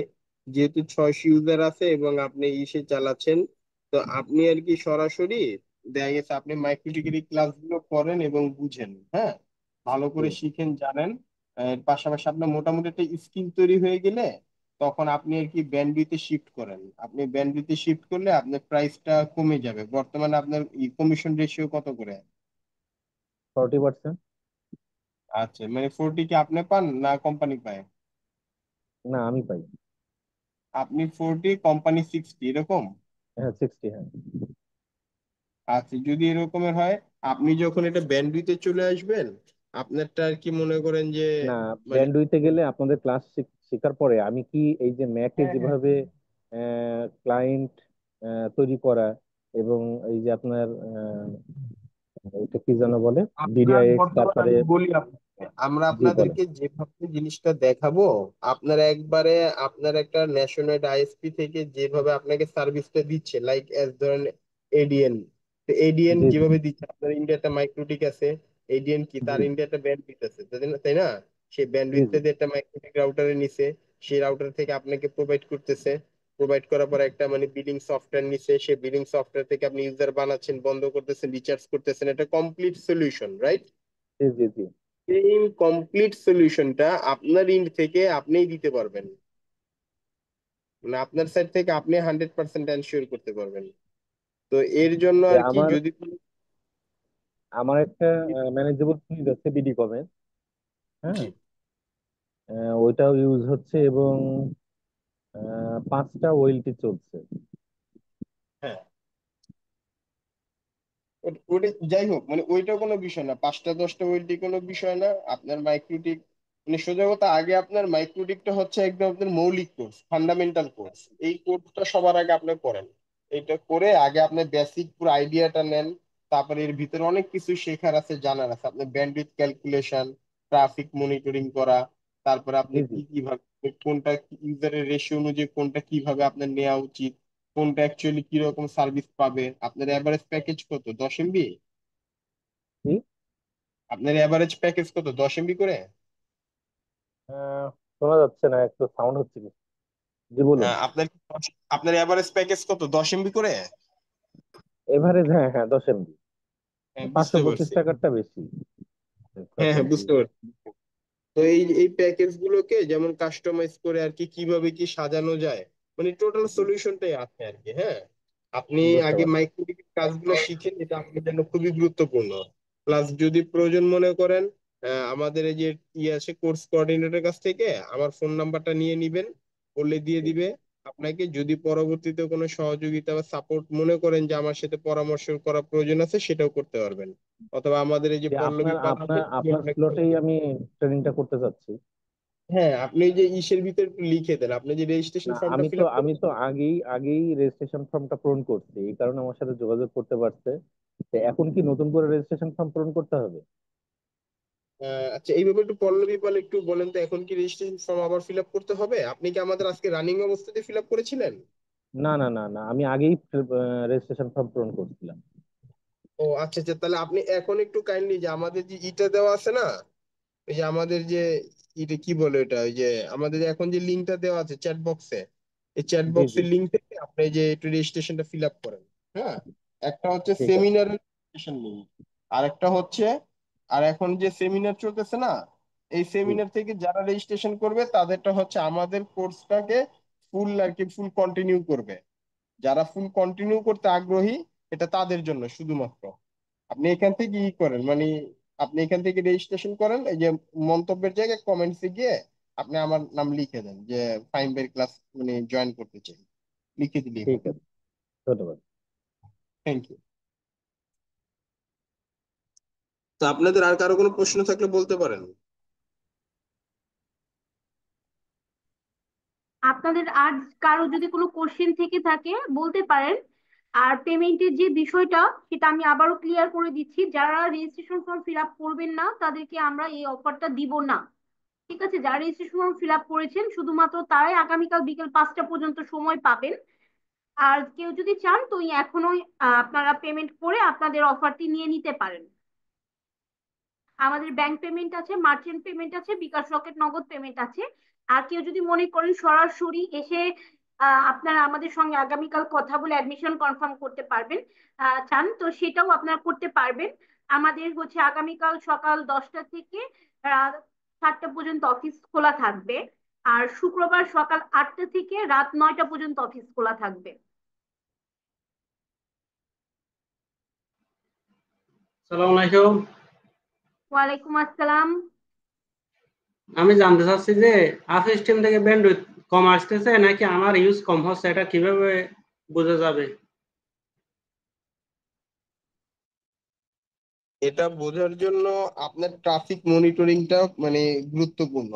যেহেতু 600 ইউজার আছে এবং আপনি ইসে চালাচ্ছেন, তো আপনি আর কি সরাসরি দেখা গেছে আপনি মাইক্রো ডিগ্রি ক্লাসগুলো করেন এবং বুঝেন, হ্যাঁ, ভালো জি করে শিখেন জানেন। এর পাশাপাশি আপনার মোটামুটি একটা স্কিল তৈরি হয়ে গেলে তখন আপনি আর কি ব্যান্ডউইথে শিফট করেন। আপনি ব্যান্ডউইথে শিফট করলে আপনার প্রাইসটা কমে যাবে। বর্তমানে আপনার কমিশন রেশিও কত করে? 40%। আচ্ছা, মানে 40 কি আপনি পান না কোম্পানি পায়? না, আমি পাই। আপনি 40, কোম্পানি 60, এরকম? হ্যাঁ, 60, হ্যাঁ। আচ্ছা, যদি এরকমের হয়, আপনি যখন এটা ব্যান্ডউইথে চলে আসবেন, আপনারটা আর কি মনে করেন যে না, মানে। ব্যান্ডউইথে গেলে আপনাদের ক্লাস শেখার পরে আমি কি এই যে ম্যাকে হ্যাঁ, হ্যাঁ, যেভাবে ক্লায়েন্ট তৈরি করা এবং এই যে আপনার এটা কি যেন বলে, আপনার বিডিআইএক্স, বর্তমানে তারপরে। আমি বলি আপনাকে, আমরা জি বলেন। আপনাদেরকে যেভাবে জিনিসটা দেখাবো, আপনার একবারে আপনার একটা ন্যাশনাল আইএসপি থেকে যেভাবে আপনাকে সার্ভিসটা দিচ্ছে, লাইক এস ধরেন এডিএন। তো এডিএন জি জি যেভাবে দিচ্ছে, আপনার ইন্ডিয়াতে মাইক্রোটিক আছে, এডিএন কি তার জি ইন্ডিয়াতে ব্যান্ডউইথ আছে, তাই না? সেই জি ব্যান্ডউইথটা জি দিয়ে একটা মাইক্রোটিক রাউটারে নিছে, সেই রাউটার থেকে আপনাকে প্রোভাইড করতেছে। প্রোভাইড করার পর একটা মানে বিলিং সফটওয়্যার নিছে, সেই বিলিং সফটওয়্যার থেকে আপনি ইউজার বানাচ্ছেন, বন্ধ করতেছেন, রিচার্জ করতেছেন, এটা কমপ্লিট সলিউশন, রাইট? জি জি জি। এই কমপ্লিট সলিউশনটা আপনার ইন্ড থেকে আপনিই দিতে পারবেন, মানে আপনার সাইড থেকে আপনি 100% এনশিওর করতে পারবেন। তো এর জন্য যে আর কি আমার যদি আমার একটা ম্যানেজেবল সুইচ আছে বিডি কমের, হ্যাঁ। জি, ওইটাও ইউজ হচ্ছে এবং 5টা ওএলটি চলছে। হ্যাঁ, ওটা যাই হোক, মানে ওইটা কোনো বিষয় না, 5টা 10টা ওয়েলটি কোনো বিষয় না। আপনার মাইক্রোটিক মানে সোজা কথা, আগে আপনার মাইক্রোটিকটা হচ্ছে একদম আপনার মৌলিক কোর্স, ফান্ডামেন্টাল কোর্স। এই কোর্সটা সবার আগে আপনি করেন। এটা করে আগে আপনি বেসিক পুরো আইডিয়াটা নেন। তারপরে এর ভিতরে অনেক কিছু শেখার আছে, জানার আছে। আপনি ব্যান্ডউইথ ক্যালকুলেশন, ট্রাফিক মনিটরিং করা, তারপরে আপনি জি জি কি কিভাবে কোনটা ইউজারের রেশিও অনুযায়ী কোনটা কিভাবে আপনার নেওয়া উচিত, কোনটা অ্যাকচুয়ালি কিরকম সার্ভিস পাবে। আপনার এভারেজ প্যাকেজ কত, 10 MB? জি। আপনার এভারেজ প্যাকেজ কত, 10 MB করে? শোনা যাচ্ছে না, একটু সাউন্ড হচ্ছে কি? জি বলুন। আপনার এভারেজ প্যাকেজ কত, 10 MB করে? এভারেজ, হ্যাঁ হ্যাঁ, 10 MB। হ্যাঁ, পাঁচশো বুঝতে পঁচিশ পারছি। টাকারটা বেশি হ্যাঁ, হ্যাঁ, ফ্যাসিলিটি। বুঝতে পারছি। তো এই প্যাকেজ গুলোকে যেমন কাস্টমাইজ করে আর কি কিভাবে কি সাজানো যায়, মানে টোটাল সলিউশনটাই আছে আর কি। হ্যাঁ, আপনি বুঝতে আগে পারছি। মাইক্রোটিক কাজগুলো শিখেন, এটা আপনার জন্য খুবই গুরুত্বপূর্ণ। প্লাস যদি প্রয়োজন মনে করেন আমাদের এই যে আছে কোর্স কোঅর্ডিনেটরের কাছ থেকে আমার ফোন নাম্বারটা নিয়ে নিবেন, বললে দিয়ে দিবে আপনাকে। যদি পরবর্তীতে কোনো সহযোগিতা বা সাপোর্ট মনে করেন যে আমার সাথে পরামর্শ করা প্রয়োজন আছে, সেটাও করতে পারবেন। অথবা আমাদের এই যে যে পল্লবী আপনার পাল আছে, আপনার উনি আপনার আপনাকে। স্লটেই আমি ট্রেনিংটা করতে চাচ্ছি। হ্যাঁ, আপনি এই যে ইসের ভিতরে একটু লিখে দেন, আপনি যে রেজিস্ট্রেশন না, ফর্মটা আমি ফিল তো আপ আমি তো করেছেন। আগেই রেজিস্ট্রেশন ফর্মটা পূরণ করছি, এই কারণে আমার সাথে যোগাযোগ করতে পারছে। তো এখন কি নতুন করে রেজিস্ট্রেশন ফর্ম পূরণ করতে হবে? আচ্ছা, এইভাবে একটু পল্লবী পাল একটু বলেন তো, এখন কি রেজিস্ট্রেশন ফর্ম আবার ফিল আপ করতে হবে? আপনি কি আমাদের আজকে রানিং অবস্থাতে ফিল আপ করেছিলেন? না, না, না, না, আমি আগেই রেজিস্ট্রেশন ফর্ম পূরণ করছিলাম। ও আচ্ছা আচ্ছা, তাহলে আপনি এখন একটু কাইন্ডলি যে আমাদের যে ইটা দেওয়া আছে না, এই যে আমাদের যে এটা কি বলে এটা, ওই যে আমাদের যে এখন যে লিঙ্কটা দেওয়া আছে চ্যাট বক্সে, এই চ্যাট জি, জি, বক্সের লিঙ্ক থেকে আপনি যে একটু রেজিস্ট্রেশনটা ফিল আপ করেন। হ্যাঁ, একটা হচ্ছে ঠিক আছে। সেমিনারের রেজিস্ট্রেশন লিঙ্ক, আর একটা হচ্ছে, আর এখন যে সেমিনার চলতেছে না, এই জি, সেমিনার থেকে যারা রেজিস্ট্রেশন করবে তাদেরটা হচ্ছে আমাদের কোর্সটাকে ফুল আর কি ফুল কন্টিনিউ করবে। যারা ফুল কন্টিনিউ করতে আগ্রহী, এটা তাদের জন্য শুধুমাত্র। আপনি এখান থেকে ই করেন, মানে আপনি এখান থেকে রেজিস্ট্রেশন করেন, এই যে মন্তব্যের জায়গায় কমেন্টসে গিয়ে আপনি আমার নাম লিখে দেন যে ফাইম ভাইয়ের ক্লাস মানে জয়েন করতে চাই, লিখে দিলেই ঠিক হবে। আছে, ধন্যবাদ। Thank you. তো আপনাদের আর কারো কোনো প্রশ্ন থাকলে বলতে পারেন। আপনাদের আর কারো যদি কোনো কোশ্চেন থেকে থাকে বলতে পারেন। আর পেমেন্টের যে বিষয়টা, সেটা আমি আবারও ক্লিয়ার করে দিচ্ছি, যারা রেজিস্ট্রেশন ফর্ম ফিল আপ করবেন না তাদেরকে আমরা এই অফারটা দিব না। ঠিক আছে, যারা রেজিস্ট্রেশন ফর্ম ফিল আপ করেছেন শুধুমাত্র তারাই আগামীকাল বিকেল 5টা পর্যন্ত সময় পাবেন। আর কেউ যদি চান তো এখনোই আপনারা পেমেন্ট করে আপনাদের অফারটি নিয়ে নিতে পারেন। আমাদের ব্যাংক পেমেন্ট আছে, মার্চেন্ট পেমেন্ট আছে, বিকাশ রকেট নগদ পেমেন্ট আছে। আর কেউ যদি মনে করেন সরাসরি এসে আপনারা আমাদের সঙ্গে আগামীকাল কথা বলে অ্যাডমিশন কনফার্ম করতে পারবেন, চান তো সেটাও আপনারা করতে পারবেন। আমাদের হচ্ছে আগামীকাল সকাল 10টা থেকে রাত 7টা পর্যন্ত অফিস খোলা থাকবে। আর শুক্রবার সকাল 8টা থেকে রাত 9টা পর্যন্ত অফিস খোলা থাকবে। সালাম আলাইকুম। ওয়ালাইকুম আসসালাম। আমি জানতে চাচ্ছি যে আফিস টিম থেকে ব্যান্ডউইথ কম আসতেছে নাকি আমার ইউজ কম হচ্ছে, এটা কিভাবে বোঝা যাবে? এটা বোঝার জন্য আপনার ট্রাফিক মনিটরিংটা মানে গুরুত্বপূর্ণ।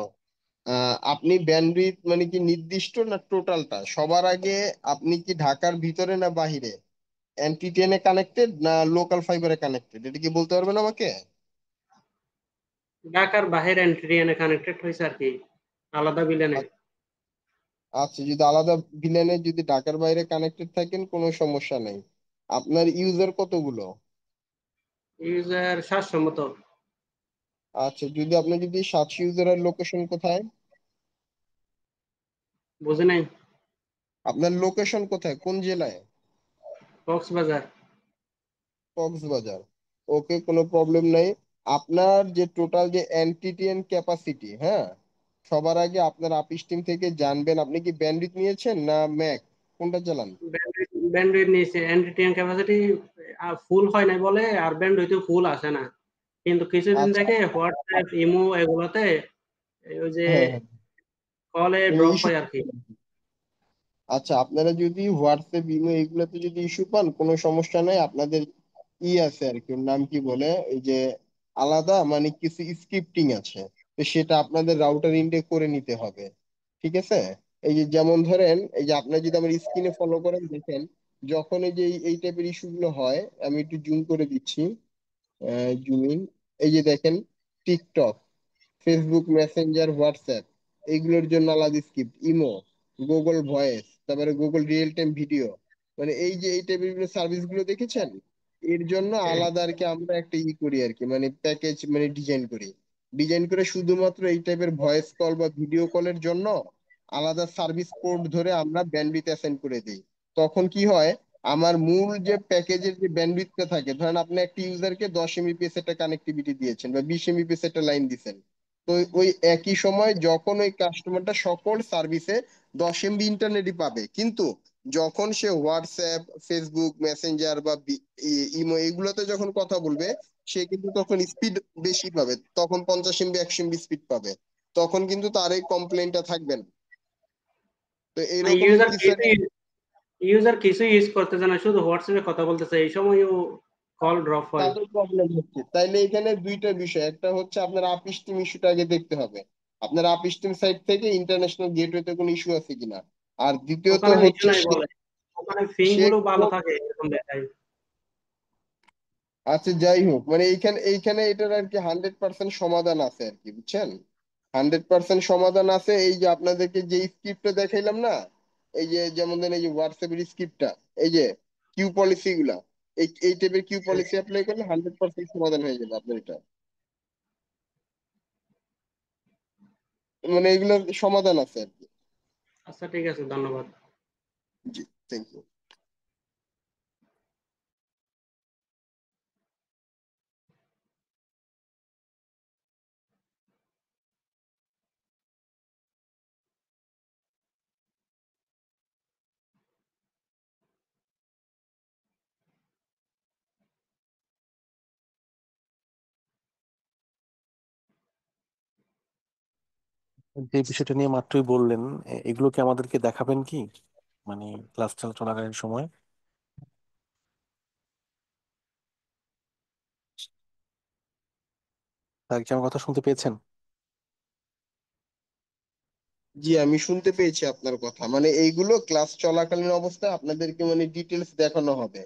আপনি ব্যান্ডউইথ মানে কি নির্দিষ্ট না টোটালটা? সবার আগে আপনি কি ঢাকার ভিতরে না বাহিরে, এনটিটিএন এ কানেক্টেড না লোকাল ফাইবারে কানেক্টেড, এটা কি বলতে পারবেন আমাকে? ঢাকার বাহির এনটিটিএন এ কানেক্টেড হয়েছে আর কি, আলাদা বিলেনে। আচ্ছা, যদি আলাদা ভিলেনে যদি ঢাকার বাইরে কানেক্টেড থাকেন কোনো সমস্যা নেই। আপনার ইউজার কতগুলো? ইউজার 700 মতো। আচ্ছা, যদি আপনার যদি 700 ইউজারের লোকেশন কোথায়? বুঝে নাই। আপনার লোকেশন কোথায়, কোন জেলায়? কক্সবাজার। কক্সবাজার। ওকে, কোনো প্রবলেম নাই। আপনার যে টোটাল যে এনটিটিএন ক্যাপাসিটি, হ্যাঁ, সবার আগে আপনার আপিস টিম থেকে জানবেন আপনি কি ব্যান্ডউইথ নিয়েছেন না ম্যাক, কোনটা চালান? ব্যান্ডউইথ নিয়েছে, এনটিটিএন ক্যাপাসিটি ফুল হয় নাই বলে, আর ব্যান্ডউইথও ফুল আসে না। কিন্তু কিছুদিন আচ্ছা। থেকে হোয়াটসঅ্যাপ ইমো এগুলোতে ওই যে হ্যাঁ, হ্যাঁ, কলে কোনো ড্রপ ইস্যু? হয় আর কি। আচ্ছা, আপনারা যদি হোয়াটসঅ্যাপ ইমো এগুলোতে যদি ইস্যু পান কোনো সমস্যা নাই। আপনাদের আছে আর কি, ওর নাম কি বলে, এই যে আলাদা মানে কিছু স্ক্রিপ্টিং আছে, তো সেটা আপনাদের রাউটার ইন্ডে করে নিতে হবে। ঠিক আছে? এই যে যেমন ধরেন, এই যে আপনার যদি আমার স্ক্রিনে ফলো করেন দেখেন, যখন এই যে এই টাইপের ইস্যু গুলো হয়, আমি একটু জুম করে দিচ্ছি, জুমিং। এই যে দেখেন, টিকটক, ফেসবুক মেসেঞ্জার, হোয়াটসঅ্যাপ, এইগুলোর জন্য আলাদা স্ক্রিপ্ট, ইমো, গুগল ভয়েস, তারপরে গুগল রিয়েল টাইম ভিডিও, মানে এই যে এই টাইপের সার্ভিস গুলো দেখেছেন, এর জন্য হ্যাঁ। আলাদা আর কি আমরা একটা করি আর কি, মানে প্যাকেজ মানে ডিজাইন করে শুধুমাত্র এই টাইপের ভয়েস কল বা ভিডিও কলের জন্য আলাদা সার্ভিস পোর্ট ধরে আমরা ব্যান্ডউইথ অ্যাসাইন করে দিই। তখন কি হয়, আমার মূল যে প্যাকেজের যে ব্যান্ডউইথটা থাকে, ধরেন আপনি একটা ইউজারকে 10 Mbps একটা কানেক্টিভিটি দিয়েছেন বা 20 Mbps একটা লাইন দিয়েছেন, তো ওই একই সময় যখন ওই কাস্টমারটা সকল সার্ভিসে 10 MB ইন্টারনেটই পাবে, কিন্তু যখন সে হোয়াটসঅ্যাপ, ফেসবুক মেসেঞ্জার বা ইমো এগুলোতে যখন কথা বলবে, সে কিন্তু তখন স্পিড বেশি পাবে, তখন 50 MB 100 MB স্পিড পাবে, তখন কিন্তু তার এই কমপ্লেনটা থাকবে না। তো এরকমই ইউজার কিছু কিছু ইউজার কিছু ইউজ করতেছে না, শুধু হোয়াটসঅ্যাপে কথা বলতেছে, এই সময়ও কল ড্রপ হয়। তাদের প্রবলেম হচ্ছে। তাইলে এখানে দুইটা বিষয়, একটা হচ্ছে আপনার আপ স্ট্রিম ইস্যুটা আগে দেখতে হবে, আপনার আপ স্ট্রিম সাইড থেকে ইন্টারন্যাশনাল গেটওয়েতে কোনো ইস্যু আছে কিনা। আর দ্বিতীয়ত ওখানে ইস্যু হচ্ছে নাই বলে, ওখানে ফিং সে গুলো ভালো থাকে এরকম দেখায়। আচ্ছা যাই হোক, মানে এইখানে এইখানে এটার আর কি 100% সমাধান আছে আর কি, বুঝছেন? 100% সমাধান আছে। এই যে আপনাদেরকে যে স্ক্রিপ্টটা দেখাইলাম না, এই যে যেমন ধরেন এই যে হোয়াটসঅ্যাপের স্ক্রিপ্টটা, এই যে কিউ পলিসি গুলা, এই টাইপের কিউ পলিসি অ্যাপ্লাই করলে 100% সমাধান হয়ে যাবে আপনার এটা। মানে এগুলোর সমাধান আছে আর কি। আচ্ছা ঠিক আছে, ধন্যবাদ। জি, থ্যাংক ইউ। যে বিষয়টা নিয়ে মাত্রই বললেন, এগুলো কি আমাদেরকে দেখাবেন কি, মানে ক্লাস চলাকালীন সময়? তার কি আমার কথা শুনতে পেয়েছেন? জি, আমি শুনতে পেয়েছি আপনার কথা। মানে এইগুলো ক্লাস চলাকালীন অবস্থায় আপনাদেরকে মানে ডিটেলস দেখানো হবে,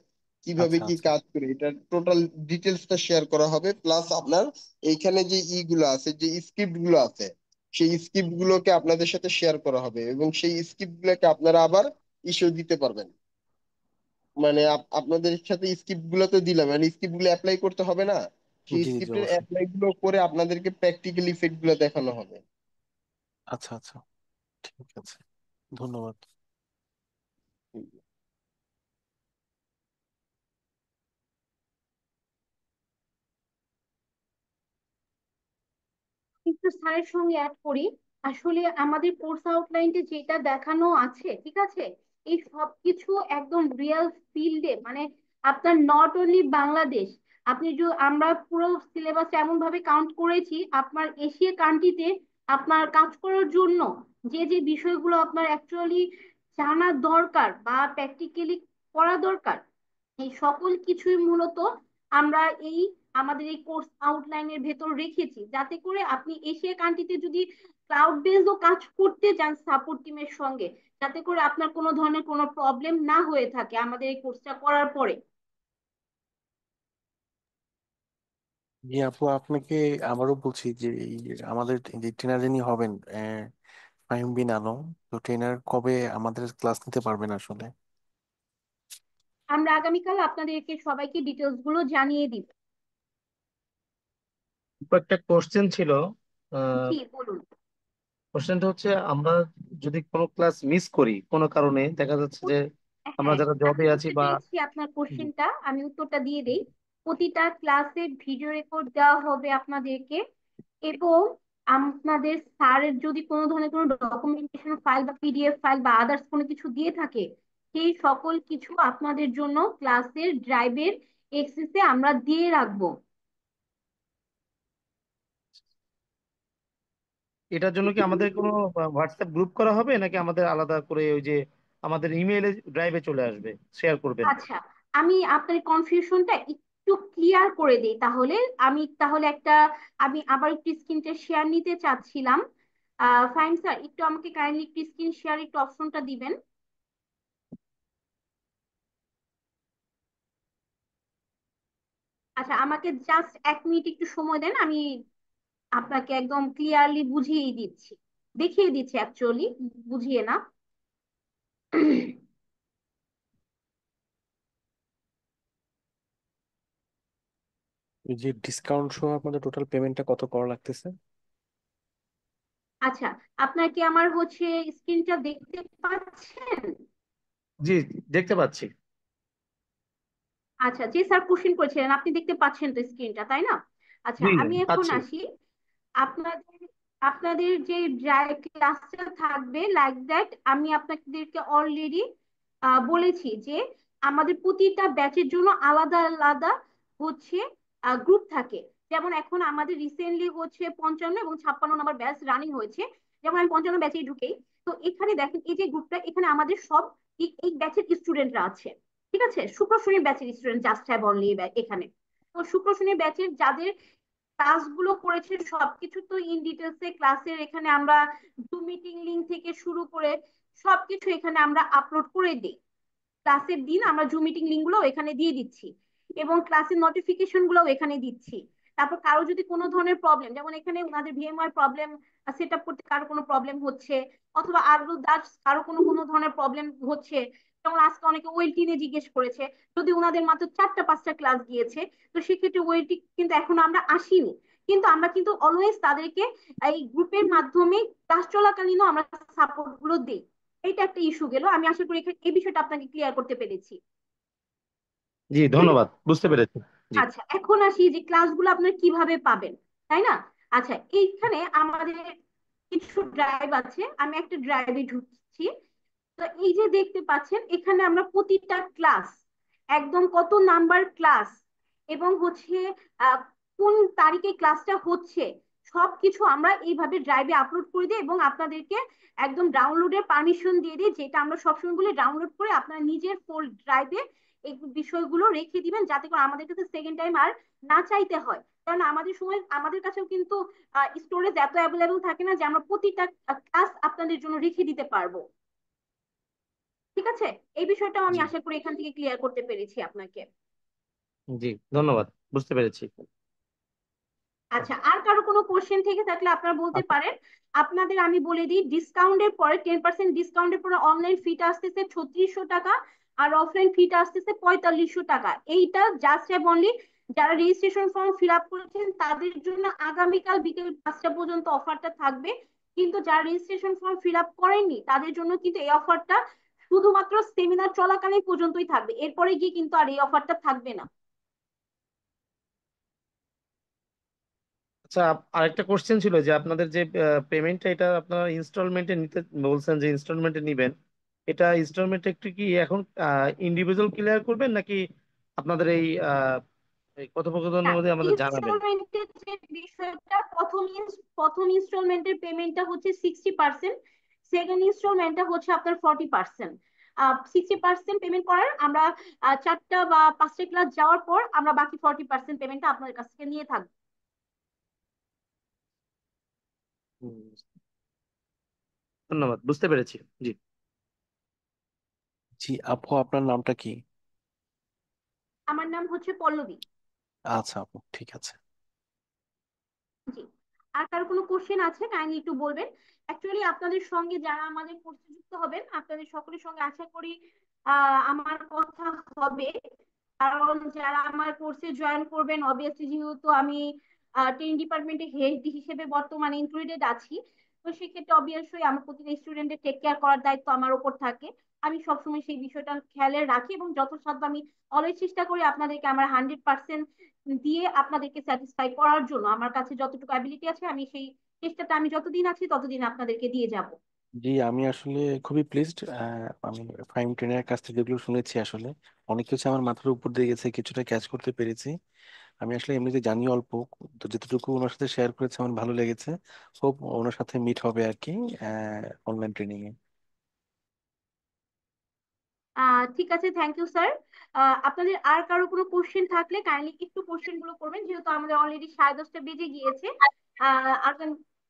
কিভাবে আচ্ছা কি আচ্ছা। কাজ করে, এটা টোটাল ডিটেলসটা শেয়ার করা হবে। প্লাস আপনার এইখানে যে ইগুলো আছে, যে স্ক্রিপ্ট গুলো আছে, সেই স্ক্রিপ্ট গুলোকে আপনাদের সাথে শেয়ার করা হবে, এবং সেই স্ক্রিপ্ট গুলোকে আপনারা আবার ইস্যু দিতে পারবেন। মানে আপনাদের সাথে স্ক্রিপ্ট গুলো তো দিলাম, মানে স্ক্রিপ্ট গুলো অ্যাপ্লাই করতে হবে না, সেই জি জি জি, স্ক্রিপ্টের অবশ্যই। অ্যাপ্লাই গুলো করে আপনাদেরকে প্র্যাকটিক্যাল ইফেক্ট গুলো দেখানো হবে। আচ্ছা আচ্ছা, ঠিক আছে, ধন্যবাদ। একটু স্যারের সঙ্গে অ্যাড করি। আসলে আমাদের কোর্স আউটলাইনটা যেটা দেখানো আছে, ঠিক আছে, এই সবকিছু একদম রিয়েল ফিল্ডে, মানে আপনার নট অনলি বাংলাদেশ, আপনি যে আমরা পুরো সিলেবাস এমন ভাবে কাউন্ট করেছি আপনার এশিয়া কান্ট্রিতে আপনার কাজ করার জন্য যে যে বিষয়গুলো আপনার অ্যাকচুয়ালি জানা দরকার বা প্র্যাকটিক্যালি করা দরকার, এই সকল কিছুই মূলত আমরা এই আমাদের এই কোর্স আউটলাইনের ভেতর রেখেছি, যাতে করে আপনি এশিয়া কান্ট্রিতে যদি ক্লাউড বেসডও কাজ করতে চান সাপোর্ট টিমের সঙ্গে, যাতে করে আপনার কোনো ধরনের কোনো প্রবলেম না হয়ে থাকে আমাদের এই কোর্সটা করার পরে। জি আপু, আপনাকে আবারও বলছি যে এই আমাদের যে ট্রেনার যিনি হবেন, ফাহিম বিন আলম, তো ট্রেনার কবে আমাদের ক্লাস নিতে পারবেন আসলে? আমরা আগামীকাল আপনাদেরকে সবাইকে ডিটেলস গুলো জানিয়ে দিব। একটা কোশ্চেন ছিল। জি বলুন। কোশ্চেনটা হচ্ছে, আমরা যদি কোনো ক্লাস মিস করি কোনো কারণে, দেখা যাচ্ছে যে আমরা হ্যাঁ, যারা আমি জবে আছি বুঝতে বা পেরেছি আপনার কোশ্চেনটা, আমি উত্তরটা দিয়ে দেই। প্রতিটা ক্লাসে ভিডিও রেকর্ড দেওয়া হবে আপনাদেরকে, এবং আপনাদের স্যারের যদি কোনো ধরনের কোনো ডকুমেন্টেশন ফাইল বা পিডিএফ ফাইল বা আদার্স কোনো কিছু দিয়ে থাকে, সেই সকল কিছু আপনাদের জন্য ক্লাসের ড্রাইভের এক্সেসে আমরা দিয়ে রাখবো। এটার জন্য কি আমাদের কোনো হোয়াটসঅ্যাপ গ্রুপ করা হবে, নাকি আমাদের আলাদা করে ওই যে আমাদের ইমেইলে ড্রাইভে চলে আসবে, শেয়ার করবেন? আচ্ছা, আমি আপনার কনফিউশনটা একটু ক্লিয়ার করে দিই তাহলে। আমি তাহলে একটা, আমি আবার একটু স্ক্রিনটা শেয়ার নিতে চাচ্ছিলাম। ফাইন স্যার, একটু আমাকে কাইন্ডলি একটু স্ক্রিন শেয়ার একটু অপশনটা দিবেন। আচ্ছা, আমাকে জাস্ট 1 মিনিট একটু সময় দেন, আমি আপনাকে একদম ক্লিয়ারলি বুঝিয়ে দিচ্ছি, দেখিয়ে দিচ্ছি অ্যাকচুয়ালি, বুঝিয়ে না। এই যে ডিসকাউন্ট সহ আপনাদের টোটাল পেমেন্টটা কত করা লাগতেছে? আচ্ছা, আপনার কি আমার হচ্ছে স্ক্রিনটা দেখতে পাচ্ছেন? জি, দেখতে পাচ্ছি। আচ্ছা, যে স্যার কোশ্চেন করেছিলেন আপনি দেখতে পাচ্ছেন তো স্ক্রিনটা, তাই না? আচ্ছা, জি, আমি এখন পাচ্ছি। আসি। আপনাদের আপনাদের যে ক্লাসটা থাকবে লাইক দ্যাট, আমি আপনাদেরকে অলরেডি বলেছি যে আমাদের প্রতিটা ব্যাচের জন্য আলাদা আলাদা হচ্ছে গ্রুপ থাকে। যেমন এখন আমাদের রিসেন্টলি হচ্ছে 55 এবং 56 নম্বর ব্যাচ রানিং হয়েছে, যেমন আমি 55 ব্যাচে ঢুকেই। তো এখানে দেখেন এই যে গ্রুপটা, এখানে আমাদের সব এই ব্যাচের স্টুডেন্টরা আছে। ঠিক আছে, শুক্র শনি ব্যাচের স্টুডেন্ট জাস্ট হ্যাভ অনলি এখানে। তো শুক্র শনি ব্যাচের যাদের ক্লাসগুলো করেছে সবকিছু তো ইন ডিটেলসে ক্লাসের এখানে আমরা জুম মিটিং লিংক থেকে শুরু করে সবকিছু এখানে আমরা আপলোড করে দিই। ক্লাসের দিন আমরা জুম মিটিং লিঙ্ক গুলো এখানে দিয়ে দিচ্ছি এবং ক্লাসের নোটিফিকেশন গুলো এখানে দিচ্ছি। তারপর কারো যদি কোনো ধরনের প্রবলেম, যেমন এখানে ওনাদের ভিএমওয়ার প্রবলেম সেট আপ করতে কারো কোনো প্রবলেম হচ্ছে, অথবা আরো দাস কারো কোনো কোনো ধরনের প্রবলেম হচ্ছে, যেমন আজকে অনেকে ওয়েলটি নিয়ে জিজ্ঞেস করেছে, যদি ওনাদের মাত্র 4টা 5টা ক্লাস গিয়েছে, তো সেক্ষেত্রে ওয়েলটি কিন্তু এখনো আমরা আসিনি, কিন্তু আমরা কিন্তু অলওয়েজ তাদেরকে এই গ্রুপের মাধ্যমে ক্লাস চলাকালীনও আমরা সাপোর্ট গুলো দিই। এটা একটা ইস্যু গেল, আমি আশা করি এই বিষয়টা আপনাকে ক্লিয়ার করতে পেরেছি। জি, ধন্যবাদ, বুঝতে পেরেছি। জি। আচ্ছা, এখন আসি যে ক্লাসগুলো আপনারা কিভাবে পাবেন, তাই না? আচ্ছা, এইখানে আমাদের কিছু ড্রাইভ আছে, আমি একটা ড্রাইভে ঢুকছি। তো এই যে দেখতে পাচ্ছেন এখানে আমরা প্রতিটা ক্লাস, একদম কত নাম্বার ক্লাস এবং হচ্ছে আহ, কোন তারিখে ক্লাসটা হচ্ছে, সবকিছু আমরা এইভাবে ড্রাইভে আপলোড করে দিই এবং আপনাদেরকে একদম ডাউনলোডের পারমিশন দিয়ে দিই, যেটা আমরা সবসময় বলি ডাউনলোড করে আপনারা নিজের ফোল্ড ড্রাইভে এই বিষয়গুলো রেখে দিবেন, যাতে করে আমাদের কাছে সেকেন্ড টাইম আর না চাইতে হয়। কারণ আমাদের সময় আমাদের কাছেও কিন্তু স্টোরেজ এত অ্যাভেলেবল থাকে না যে আমরা প্রতিটা ক্লাস আপনাদের জন্য রেখে দিতে পারবো। ঠিক আছে, এই বিষয়টাও আমি জি। আশা করি এখান থেকে ক্লিয়ার করতে পেরেছি আপনাকে। জি, ধন্যবাদ, বুঝতে পেরেছি। আচ্ছা, আর কারো কোনো কোশ্চেন থেকে থাকলে আপনারা বলতে আচ্ছা, পারেন। আপনাদের আমি বলে দিই, ডিসকাউন্টের পরে 10% ডিসকাউন্টের পরে অনলাইন ফিটা আসতেছে 3600 টাকা, আর অফলাইন ফিটা আসতেছে 4500 টাকা। এইটা জাস্ট হ্যাভ অনলি যারা রেজিস্ট্রেশন ফর্ম ফিল আপ করেছেন তাদের জন্য আগামীকাল বিকেল 5টা পর্যন্ত অফারটা থাকবে। কিন্তু যারা রেজিস্ট্রেশন ফর্ম ফিল আপ করেননি তাদের জন্য কিন্তু এই অফারটা শুধুমাত্র সেমিনার চলাকালীন পর্যন্তই থাকবে, এরপরে গিয়ে কিন্তু আর এই অফারটা থাকবে না। আচ্ছা, আরেকটা কোশ্চেন ছিল যে আপনাদের যে পেমেন্টটা, এটা আপনারা ইনস্টলমেন্টে নিতে বলছেন, যে ইনস্টলমেন্টে নিবেন, এটা ইনস্টলমেন্ট একটু কি এখন ইন্ডিভিজুয়াল ক্লিয়ার করবেন, নাকি আপনাদের এই না, কথোপকথনের মধ্যে আমাদের জানাবেন? ইনস্টলমেন্টের যে বিষয়টা, প্রথম ইনস্টলমেন্টের পেমেন্টটা হচ্ছে 60%, সেকেন্ড ইনস্টলমেন্টটা হচ্ছে আপনার 40%। 60% পেমেন্ট করার আমরা 4টা বা 5টা ক্লাস যাওয়ার পর আমরা বাকি 40% পেমেন্টটা আপনাদের কাছ থেকে নিয়ে থাকবো। হুম, ধন্যবাদ, বুঝতে পেরেছি। জি। জি আপু, আপনার নামটা কি? আমার নাম হচ্ছে পল্লবী। আচ্ছা আপু, ঠিক আছে। জি, আর কারো কোনো কোশ্চেন আছে কাইন্ডলি একটু বলবেন। অ্যাকচুয়ালি আপনাদের সঙ্গে যারা আমাদের কোর্সে যুক্ত হবেন আপনাদের সকলের সঙ্গে আশা করি আমার কথা হবে। কারণ যারা আমার কোর্সে জয়েন করবেন, অবভিয়াসলি যেহেতু আমি ট্রেনিং ডিপার্টমেন্টে হেড হিসেবে বর্তমানে ইনক্লুডেড আছি, তো সেক্ষেত্রে অবভিয়াসলি আমার প্রতিটা স্টুডেন্টের টেক কেয়ার করার দায়িত্ব আমার উপর থাকে। আমি সবসময় সেই বিষয়টা খেয়ালে রাখি এবং যথাসাধ্য আমি অলওয়েজ চেষ্টা করি আপনাদেরকে আমার 100% দিয়ে আপনাদেরকে স্যাটিসফাই করার জন্য। আমার কাছে যতটুকু অ্যাবিলিটি আছে আমি সেই চেষ্টাটা আমি যতদিন আছি ততদিন আপনাদেরকে দিয়ে যাব। জি আমি আসলে খুবই প্লিজড। আমি ফাইম ট্রেনের কাছ থেকে যেগুলো শুনেছি আসলে অনেক কিছু আমার মাথার উপর দিয়ে গেছে, কিছুটা ক্যাচ করতে পেরেছি। আমি আসলে এমনিতে জানি অল্প, তো যতটুকু ওনার সাথে শেয়ার করেছে আমার ভালো লেগেছে। হোপ ওনার সাথে মিট হবে আর কি অনলাইন ট্রেনিং এ। ঠিক আছে, থ্যাংক ইউ স্যার। আপনাদের আর কারো কোনো কোশ্চেন থাকলে কাইন্ডলি একটু কোশ্চেন গুলো করবেন, যেহেতু আমাদের অলরেডি 10:30 বেজে গিয়েছে।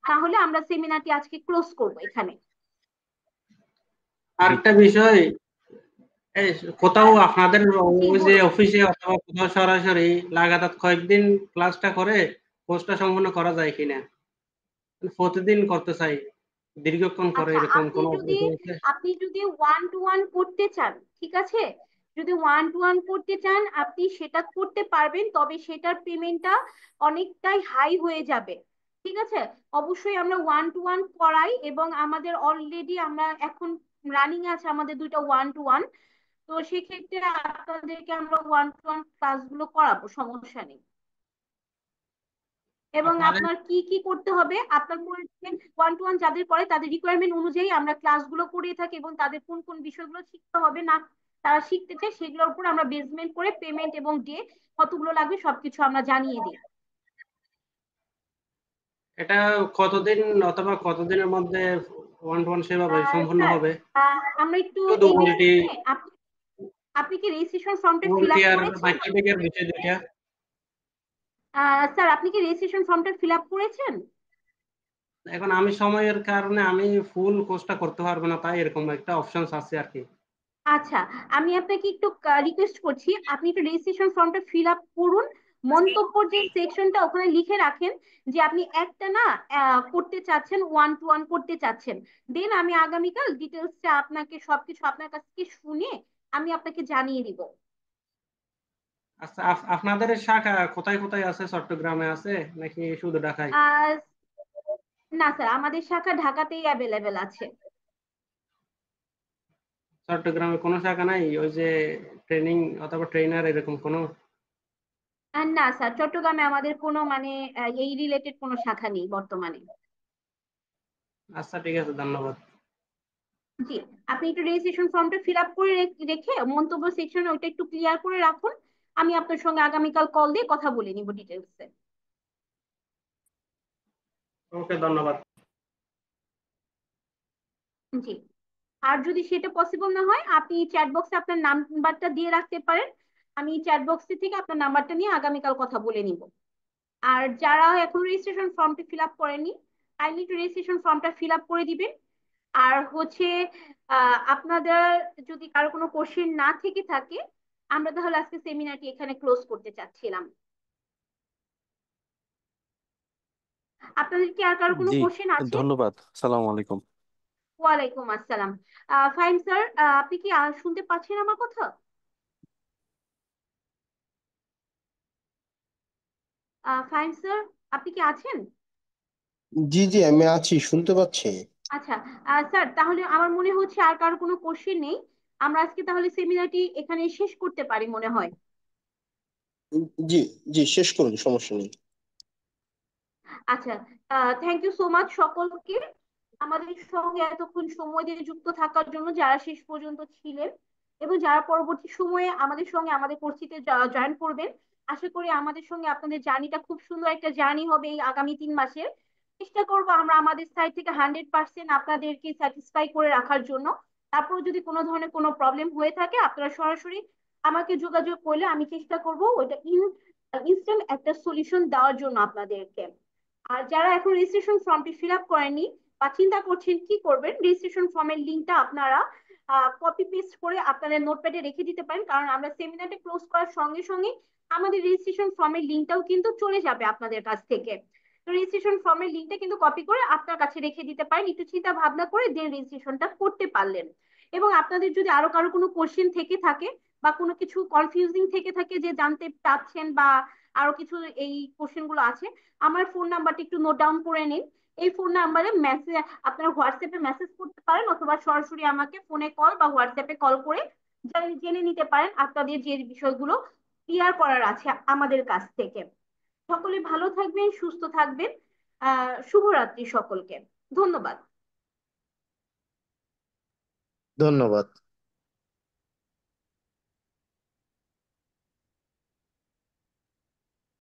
তাহলে আমরা সেমিনারটি আজকে ক্লোজ করব এখানে। জি আরেকটা বিষয়, এই কোথাও আর আপনাদের জি ওই যে বলুন। অফিসে অথবা কোথাও সরাসরি লাগাতার কয়েকদিন ক্লাসটা করে কোর্সটা সম্পূর্ণ করা যায় কিনা, প্রতিদিন করতে চাই, দীর্ঘক্ষণ করে, আচ্ছা, এরকম আপনি কোনো যদি অফিস আছে? ওয়ান টু ওয়ান করতে চান, ঠিক আছে, যদি ওয়ান টু ওয়ান করতে চান আপনি সেটা করতে পারবেন, তবে সেটার পেমেন্টটা অনেকটাই হাই হয়ে যাবে। ঠিক আছে, অবশ্যই আমরা ওয়ান টু ওয়ান করাই এবং আমাদের অলরেডি আমরা এখন রানিং আছে আমাদের 2টা ওয়ান টু ওয়ান। তো সেক্ষেত্রে আপনাদেরকে আমরা ওয়ান টু ওয়ান ক্লাসগুলো করাবো, সমস্যা নেই। এবং আপনাদের আপনার কি কি করতে হবে, আপনার ওয়ান টু ওয়ান যাদের করে তাদের রিকোয়ারমেন্ট অনুযায়ী আমরা ক্লাসগুলো করিয়ে থাকি এবং তাদের কোন কোন বিষয়গুলো শিখতে হবে না তারা শিখতে চায়, সেগুলোর উপর আমরা বেসমেন্ট করে পেমেন্ট এবং ডে কতগুলো লাগবে সবকিছু আমরা জানিয়ে দিই। এটা কতদিন অথবা কতদিনের মধ্যে ওয়ান টু ওয়ান সেভাবে সম্পূর্ণ স্যার, হবে? আমরা একটু শুধু এই বিষয়ে আপনি কি রেজিস্ট্রেশন ফর্মটা ফিল মুলটি আপ আর করেছেন? মাইক্রোটেকের বিষয় দুইটা। স্যার, আপনি কি রেজিস্ট্রেশন ফর্মটা ফিল আপ করেছেন? এখন আমি সময়ের কারণে আমি ফুল কোর্সটা করতে পারবো না, তাই এরকম একটা অপশনস আছে আর কি। আচ্ছা, আমি আপনাকে একটু রিকোয়েস্ট করছি, আপনি একটু রেজিস্ট্রেশন ফর্মটা ফিল আপ করুন। মন্তব্যর যে সেকশনটা ওখানে লিখে রাখেন যে আপনি একটা না করতে চাচ্ছেন, ওয়ান টু ওয়ান করতে চাচ্ছেন। দেন আমি আগামীকাল ডিটেলসটা আপনাকে সবকিছু আপনার কাছ থেকে শুনে আমি আপনাকে জানিয়ে দিব। আচ্ছা, আপনাদের শাখা কোথায় কোথায় আছে? চট্টগ্রামে আছে নাকি শুধু ঢাকায়? আর না স্যার, আমাদের শাখা ঢাকাতেই অ্যাভেলেবেল আছে। চট্টগ্রামে কোনো শাখা নাই, ওই যে ট্রেনিং অথবা ট্রেনার এরকম কোনো? না স্যার, চট্টগ্রামে আমাদের কোনো মানে এই রিলেটেড কোনো শাখা নেই বর্তমানে। আচ্ছা, ঠিক আছে, ধন্যবাদ। জি, আপনি একটু রেজিস্ট্রেশন ফর্মটা ফিল আপ করে রেখে মন্তব্য সেকশনে ওইটা একটু ক্লিয়ার করে রাখুন। আমি আপনার সঙ্গে আগামীকাল কল দিয়ে কথা বলে নিব ডিটেলসে। ওকে, ধন্যবাদ। জি, আর যদি সেটা পসিবল না হয় আপনি চ্যাট বক্সে আপনার নাম্বারটা দিয়ে রাখতে পারেন। আমি চ্যাট বক্সে থেকে আপনার নাম্বারটা নিয়ে আগামীকাল কথা বলে নিব। আর যারা এখন রেজিস্ট্রেশন ফর্মটি ফিল আপ করেনি, কাইন্ডলি একটু রেজিস্ট্রেশন ফর্মটা ফিল আপ করে দিবেন। আর হচ্ছে আপনাদের যদি কারো কোনো কোশ্চেন না থেকে থাকে, আমরা তাহলে আজকে সেমিনারটি এখানে ক্লোজ করতে চাচ্ছিলাম। আপনাদের কি আর কারো কোনো জি, কোশ্চেন আছে? ধন্যবাদ। সালাম আলাইকুম। ওয়ালাইকুম আসসালাম। ফাইম স্যার, আপনি কি শুনতে পাচ্ছেন আমার কথা? ফাইম স্যার, আপনি কি আছেন? জি জি, আমি আছি, শুনতে পাচ্ছি। আচ্ছা, স্যার, তাহলে আমার মনে হচ্ছে আর কারো কোনো কোশ্চেন নেই। আমরা আজকে তাহলে সেমিনারটি এখানে শেষ করতে পারি মনে হয়। জি জি, শেষ করুন, সমস্যা নেই। আচ্ছা, থ্যাংক ইউ সো মাচ সকলকে আমাদের সঙ্গে এতক্ষণ সময় দিয়ে যুক্ত থাকার জন্য, যারা শেষ পর্যন্ত ছিলেন এবং যারা পরবর্তী সময়ে আমাদের সঙ্গে আমাদের কোর্সটিতে জয়েন করবেন। আশা করি আমাদের সঙ্গে আপনাদের জার্নিটা খুব সুন্দর একটা জার্নি হবে এই আগামী 3 মাসের। চেষ্টা করব আমরা আমাদের সাইড থেকে 100% আপনাদেরকে স্যাটিসফাই করে রাখার জন্য। তারপর যদি কোনো ধরনের কোনো প্রবলেম হয়ে থাকে আপনারা সরাসরি আমাকে যোগাযোগ করলে আমি চেষ্টা করব ওইটা ইনস্ট্যান্ট একটা সলিউশন দেওয়ার জন্য আপনাদেরকে। আর যারা এখন রেজিস্ট্রেশন ফর্মটি ফিল আপ করেননি বা চিন্তা করছেন কি করবেন, রেজিস্ট্রেশন ফর্মের লিঙ্কটা আপনারা কপি পেস্ট করে আপনাদের নোটপ্যাডে রেখে দিতে পারেন, কারণ আমরা সেমিনারটা ক্লোজ করার সঙ্গে সঙ্গে আমাদের রেজিস্ট্রেশন ফর্মের লিঙ্কটাও কিন্তু চলে যাবে আপনাদের কাছ থেকে। তো রেজিস্ট্রেশন ফর্মের লিঙ্কটা কিন্তু কপি করে আপনার কাছে রেখে দিতে পারেন, একটু চিন্তা ভাবনা করে দেন রেজিস্ট্রেশনটা করতে পারলেন। এবং আপনাদের যদি আরো কারো কোনো কোশ্চেন থেকে থাকে বা কোনো কিছু কনফিউজিং থেকে থাকে যে জানতে চাচ্ছেন বা আরো কিছু এই কোশ্চেন গুলো আছে, আমার ফোন নাম্বারটা একটু নোট ডাউন করে নিন। এই ফোন নাম্বারে মেসেজ আপনারা হোয়াটসঅ্যাপে মেসেজ করতে পারেন অথবা সরাসরি আমাকে ফোনে কল বা হোয়াটসঅ্যাপে কল করে জেনে নিতে পারেন আপনাদের যে বিষয়গুলো ক্লিয়ার করার আছে আমাদের কাছ থেকে। সকলে ভালো থাকবেন, সুস্থ থাকবেন। শুভরাত্রি সকলকে। ধন্যবাদ। ধন্যবাদ।